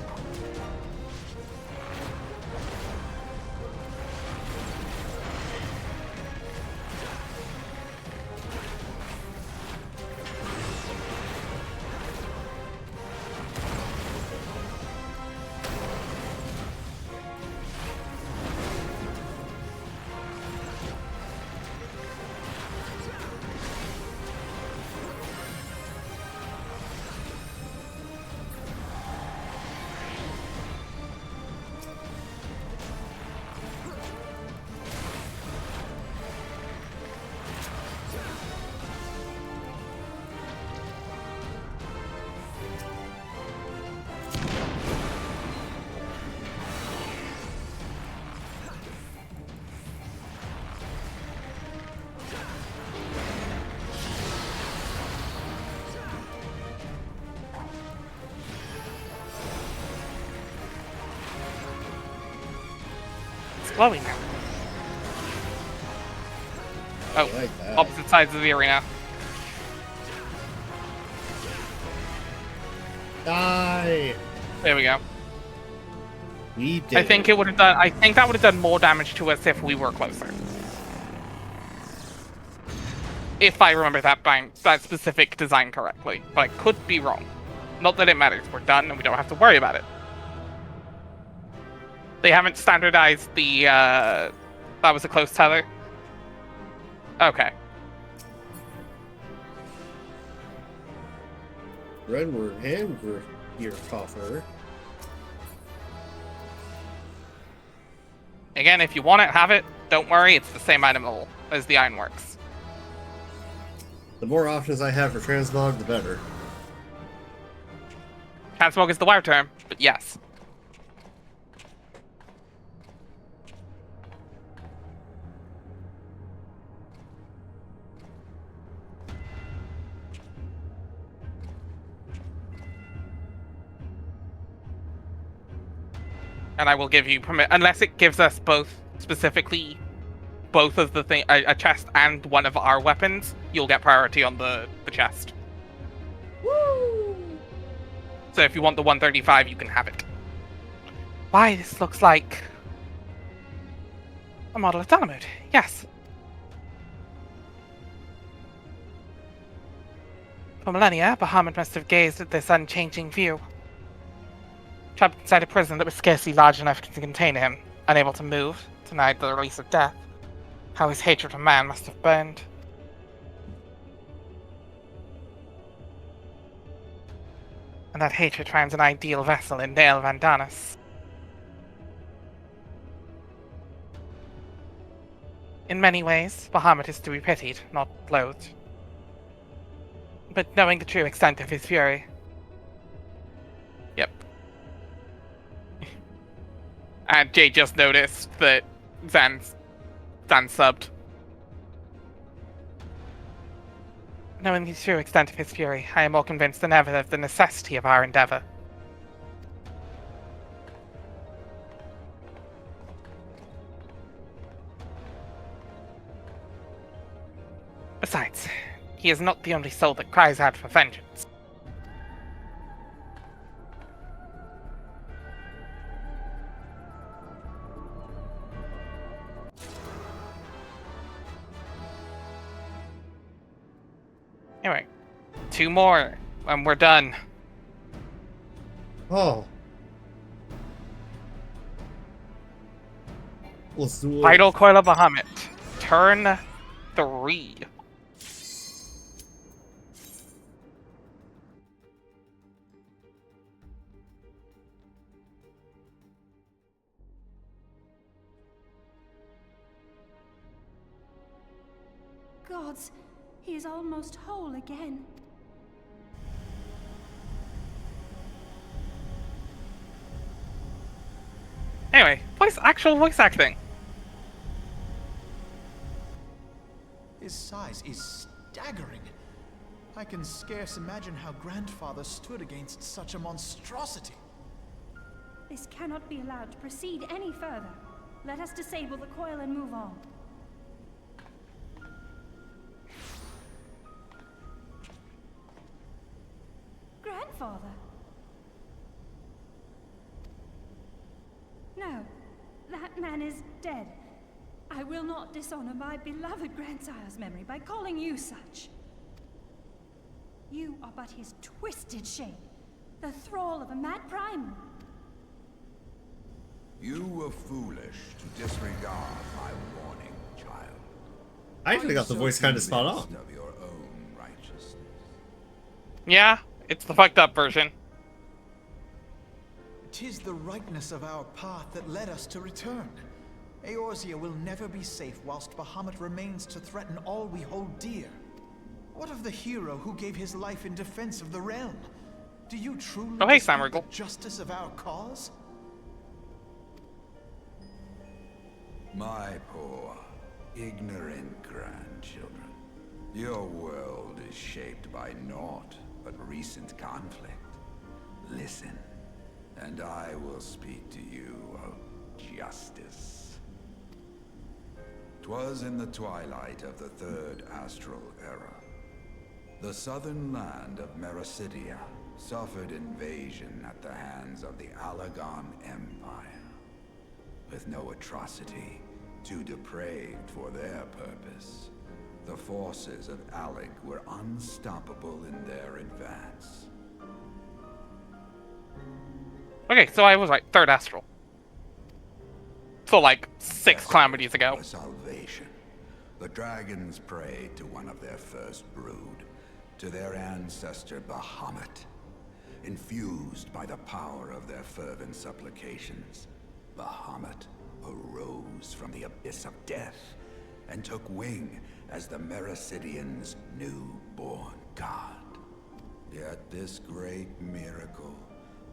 Glowing now. Oh, I like that. opposite sides of the arena. Die! There we go. We did. I think it would have done. I think that would have done more damage to us if we were closer. If I remember that specific design correctly, but I could be wrong. Not that it matters. We're done, and we don't have to worry about it. They haven't standardized the That was a close tether. Okay. Redward hand gear coffer. Again, if you want it, have it. Don't worry, it's the same item as the Ironworks. The more options I have for transmog, the better. Transmog is the wire term, but yes. And I will give you permit, unless it gives us both, specifically, both of the thing, a chest and one of our weapons, you'll get priority on the chest. Woo! So if you want the 135, you can have it. Why, this looks like a model of Bahamut. Yes. For millennia, Bahamut must have gazed at this unchanging view. Trapped inside a prison that was scarcely large enough to contain him, unable to move, denied the release of death. How his hatred of man must have burned. And that hatred finds an ideal vessel in Dale Vandanis. In many ways, Bahamut is to be pitied, not loathed. But knowing the true extent of his fury... Yep. And Jay just noticed that Zan subbed. Knowing the true extent of his fury, I am more convinced than ever of the necessity of our endeavor. Besides, he is not the only soul that cries out for vengeance. Anyway, 2 more, and we're done. Oh. Let's do it. Vital Coil of Bahamut. Turn 3. Gods, he is almost whole again. Anyway, actual voice acting. His size is staggering. I can scarce imagine how Grandfather stood against such a monstrosity. This cannot be allowed to proceed any further. Let us disable the coil and move on. Grandfather? No, that man is dead. I will not dishonor my beloved grandsire's memory by calling you such. You are but his twisted shape, the thrall of a mad primal. You were foolish to disregard my warning, child. I actually got the voice kind of spot on. Of your own righteousness. Yeah, it's the fucked up version. 'Tis the rightness of our path that led us to return. Eorzea will never be safe whilst Bahamut remains to threaten all we hold dear. What of the hero who gave his life in defense of the realm? Do you truly Oh, hey, dispute Samargul. the justice of our cause? My poor, ignorant grandchildren. Your world is shaped by naught but recent conflict. Listen, and I will speak to you of justice. 'Twas in the twilight of the Third Astral Era. The southern land of Mericidia suffered invasion at the hands of the Alagon Empire. With no atrocity too depraved for their purpose, the forces of Alec were unstoppable in their advance. Okay, so I was right. Third Astral. saw like 6 calamities ago. For salvation, the dragons prayed to one of their first brood, to their ancestor Bahamut. Infused by the power of their fervent supplications, Bahamut arose from the abyss of death and took wing as the Mericidians' newborn god. Yet this great miracle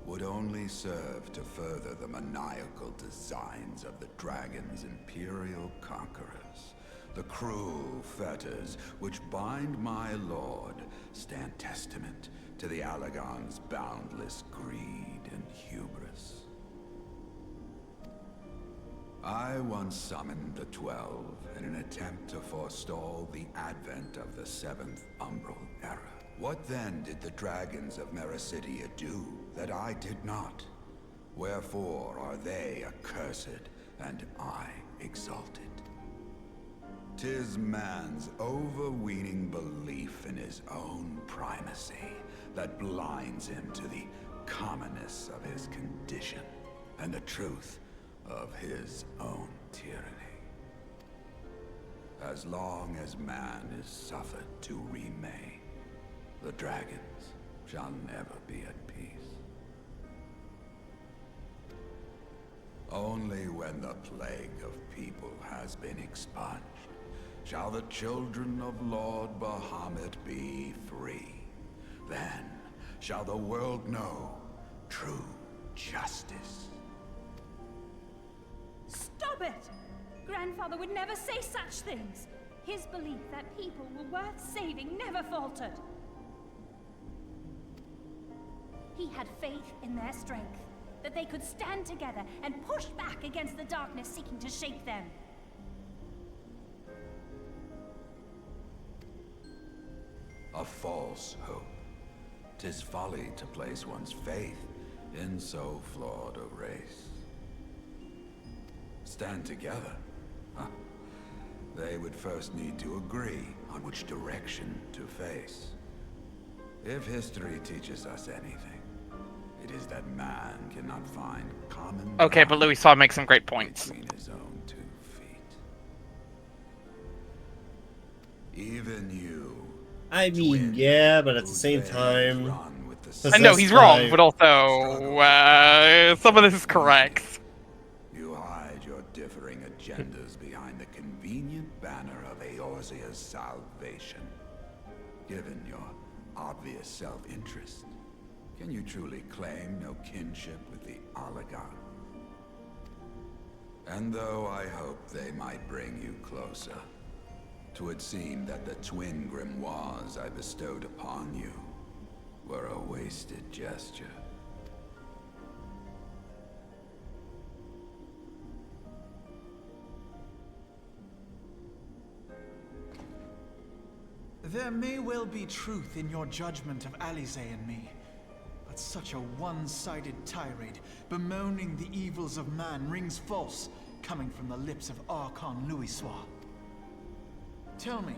would only serve to further the maniacal designs of the dragon's imperial conquerors. The cruel fetters which bind my lord stand testament to the Allagon's boundless greed and hubris. I once summoned the 12 in an attempt to forestall the advent of the 7th Umbral Era. What then did the dragons of Mericidia do that I did not? Wherefore are they accursed and I exalted? 'Tis man's overweening belief in his own primacy that blinds him to the commonness of his condition and the truth of his own tyranny. As long as man is suffered to remain, the dragons shall never be at peace. Only when the plague of people has been expunged shall the children of Lord Bahamut be free. Then shall the world know true justice. Stop it! Grandfather would never say such things. His belief that people were worth saving never faltered. He had faith in their strength, that they could stand together and push back against the darkness seeking to shape them. A false hope. 'Tis folly to place one's faith in so flawed a race. Stand together? Huh. They would first need to agree on which direction to face. If history teaches us anything, it is that man cannot find common Okay, but Louis Saw makes some great points. between his own 2 feet. Even you. I mean, yeah, but at the same time, I know he's wrong, but also some of this is correct. You hide your differing agendas behind the convenient banner of Eorzea's salvation. Given your obvious self-interest, can you truly claim no kinship with the Allagon? And though I hope they might bring you closer, 'twould seem that the twin grimoires I bestowed upon you were a wasted gesture. There may well be truth in your judgment of Alize and me, but such a one-sided tirade bemoaning the evils of man rings false, coming from the lips of Archon Louisoix. Tell me,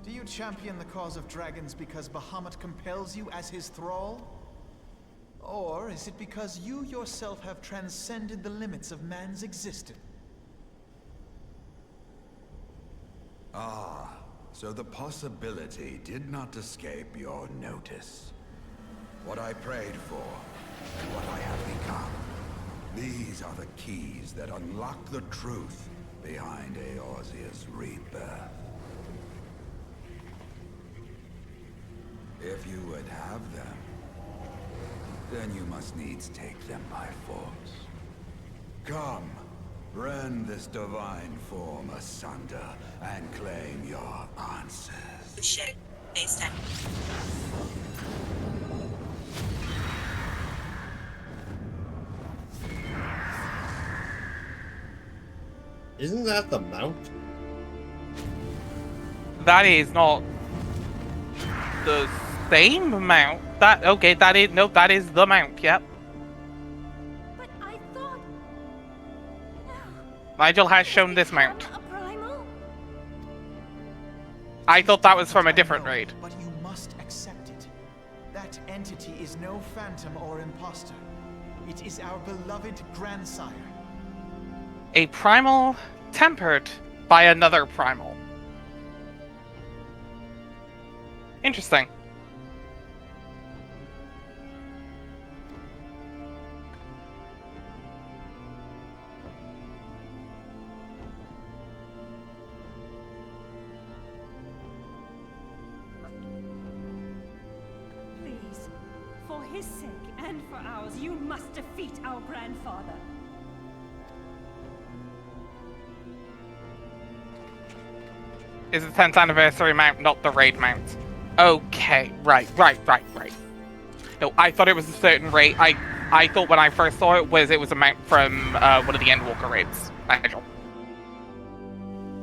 do you champion the cause of dragons because Bahamut compels you as his thrall? Or is it because you yourself have transcended the limits of man's existence? Ah, so the possibility did not escape your notice. What I prayed for, and what I have become. These are the keys that unlock the truth behind Eorzea's rebirth. If you would have them, then you must needs take them by force. Come, rend this divine form asunder and claim your answers. Shit. FaceTime. isn't that the mount? That is not the same mount. That is the mount. Yep. But I thought... No. Nigel has shown this mount. A primal? I thought that was from a different raid. But you must accept it. That entity is no phantom or imposter. It is our beloved grandsire. A primal tempered by another primal. Interesting. Please, for his sake and for ours, you must defeat our grandfather. Is the 10th anniversary mount not the raid mount? Okay, right. No, I thought it was a certain raid. I thought when I first saw it was a mount from one of the Endwalker raids, Nigel.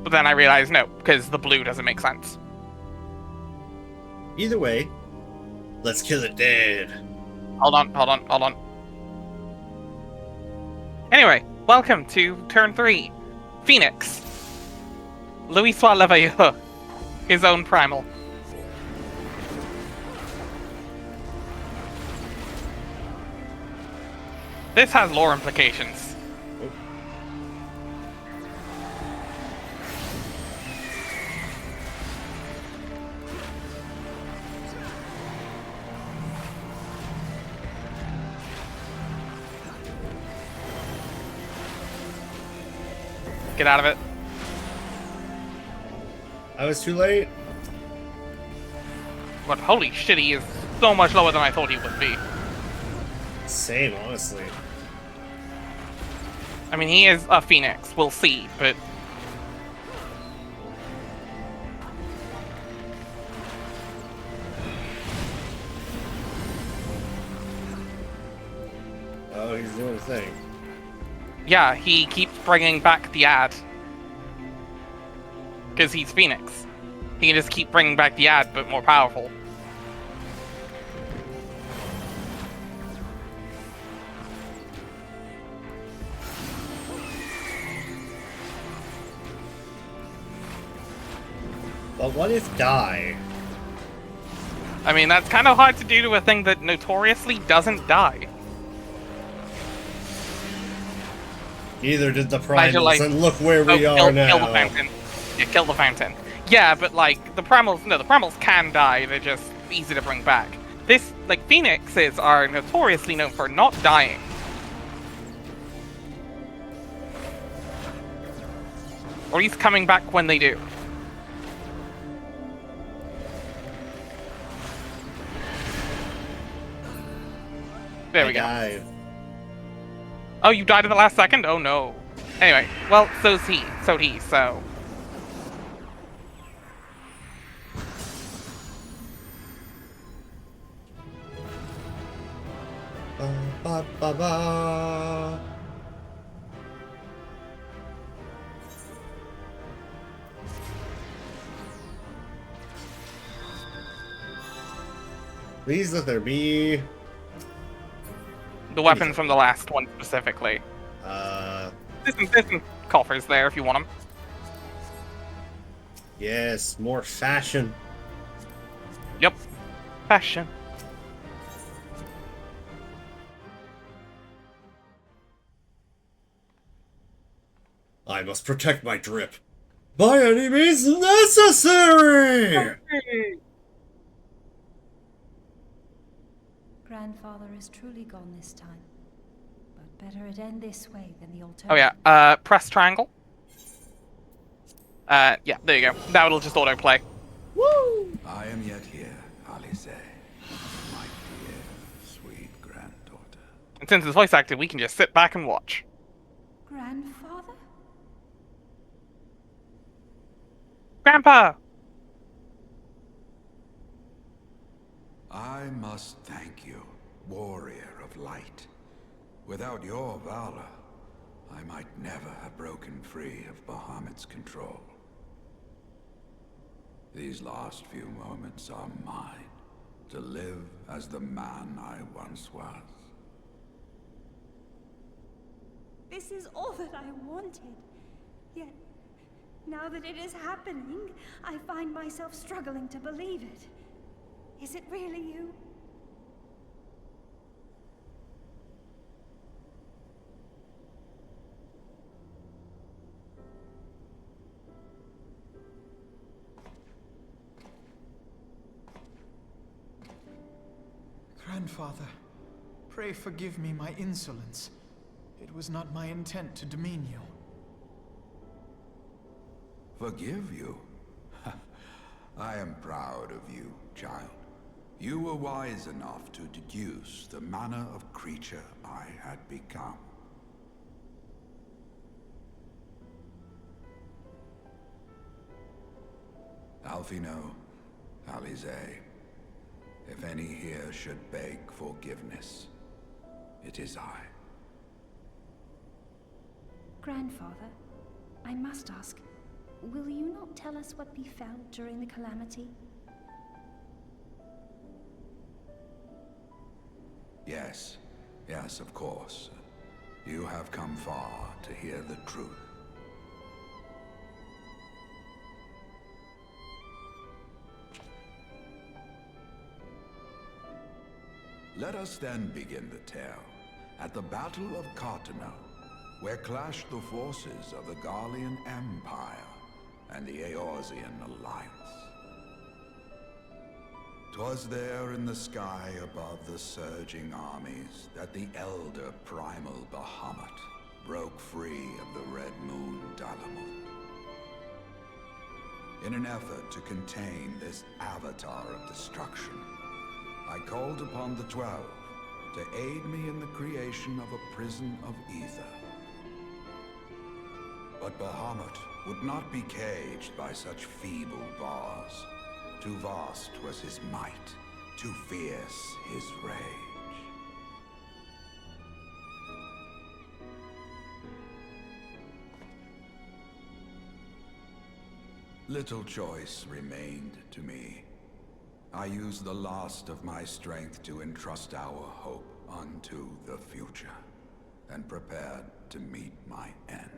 But then I realized no, because the blue doesn't make sense. Either way, let's kill it dead. Hold on. Anyway, welcome to turn 3. Phoenix. Louis Sois Leveilleux. His own primal. This has lore implications. Get out of it. I was too late. But holy shit, he is so much lower than I thought he would be. Same, honestly. I mean, he is a phoenix. We'll see, but... Oh, he's doing a thing. yeah, he keeps bringing back the ad. Because he's Phoenix. He can just keep bringing back the ad, but more powerful. But what if die? I mean, that's kind of hard to do to a thing that notoriously doesn't die. Neither did the Imagine, primals, like, and look where we are kill now. the fountain. Yeah, kill the fountain. Yeah, but like, the primals, no, the primals can die, they're just easy to bring back. This, like, phoenixes are notoriously known for not dying. Or at least coming back when they do. There we go. Died. Oh, you died at the last second? Oh no. Anyway, well, so's he. So. Ba, ba, ba, ba. Please let there be. The weapon from the last one specifically. There's some coffers there if you want them. Yes, more fashion. Yep. Fashion. I must protect my drip. By any means necessary! Grandfather is truly gone this time. But better it end this way than the alternative. Oh yeah, press triangle. Yeah, there you go. That will just autoplay. Woo! I am yet here, Alice, my dear, sweet granddaughter. And since it's voice acted, we can just sit back and watch. Grandfather? Grandpa! I must thank you, warrior of light. Without your valor, I might never have broken free of Bahamut's control. These last few moments are mine, to live as the man I once was. This is all that I wanted. Yet, now that it is happening, I find myself struggling to believe it. Is it really you? Grandfather, pray forgive me my insolence. It was not my intent to demean you. Forgive you? I am proud of you, child. You were wise enough to deduce the manner of creature I had become. Alfino, Alize, if any here should beg forgiveness, it is I. Grandfather, I must ask, will you not tell us what befell during the calamity? Yes, yes, of course. You have come far to hear the truth. Let us then begin the tale at the Battle of Cartano, where clashed the forces of the Garlean Empire and the Eorzean Alliance. 'Twas there in the sky above the surging armies that the elder primal Bahamut broke free of the Red Moon Dalamut. In an effort to contain this avatar of destruction, I called upon the 12 to aid me in the creation of a prison of ether. But Bahamut would not be caged by such feeble bars. Too vast was his might, too fierce his rage. Little choice remained to me. I used the last of my strength to entrust our hope unto the future, and prepared to meet my end.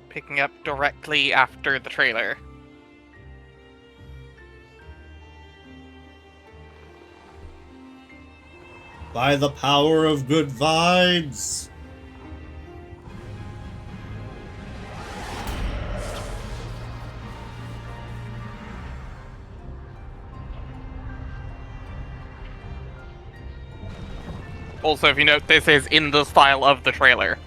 Picking up directly after the trailer. By the power of good vibes! Also, if you note, this is in the style of the trailer.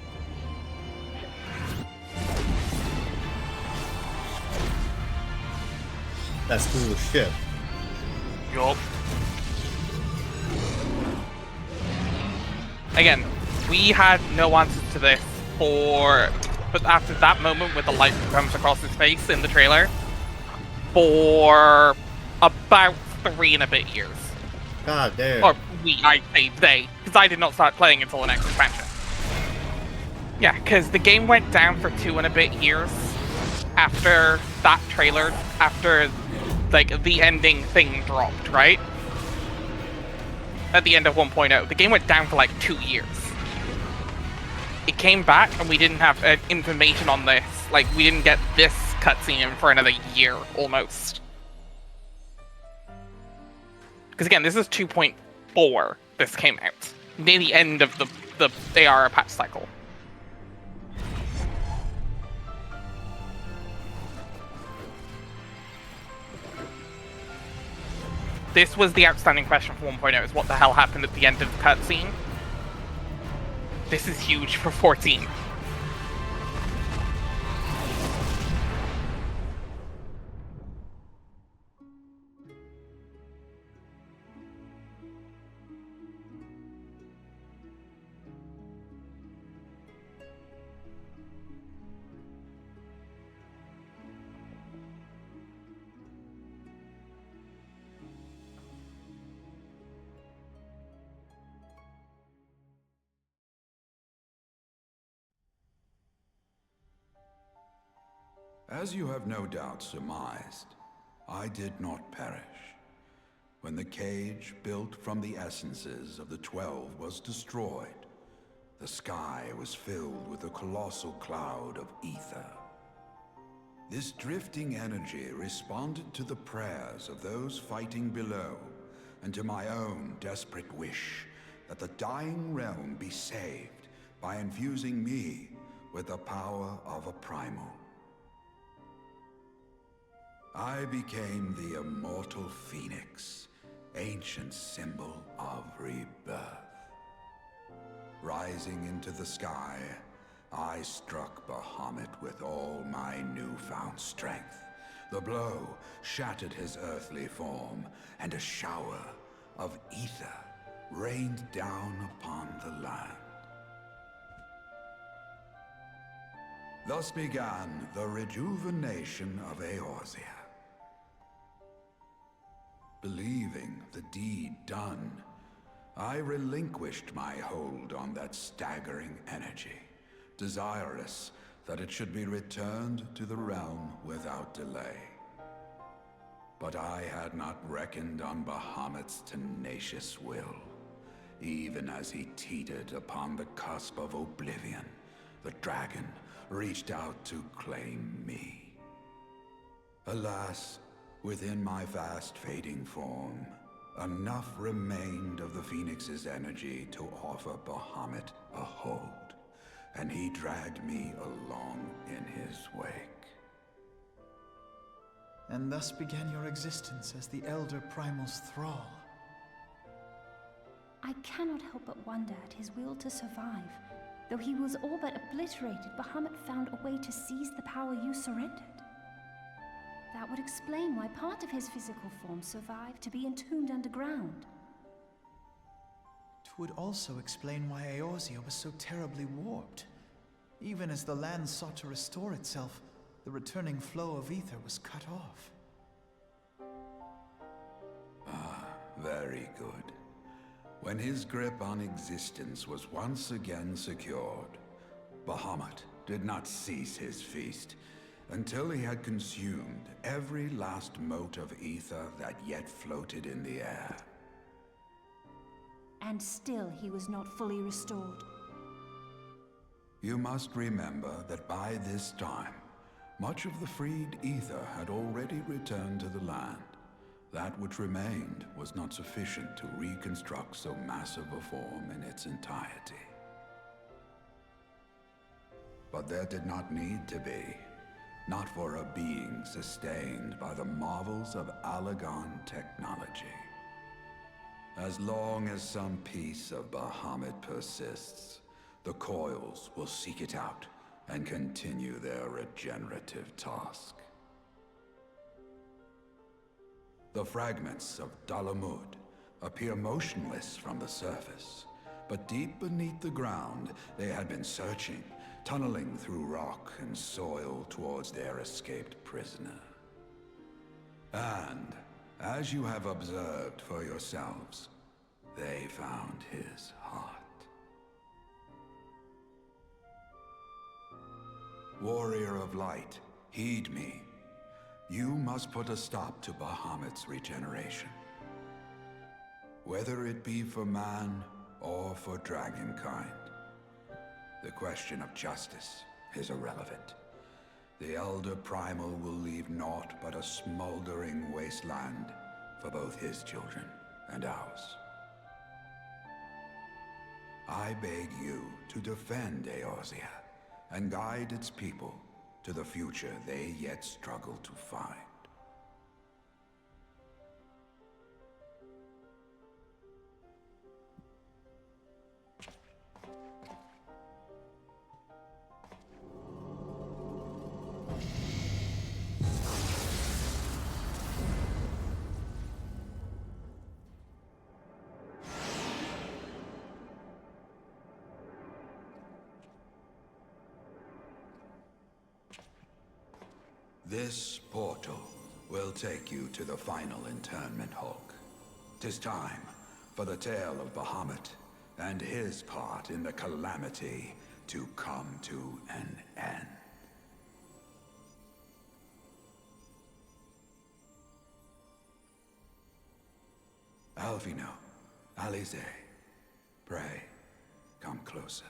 That's cool as shit. Yup. Again, we had no answers to this but after that moment with the light comes across his face in the trailer, for about 3 and a bit years. God damn. Or I say they, because I did not start playing until the next expansion. Yeah, because the game went down for 2 and a bit years after that trailer, after, like, the ending thing dropped, right? At the end of 1.0. The game went down for, like, 2 years. It came back, and we didn't have information on this. Like, we didn't get this cutscene for another year, almost. Because, again, this is 2.4 this came out. Near the end of the AR patch cycle. This was the outstanding question for 1.0, is what the hell happened at the end of the cutscene? This is huge for 14. As you have no doubt surmised, I did not perish. When the cage built from the essences of the 12 was destroyed, The sky was filled with a colossal cloud of ether. This drifting energy responded to the prayers of those fighting below, and to my own desperate wish that the dying realm be saved by infusing me with the power of a primal. I became the immortal phoenix, ancient symbol of rebirth. Rising into the sky, I struck Bahamut with all my newfound strength. The blow shattered his earthly form, and a shower of ether rained down upon the land. Thus began the rejuvenation of Eorzea. Believing the deed done, I relinquished my hold on that staggering energy, desirous that it should be returned to the realm without delay. But I had not reckoned on Bahamut's tenacious will. Even as he teetered upon the cusp of oblivion, the dragon reached out to claim me. Alas, within my fast fading form, enough remained of the Phoenix's energy to offer Bahamut a hold, and he dragged me along in his wake. And thus began your existence as the Elder Primal's thrall. I cannot help but wonder at his will to survive. Though he was all but obliterated, Bahamut found a way to seize the power you surrendered. That would explain why part of his physical form survived to be entombed underground. It would also explain why Eorzea was so terribly warped. Even as the land sought to restore itself, the returning flow of ether was cut off. Very good. When his grip on existence was once again secured, Bahamut did not cease his feast until he had consumed every last mote of ether that yet floated in the air. And still he was not fully restored. You must remember that by this time, much of the freed ether had already returned to the land. That which remained was not sufficient to reconstruct so massive a form in its entirety. But there did not need to be, not for a being sustained by the marvels of Allagan technology. As long as some piece of Bahamut persists, the Coils will seek it out and continue their regenerative task. The fragments of Dalamud appear motionless from the surface, but deep beneath the ground they had been searching, tunneling through rock and soil towards their escaped prisoner. And, as you have observed for yourselves, they found his heart. Warrior of Light, heed me. You must put a stop to Bahamut's regeneration. Whether it be for man or for dragonkind. The question of justice is irrelevant. The Elder Primal will leave naught but a smoldering wasteland for both his children and ours. I beg you to defend Eorzea and guide its people to the future they yet struggle to find. This portal will take you to the final internment hulk. 'Tis time for the tale of Bahamut and his part in the calamity to come to an end. Alvino, Alize, pray, come closer.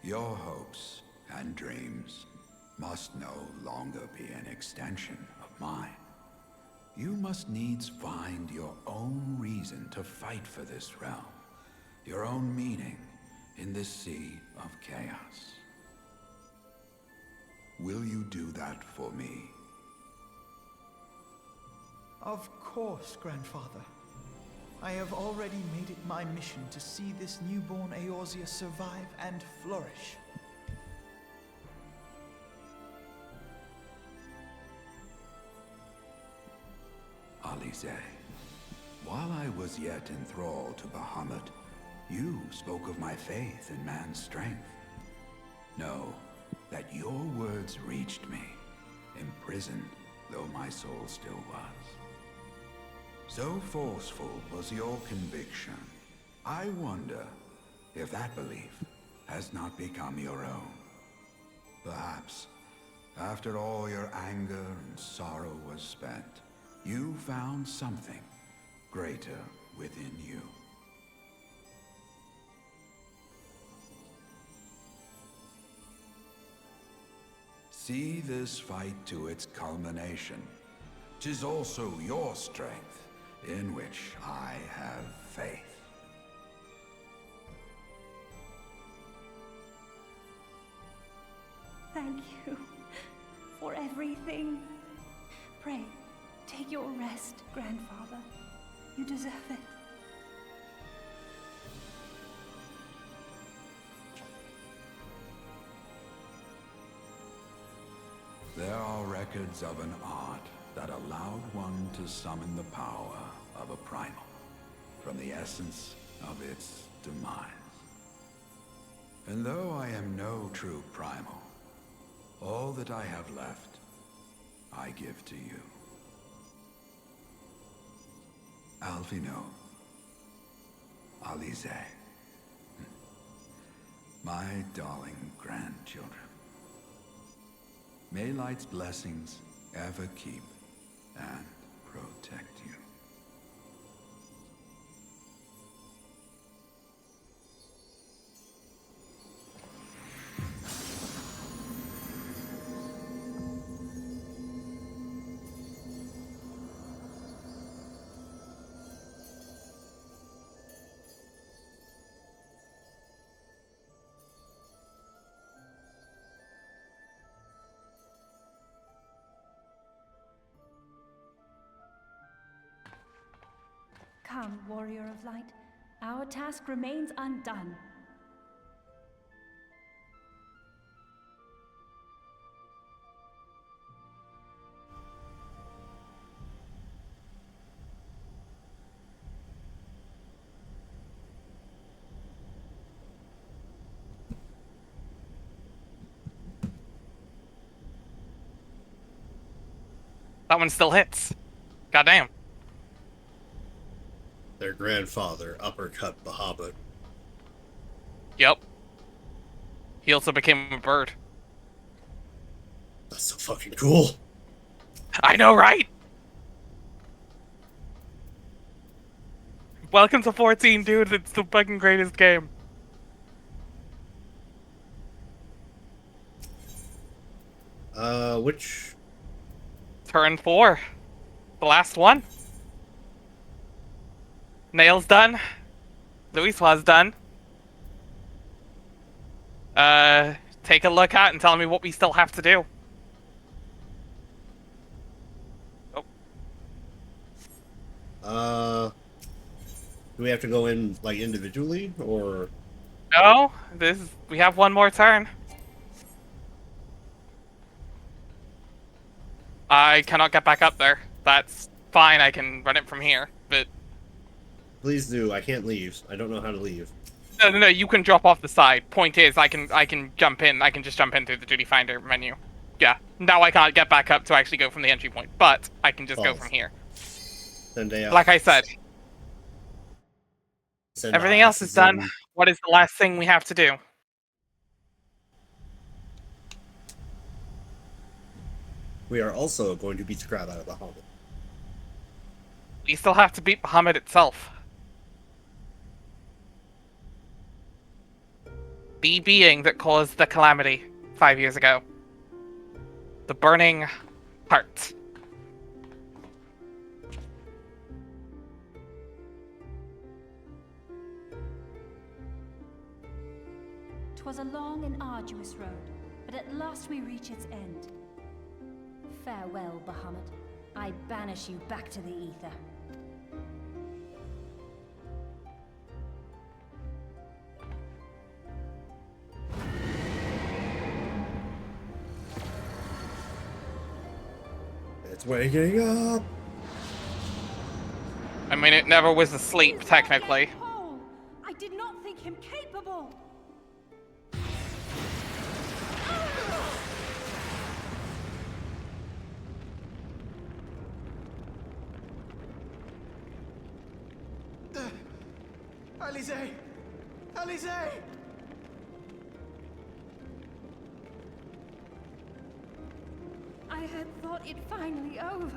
Your hopes and dreams must no longer be an extension of mine. You must needs find your own reason to fight for this realm, your own meaning in this sea of chaos. Will you do that for me? Of course, Grandfather. I have already made it my mission to see this newborn Eorzea survive and flourish. Alize, while I was yet enthralled to Bahamut, you spoke of my faith in man's strength. Know that your words reached me, imprisoned though my soul still was. So forceful was your conviction, I wonder if that belief has not become your own. Perhaps, after all your anger and sorrow was spent, you found something greater within you. See this fight to its culmination. 'Tis also your strength in which I have faith. Thank you for everything. Pray, take your rest, Grandfather. You deserve it. There are records of an art that allowed one to summon the power of a primal from the essence of its demise. And though I am no true primal, all that I have left, I give to you. Alvino, Alize, my darling grandchildren. May light's blessings ever keep and protect you. Come, Warrior of Light. Our task remains undone. That one still hits. Goddamn. Their grandfather uppercut Bahamut. Yep. He also became a bird. That's so fucking cool. I know, right? Welcome to 14, dude. It's the fucking greatest game. Which... Turn 4. The last one. Nail's done. Luis was done. Take a look at and tell me what we still have to do. Oh. Do we have to go in, like, individually, or...? No, we have one more turn. I cannot get back up there. That's fine, I can run it from here, but... Please do, I can't leave. I don't know how to leave. No, you can drop off the side. Point is, I can jump in. I can just jump in through the Duty Finder menu. Yeah, now I can't get back up to actually go from the entry point, but I can just go from here. Like I said, everything else is done. What is the last thing we have to do? We are also going to beat the crap out of Bahamut. We still have to beat Bahamut itself. The being that caused the calamity 5 years ago. The burning heart. 'Twas a long and arduous road, but at last we reach its end. Farewell, Bahamut. I banish you back to the ether. It's waking up. I mean, it never was asleep, technically. Paul, I did not think him capable. Alize! Alize! I had thought it finally over.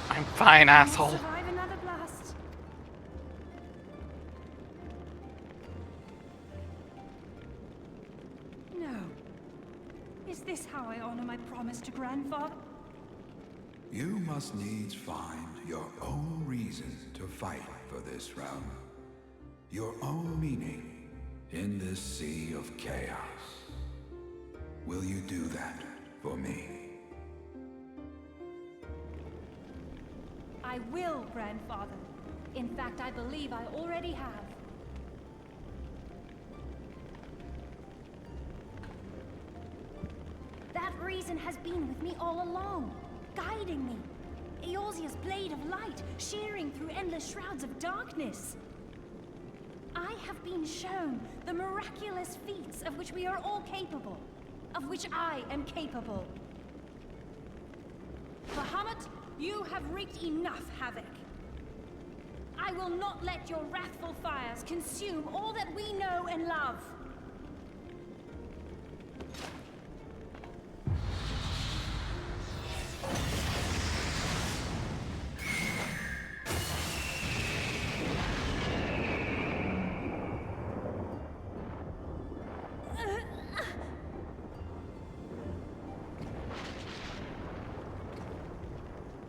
I'm fine, I will asshole. survive another blast. No. Is this how I honor my promise to Grandfather? You must needs find your own reason to fight for this realm. Your own meaning in this sea of chaos. Will you do that for me? I will, Grandfather. In fact, I believe I already have. That reason has been with me all along, guiding me. Eorzea's blade of light, shearing through endless shrouds of darkness. I have been shown the miraculous feats of which we are all capable, of which I am capable. Bahamut, you have wreaked enough havoc. I will not let your wrathful fires consume all that we know and love.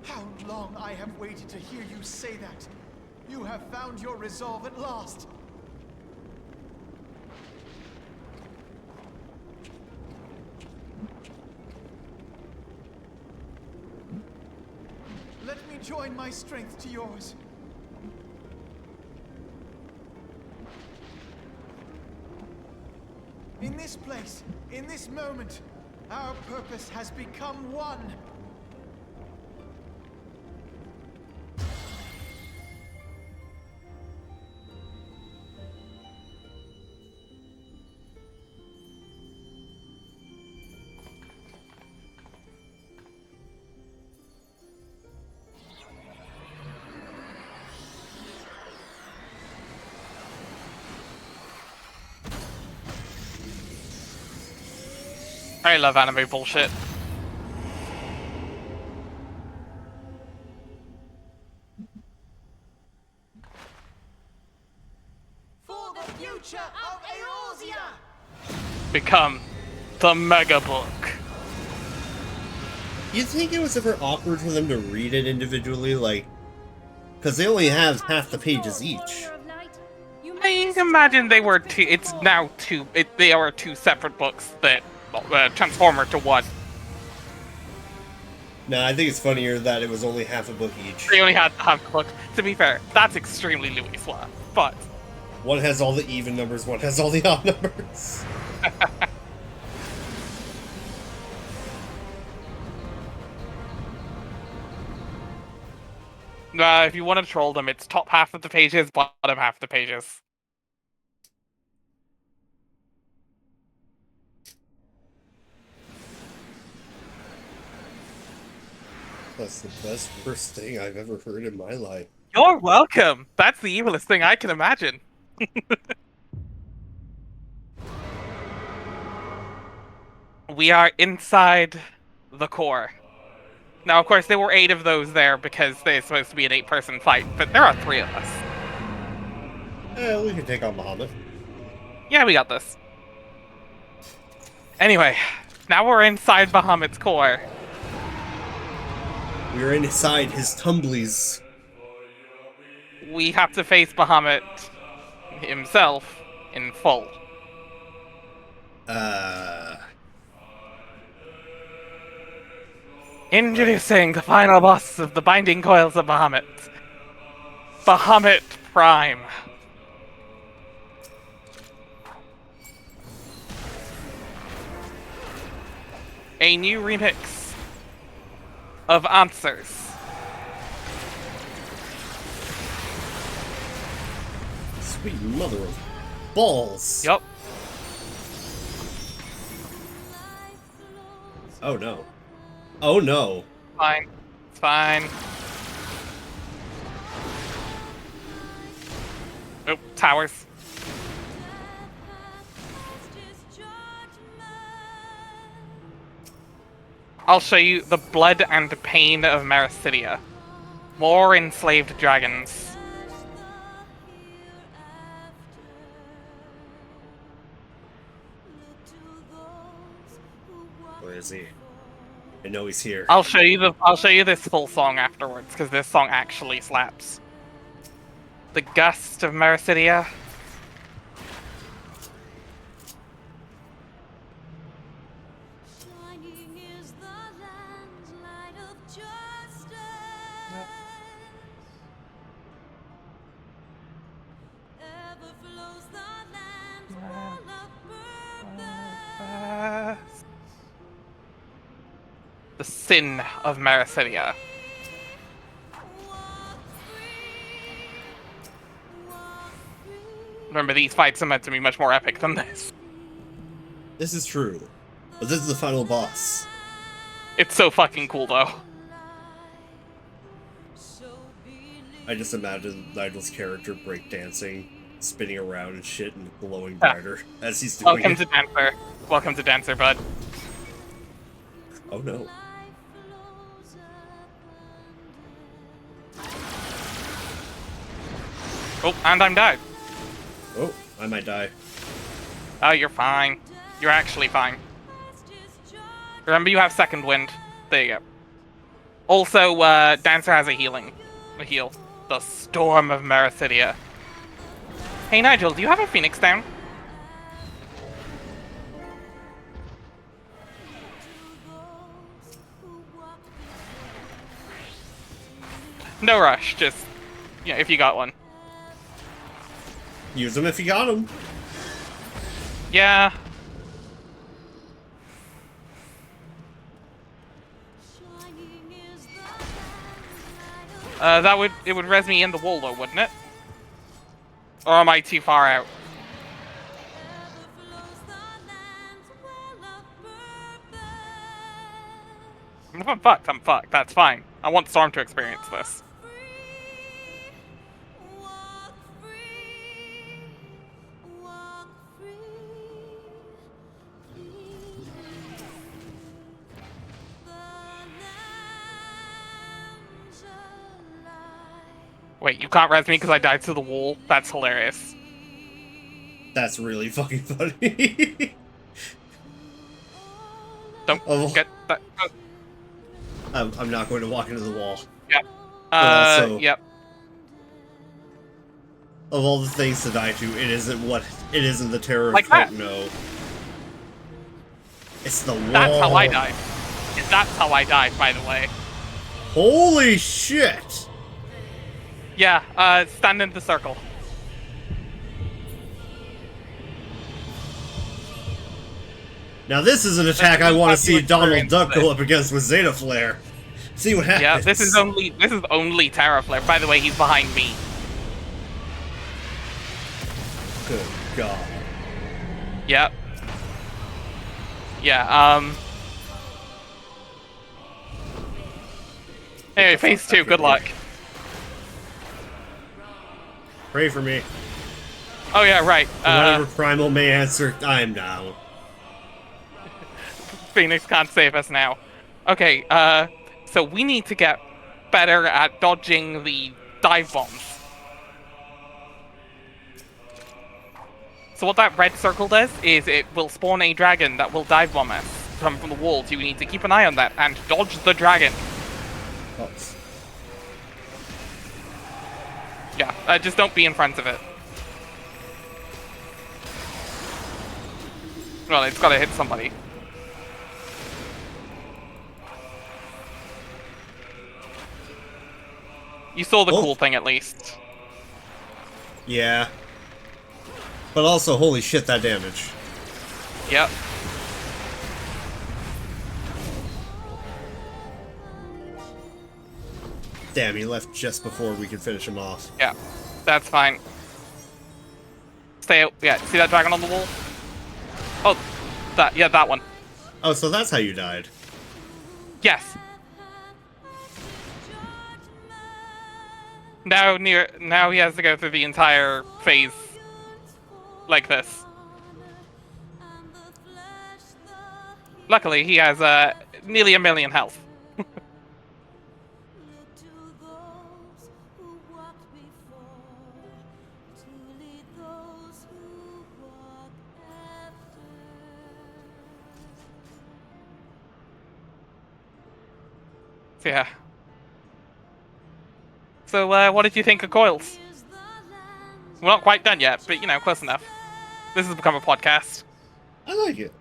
How long I have waited to hear you say that! You have found your resolve at last! Let me join my strength to yours. In this place, in this moment, our purpose has become one. I love anime bullshit. For the future of Eorzea! Become the mega book. You think it was ever awkward for them to read it individually, like, because they only have half the pages each. I imagine they were two. It's now two. They are two separate books that transform her to one. No, I think it's funnier that it was only half a book each. They only had half the book. To be fair, that's extremely Louis fluff. But one has all the even numbers, one has all the odd numbers. if you want to troll them, it's top half of the pages, bottom half of the pages. That's the best first thing I've ever heard in my life. You're welcome. That's the evilest thing I can imagine. We are inside the core. Now, of course, there were 8 of those there because they're supposed to be an 8-person fight, but there are 3 of us. We can take on Bahamut. Yeah, we got this. Anyway, now we're inside Bahamut's core. We're inside his tumblies. We have to face Bahamut himself in full. Introducing the final boss of the Binding Coils of Bahamut. Bahamut Prime. A new remix of Answers. Sweet mother of balls. Yup. Oh no. Oh no. Fine. It's fine. Oh, towers. I'll show you the blood and pain of Mericidia. More enslaved dragons. Where is he? I know he's here. I'll show you this full song afterwards, because this song actually slaps. The Gust of Mericidia. The Sin of Mericidia. Remember, these fights are meant to be much more epic than this. This is true. But this is the final boss. It's so fucking cool, though. I just imagine Nigel's character breakdancing, spinning around and shit and glowing brighter as he's doing Welcome it. to Dancer. Welcome to Dancer, bud. Oh no. Oh, and I'm died. Oh, I might die. Oh, you're fine. You're actually fine. Remember, you have second wind. There you go. Also, Dancer has a heal. The Storm of Mericidia. Hey, Nigel, do you have a Phoenix down? No rush, just, you know, if you got one. Use him if you got him. Yeah. It would res me in the wall though, wouldn't it? Or am I too far out? If I'm fucked, I'm fucked. That's fine. I want Storm to experience this. Wait, you can't res me because I died to the wall? That's hilarious. That's really fucking funny. Don't get that. I'm not going to walk into the wall. Yep. also- Yep. Of all the things to die to, it isn't the terror Like of that. No. It's the wall. That's how I died. That's how I died, by the way. Holy shit! Yeah, stand in the circle. Now this is an attack I want to see Donald experience Duck go this. up against with Zeta Flare. See what happens. Yeah, this is only Terra Flare. By the way, he's behind me. Good God. Yep. Yeah, Anyway, phase 2, good luck. Pray for me. Oh yeah, right. Whatever Primal may answer, I'm down. Phoenix can't save us now. Okay, so we need to get better at dodging the dive bombs. So what that red circle does is it will spawn a dragon that will dive bomb us from the walls. You need to keep an eye on that and dodge the dragon. Oh. Yeah, just don't be in front of it. Well, it's gotta hit somebody. You saw the cool thing at least. Yeah. But also, holy shit, that damage. Yep. Damn, he left just before we could finish him off. Yeah, that's fine. Stay out. Yeah, see that dragon on the wall? Oh, that one. Oh, so that's how you died. Yes. Now he has to go through the entire phase like this. Luckily, he has nearly 1 million health. Yeah. So, what did you think of Coils? We're not quite done yet, but, you know, close enough. This has become a podcast. I like it.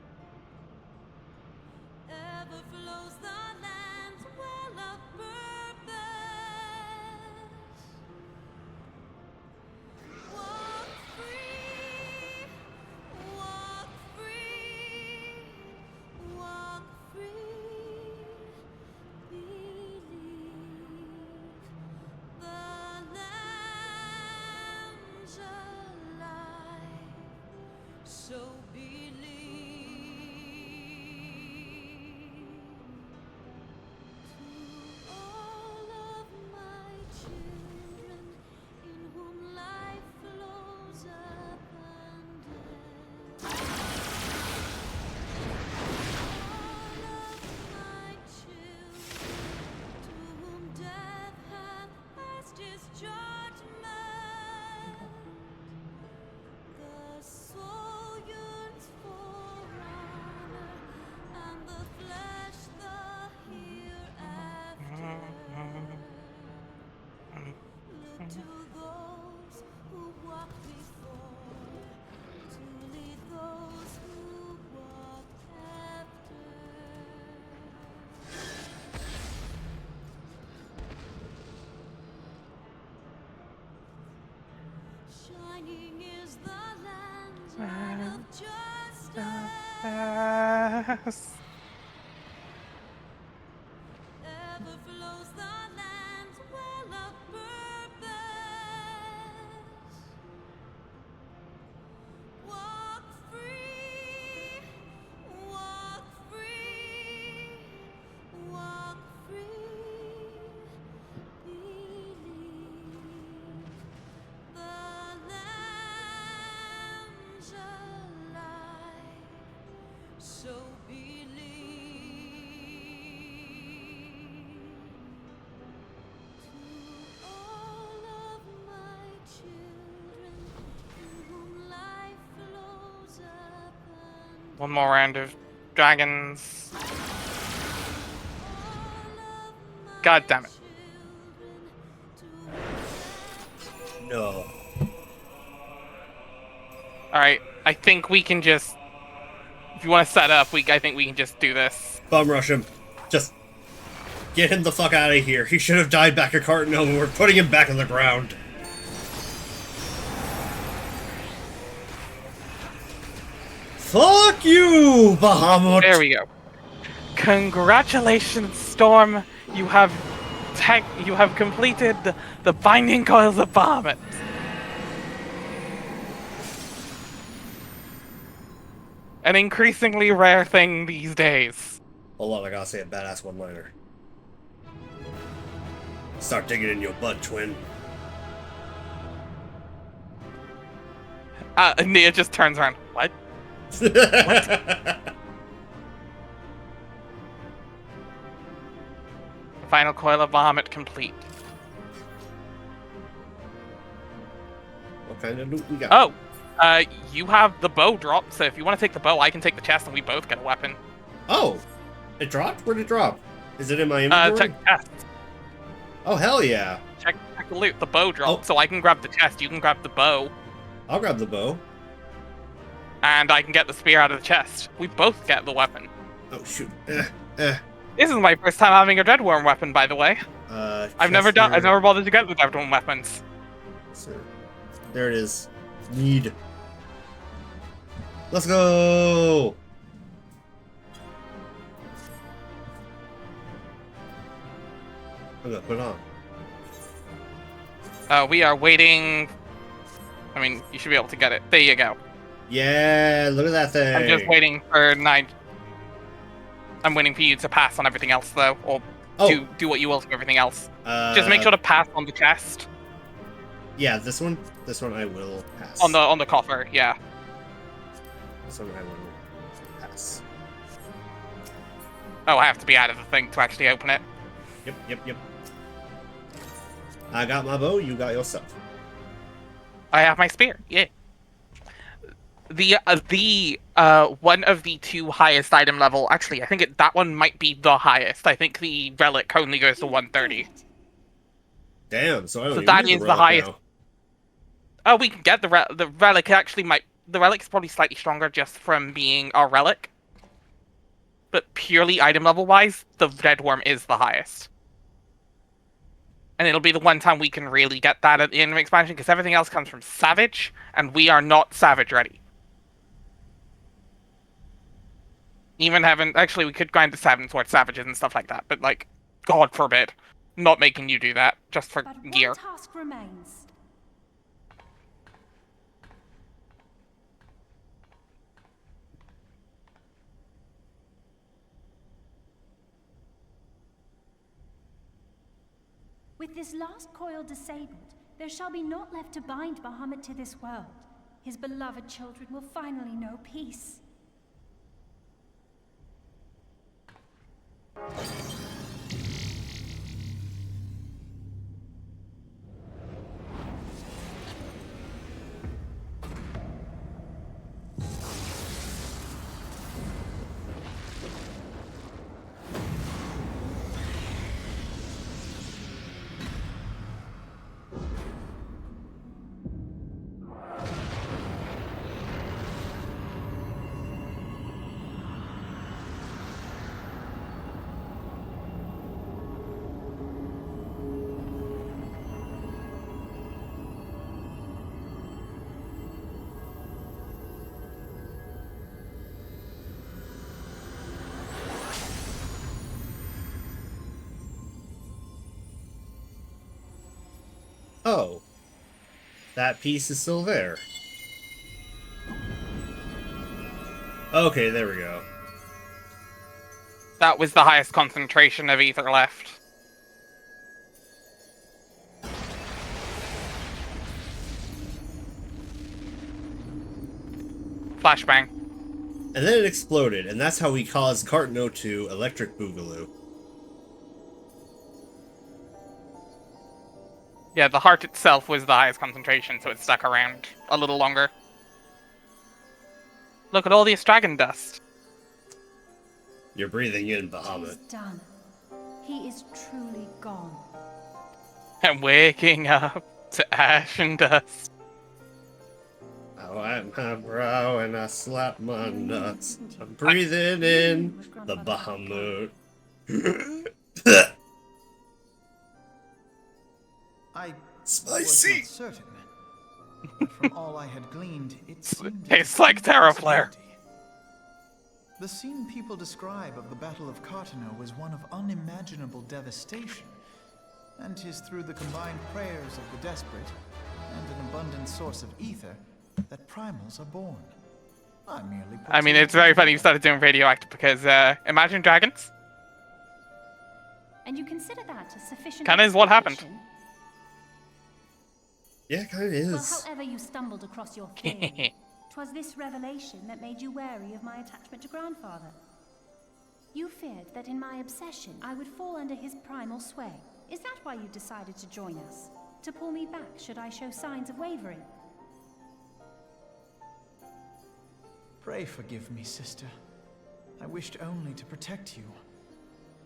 One more round of dragons. God damn it. No. Alright, I think we can just... If you want to set up, I think we can just do this. Bum rush him. Just get him the fuck out of here. He should have died back at Cartano, and we're putting him back on the ground. Fuck you, Bahamut! There we go. Congratulations, Storm. You have completed the Binding Coils of Bahamut. An increasingly rare thing these days. Hold on, I gotta say a badass one-liner. Start digging in your butt, twin. Nia just turns around. What? Final Coil of Bahamut complete. What kind of loot we got? Oh! You have the bow drop, so if you want to take the bow, I can take the chest, and we both get a weapon. Oh, it dropped? Where'd it drop? Is it in my inventory? Check the chest. Oh, hell yeah. Check the loot. The bow drop, so I can grab the chest, you can grab the bow. I'll grab the bow. And I can get the spear out of the chest. We both get the weapon. Oh, shoot. This is my first time having a Dreadworm weapon, by the way. I've never bothered to get the Dreadworm weapons. So, there it is. Need. Let's go! I'm gonna put it on. We are waiting. I mean, you should be able to get it. There you go. Yeah, look at that thing. I'm just waiting for I'm waiting for you to pass on everything else, though, or do what you will to everything else. Just make sure to pass on the chest. Yeah, this one. This one I will pass. On the coffer, yeah. This one I will pass. Oh, I have to be out of the thing to actually open it. Yep. I got my bow. You got your stuff. I have my spear. Yeah. The one of the two highest item level. Actually, I think that one might be the highest. I think the relic only goes to 130. Damn. So I don't So even that need is the the relic highest. now. Oh, we can get the relic. Actually, the relic is probably slightly stronger just from being our relic. But purely item level wise, the Dreadworm is the highest. And it'll be the one time we can really get that at the end of expansion, because everything else comes from Savage, and we are not Savage ready. Even having... Actually, we could grind the 7 towards Savages and stuff like that, but, like, God forbid. Not making you do that, just for But gear. one task remains. With this last coil disabled, there shall be naught left to bind Bahamut to this world. His beloved children will finally know peace. Oh. That piece is still there. Okay, there we go. That was the highest concentration of ether left. Flashbang. And then it exploded, and that's how we caused Cartno to Electric Boogaloo. Yeah, the heart itself was the highest concentration, so it stuck around a little longer. Look at all this dragon dust. You're breathing in, It is Bahamut. done. He is truly gone. I'm waking up to ash and dust. I wipe my brow and I slap my nuts. I'm breathing in the Bahamut. I Spicy! was not certain, but from all I had gleaned, it seemed Tastes like Terraflare. The scene people describe of the Battle of Cartano was one of unimaginable devastation, and 'tis through the combined prayers of the desperate and an abundant source of ether that primals are born. I mean, it's very funny you started doing radioactive because, imagine dragons. And you consider that a sufficient Kinda is what happened. explanation? Yeah, it kind of Well, is. however you stumbled across your theory, 'twas this revelation that made you wary of my attachment to Grandfather. You feared that in my obsession, I would fall under his primal sway. Is that why you decided to join us? To pull me back should I show signs of wavering? Pray forgive me, sister. I wished only to protect you.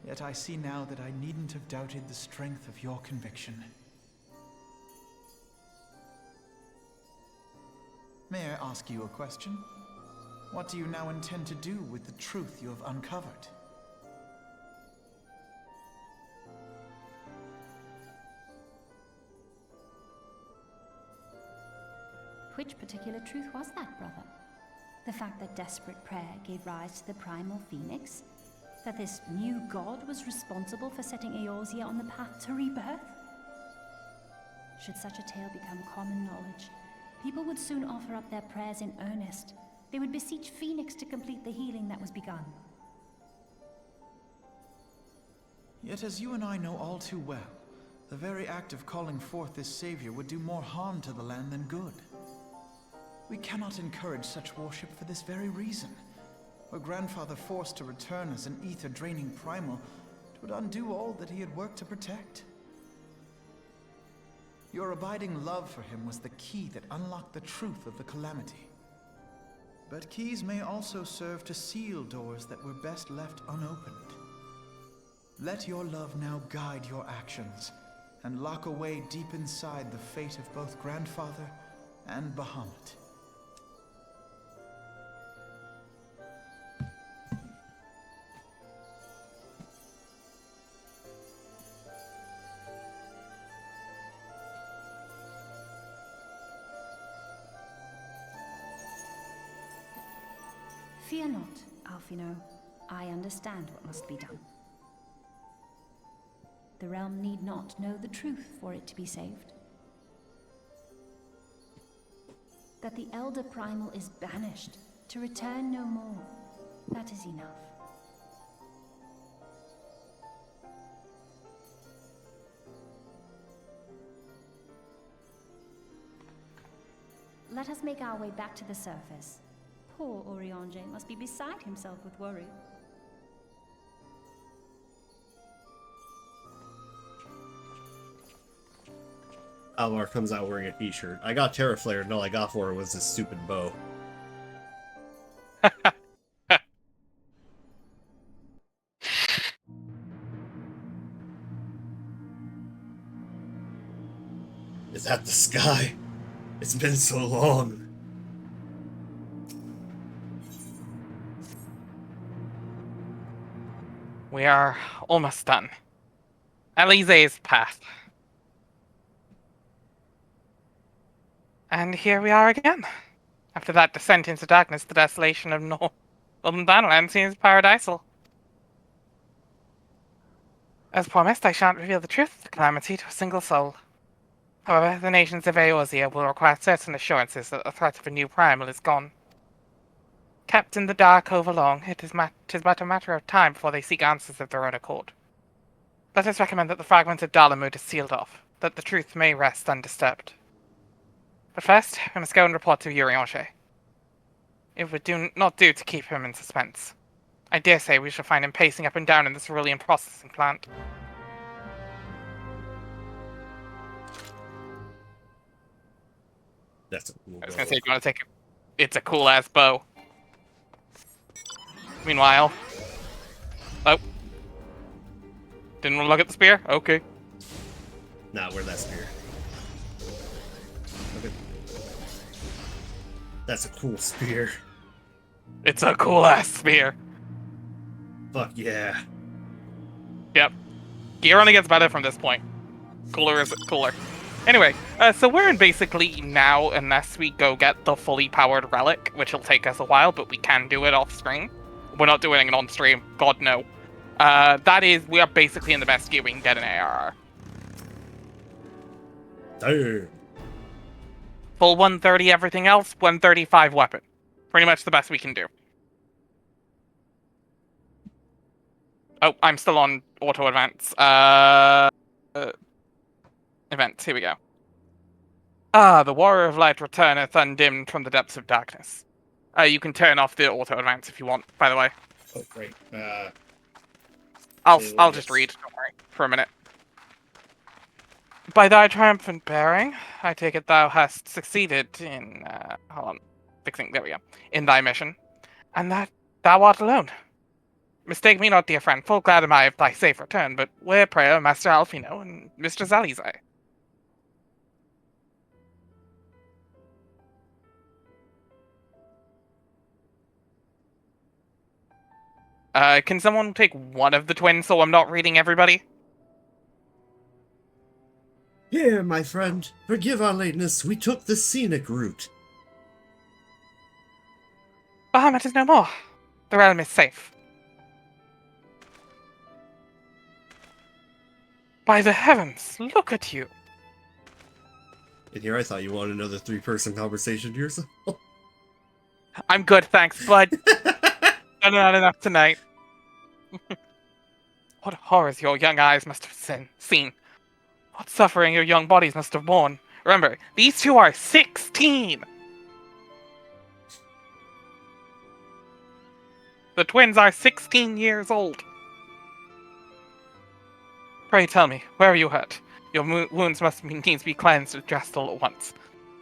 Yet I see now that I needn't have doubted the strength of your conviction. May I ask you a question? What do you now intend to do with the truth you have uncovered? Which particular truth was that, brother? The fact that desperate prayer gave rise to the primal phoenix? That this new god was responsible for setting Eorzea on the path to rebirth? Should such a tale become common knowledge, people would soon offer up their prayers in earnest. They would beseech Phoenix to complete the healing that was begun. Yet as you and I know all too well, the very act of calling forth this savior would do more harm to the land than good. We cannot encourage such worship for this very reason. Were Grandfather forced to return as an ether-draining primal, it would undo all that he had worked to protect. Your abiding love for him was the key that unlocked the truth of the calamity. But keys may also serve to seal doors that were best left unopened. Let your love now guide your actions, and lock away deep inside the fate of both Grandfather and Bahamut. Fear not, Alfino. I understand what must be done. The realm need not know the truth for it to be saved. That the Elder Primal is banished, to return no more. That is enough. Let us make our way back to the surface. Poor Oriange must be beside himself with worry. Alvar comes out wearing a t-shirt. I got Terraflared, and all I got for her was this stupid bow. Is that the sky? It's been so long. We are almost done. Elise's path. And here we are again. After that descent into darkness, the desolation of Northern Downland seems paradisal. As promised, I shan't reveal the truth of the calamity to a single soul. However, the nations of Eorzea will require certain assurances that the threat of a new primal is gone. Kept in the dark overlong, it is but a matter of time before they seek answers of their own accord. Let us recommend that the fragment of Dalamud is sealed off, that the truth may rest undisturbed. But first, we must go and report to Urianche. It would not do to keep him in suspense. I dare say we shall find him pacing up and down in the cerulean processing plant. That's a cool I was bow. gonna say, do you want to take it? It's a cool-ass bow. Meanwhile... Oh. Didn't want to look at the spear? Okay. Nah, wear that spear. Okay. That's a cool spear. It's a cool-ass spear. Fuck yeah. Yep. Gear only gets better from this point. Cooler is cooler. Anyway, so we're in basically now, unless we go get the fully powered relic, which will take us a while, but we can do it off screen. We're not doing it on stream. God, no. We are basically in the best gear we can get in ARR. Damn. Full 130 everything else, 135 weapon. Pretty much the best we can do. Oh, I'm still on auto advance. Events, here we go. Ah, the Warrior of Light returneth undimmed from the depths of darkness. You can turn off the auto advance if you want, by the way. Oh, great. I'll Say just what read, don't worry, for a minute. By thy triumphant bearing, I take it thou hast succeeded in, hold on, there we go, in thy mission. And that thou art alone. Mistake me not, dear friend, full glad am I of thy safe return, but where, pray, are Master Alfino and Mr. Zalizai? Can someone take one of the twins so I'm not reading everybody? Here, my friend, forgive our lateness, we took the scenic route. Bahamut is no more. The realm is safe. By the heavens, look at you. And here I thought you wanted another three-person conversation to yourself. I'm good, thanks, bud. Not enough tonight. What horrors your young eyes must have seen. What suffering your young bodies must have borne. Remember, these two are 16! The twins are 16 years old. Pray tell me, where are you hurt? Your wounds must needs be cleansed and dressed all at once.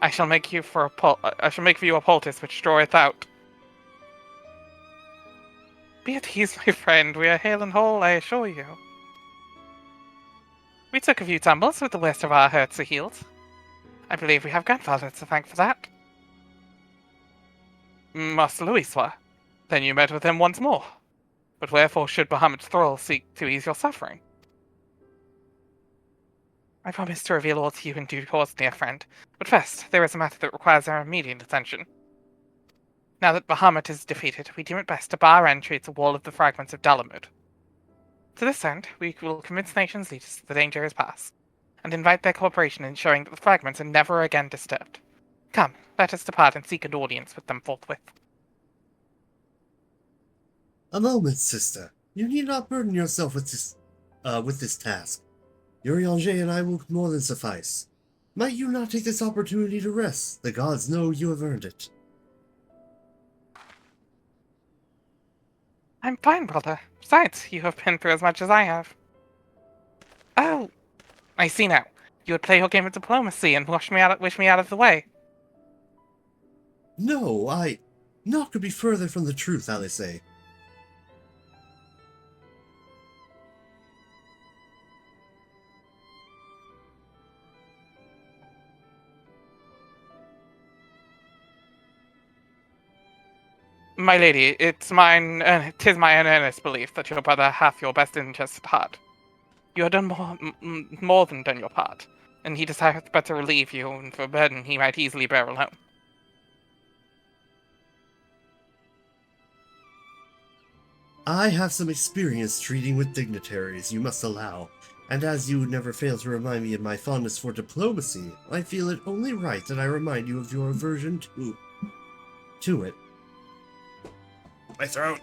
I shall make for you a poultice which draweth out. Be at ease, my friend. We are hale and whole, I assure you. We took a few tumbles, but the worst of our hurts are healed. I believe we have grandfather to thank for that. Master Louiswa. Then you met with him once more. But wherefore should Bahamut Thrall seek to ease your suffering? I promise to reveal all to you in due course, dear friend. But first, there is a matter that requires our immediate attention. Now that Bahamut is defeated, we deem it best to bar entry to all of the fragments of Dalamud. To this end, we will convince nations' leaders that the danger is past, and invite their cooperation in ensuring that the fragments are never again disturbed. Come, let us depart and seek an audience with them forthwith. A moment, sister. You need not burden yourself with this task. Urianger and I will more than suffice. Might you not take this opportunity to rest? The gods know you have earned it. I'm fine, brother. Besides, you have been through as much as I have. Oh, I see now. You would play your game of diplomacy and wish me out of the way. No, naught could be further from the truth, Alice. My lady, tis my earnest belief that your brother hath your best interest at heart. You have done more than done your part, and he desireth but to relieve you of a burden he might easily bear alone. I have some experience treating with dignitaries, you must allow, and as you never fail to remind me of my fondness for diplomacy, I feel it only right that I remind you of your aversion to it. My throat.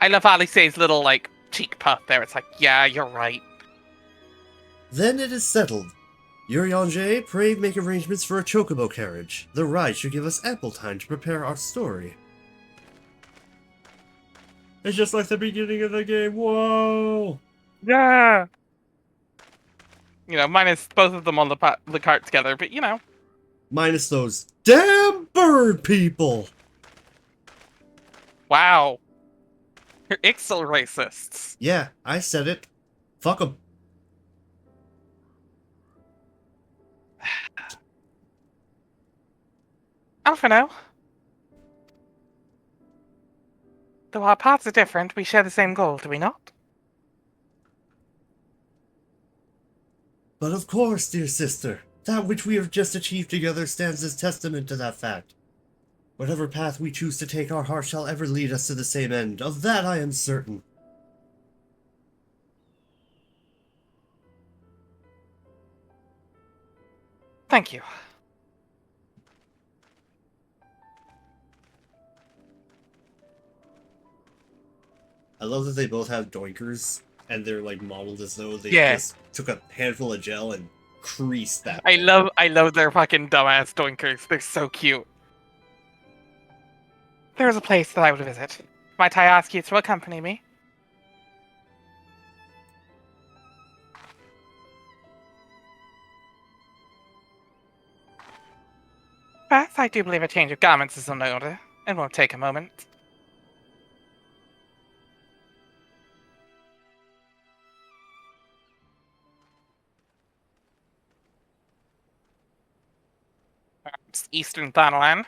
I love Alice's little, cheek puff there. It's like, yeah, you're right. Then it is settled. Urianger, pray make arrangements for a chocobo carriage. The ride should give us ample time to prepare our story. It's just like the beginning of the game. Whoa! Yeah! Minus both of them on the cart together, but Minus those damn bird people! Wow. You're Ixel racists. Yeah, I said it. Fuck them. Alphino. Though our paths are different, we share the same goal, do we not? But of course, dear sister, that which we have just achieved together stands as testament to that fact. Whatever path we choose to take, our heart shall ever lead us to the same end. Of that I am certain. Thank you. I love that they both have doinkers, and they're modeled as though they just took a handful of gel and creased that. I love their fucking dumbass doinkers. They're so cute. There is a place that I would visit. Might I ask you to accompany me? Perhaps I do believe a change of garments is in order. It won't take a moment. Perhaps Eastern Thanalan.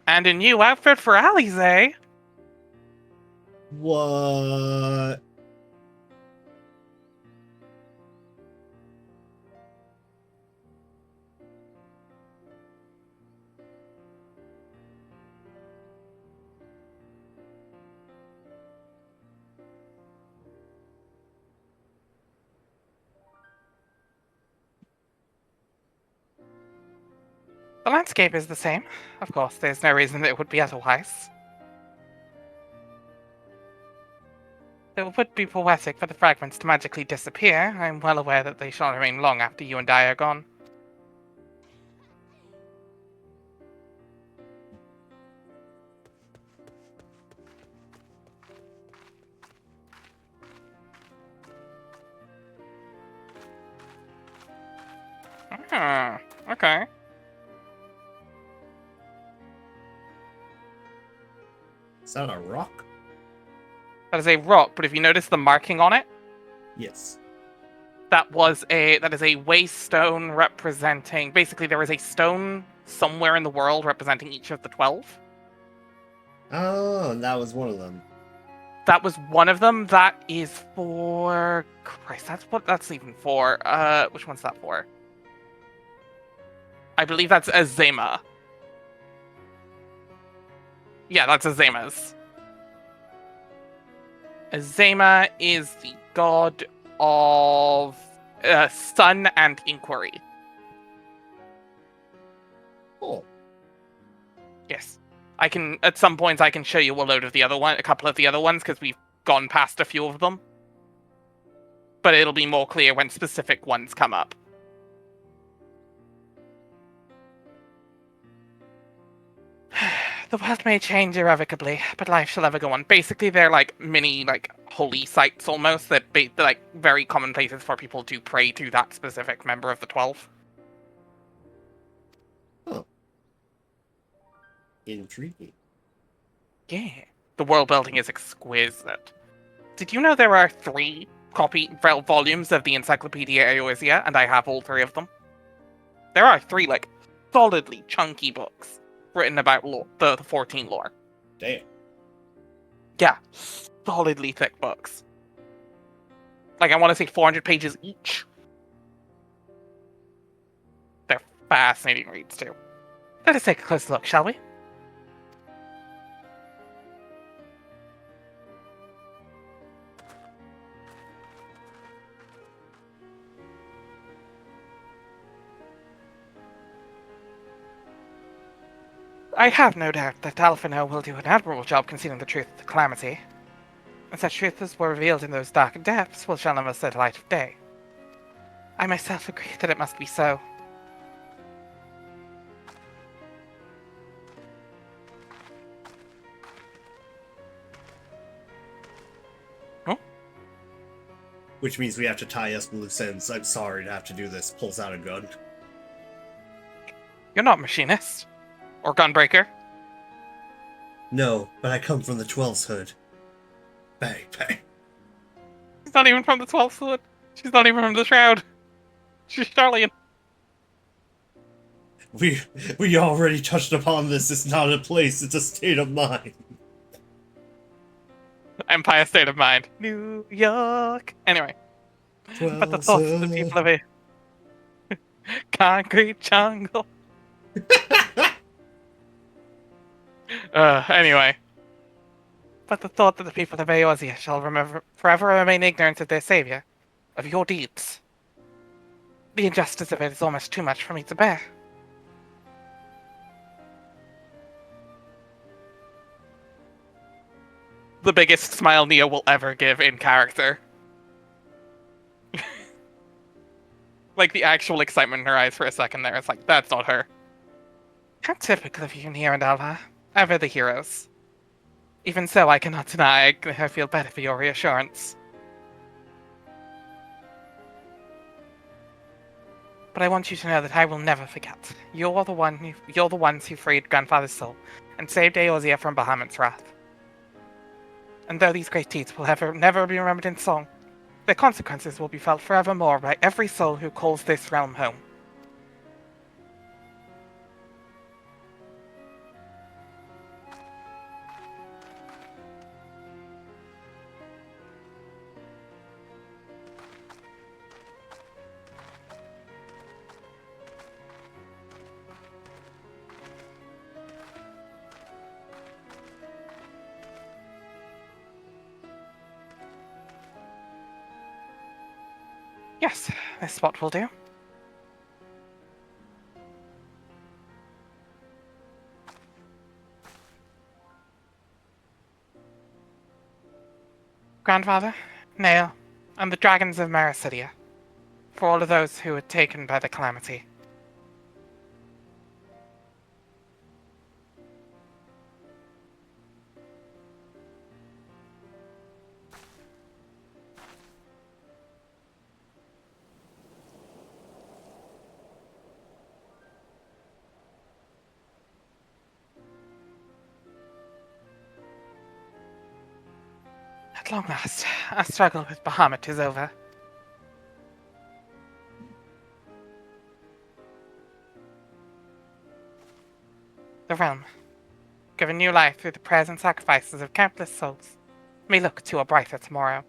And a new outfit for Alize. What? The landscape is the same. Of course, there's no reason that it would be otherwise. It would be poetic for the fragments to magically disappear. I'm well aware that they shall remain long after you and I are gone. Ah, okay. Is that a rock? That is a rock, but if you notice the marking on it, Yes. that is a waystone representing. Basically, there is a stone somewhere in the world representing each of the 12. Oh, and that was one of them. That was one of them. That is for Christ. That's what that's even for. Which one's that for? I believe that's Azema. Yeah, that's Azema's. Azema is the god of sun and inquiry. Oh. Yes. I can, at some points, I can show you a couple of the other ones, because we've gone past a few of them. But it'll be more clear when specific ones come up. The world may change irrevocably, but life shall ever go on. Basically, they're like mini, holy sites almost, that they're like very common places for people to pray to that specific member of the 12. Oh. Intriguing. Yeah. The world building is exquisite. Did you know there are 3 volumes of the Encyclopedia Eorzea, and I have all 3 of them? There are 3, solidly chunky books written about the 14 lore. Damn. Yeah, solidly thick books. I want to say 400 pages each. They're fascinating reads, too. Let us take a close look, shall we? I have no doubt that Alphino will do an admirable job concealing the truth of the calamity. And such truths as were revealed in those dark depths will shall never see the light of day. I myself agree that it must be so. Huh? Which means we have to tie us loose ends. I'm sorry to have to do this. Pulls out a gun. You're not machinist. Or gunbreaker. No, but I come from the 12's hood. Bang, bang. She's not even from the 12th Hood. She's not even from the Shroud. She's Charlian. We already touched upon this. It's not a place, it's a state of mind. Empire State of Mind. New York. Anyway. But the thoughts of the people of a concrete jungle. Anyway. But the thought that the people of Eorzea shall forever remain ignorant of their savior, of your deeds. The injustice of it is almost too much for me to bear. The biggest smile Nia will ever give in character. The actual excitement in her eyes for a second there. It's that's not her. How typical of you, Nia and Alva. Ever the heroes. Even so, I cannot deny I feel better for your reassurance. But I want you to know that I will never forget. You're the ones who freed Grandfather's soul and saved Eorzea from Bahamut's wrath. And though these great deeds will never be remembered in song, their consequences will be felt forevermore by every soul who calls this realm home. Yes, this spot will do. Grandfather, Nail, and the dragons of Marasidia, for all of those who were taken by the calamity. At long last, our struggle with Bahamut is over. The realm, given new life through the prayers and sacrifices of countless souls, may look to a brighter tomorrow.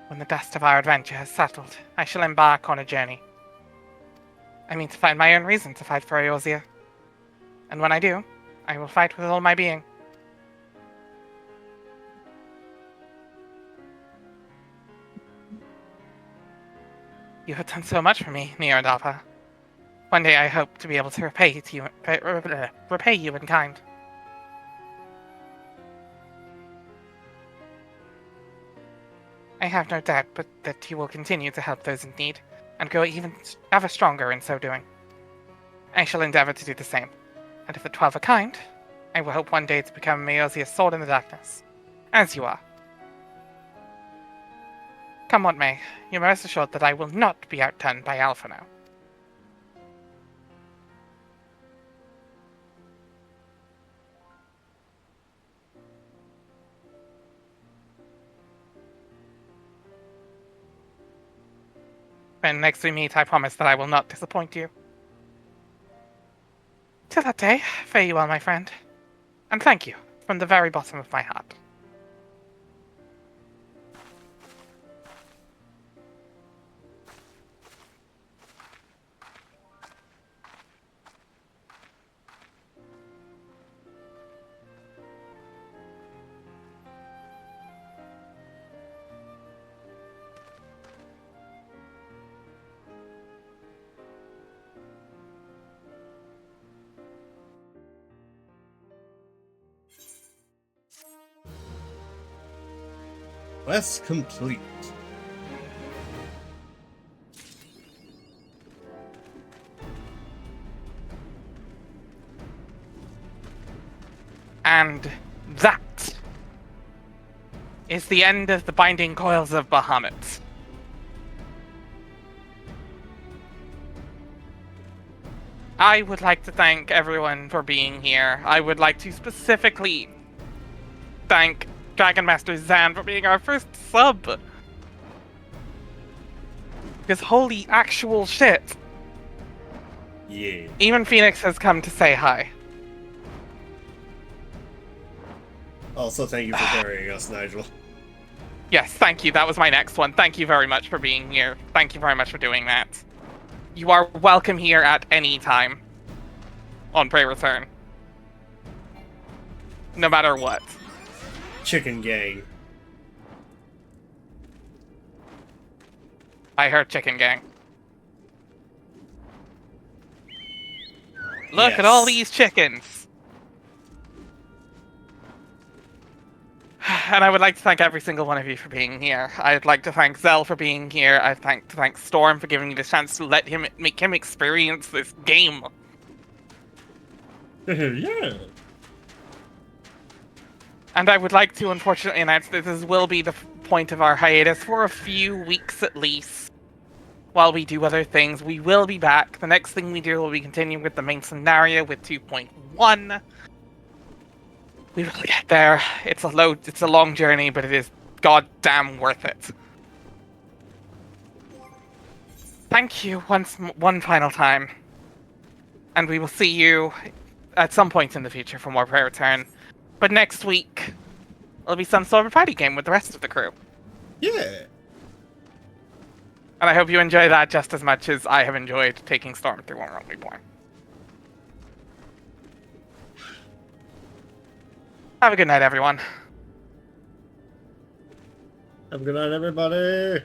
When the dust of our adventure has settled, I shall embark on a journey. I mean to find my own reason to fight for Eorzea. And when I do, I will fight with all my being. You have done so much for me, Nier and Alpha. One day I hope to be able to repay you in kind. I have no doubt but that you will continue to help those in need, and grow even ever stronger in so doing. I shall endeavor to do the same, and if the 12 are kind, I will hope one day to become Eorzea's sword in the darkness, as you are. Come what may, you may rest assured that I will not be outdone by Alpha now. When next we meet, I promise that I will not disappoint you. Till that day, fare you well, my friend. And thank you, from the very bottom of my heart. Quest complete. And that is the end of the Binding Coils of Bahamut. I would like to thank everyone for being here. I would like to specifically thank Dragon Master Zan for being our first sub. Because holy actual shit. Yeah. Even Phoenix has come to say hi. Also, thank you for carrying us, Nigel. Yes, thank you. That was my next one. Thank you very much for being here. Thank you very much for doing that. You are welcome here at any time. On Prey Return. No matter what. Chicken Gang. I heard Chicken Gang. Look at all Yes. these chickens. And I would like to thank every single one of you for being here. I'd like to thank Zell for being here. I'd like to thank Storm for giving me the chance to make him experience this game. Yeah. And I would like to unfortunately announce that this will be the point of our hiatus for a few weeks at least. While we do other things, we will be back. The next thing we do will be continuing with the main scenario with 2.1. We will get there. It's a long journey, but it is goddamn worth it. Thank you one final time. And we will see you at some point in the future for more Prayer Return. But next week, it'll be some sort of party game with the rest of the crew. Yeah. And I hope you enjoy that just as much as I have enjoyed taking Storm through One World Reborn. Have a good night, everyone. Have a good night, everybody.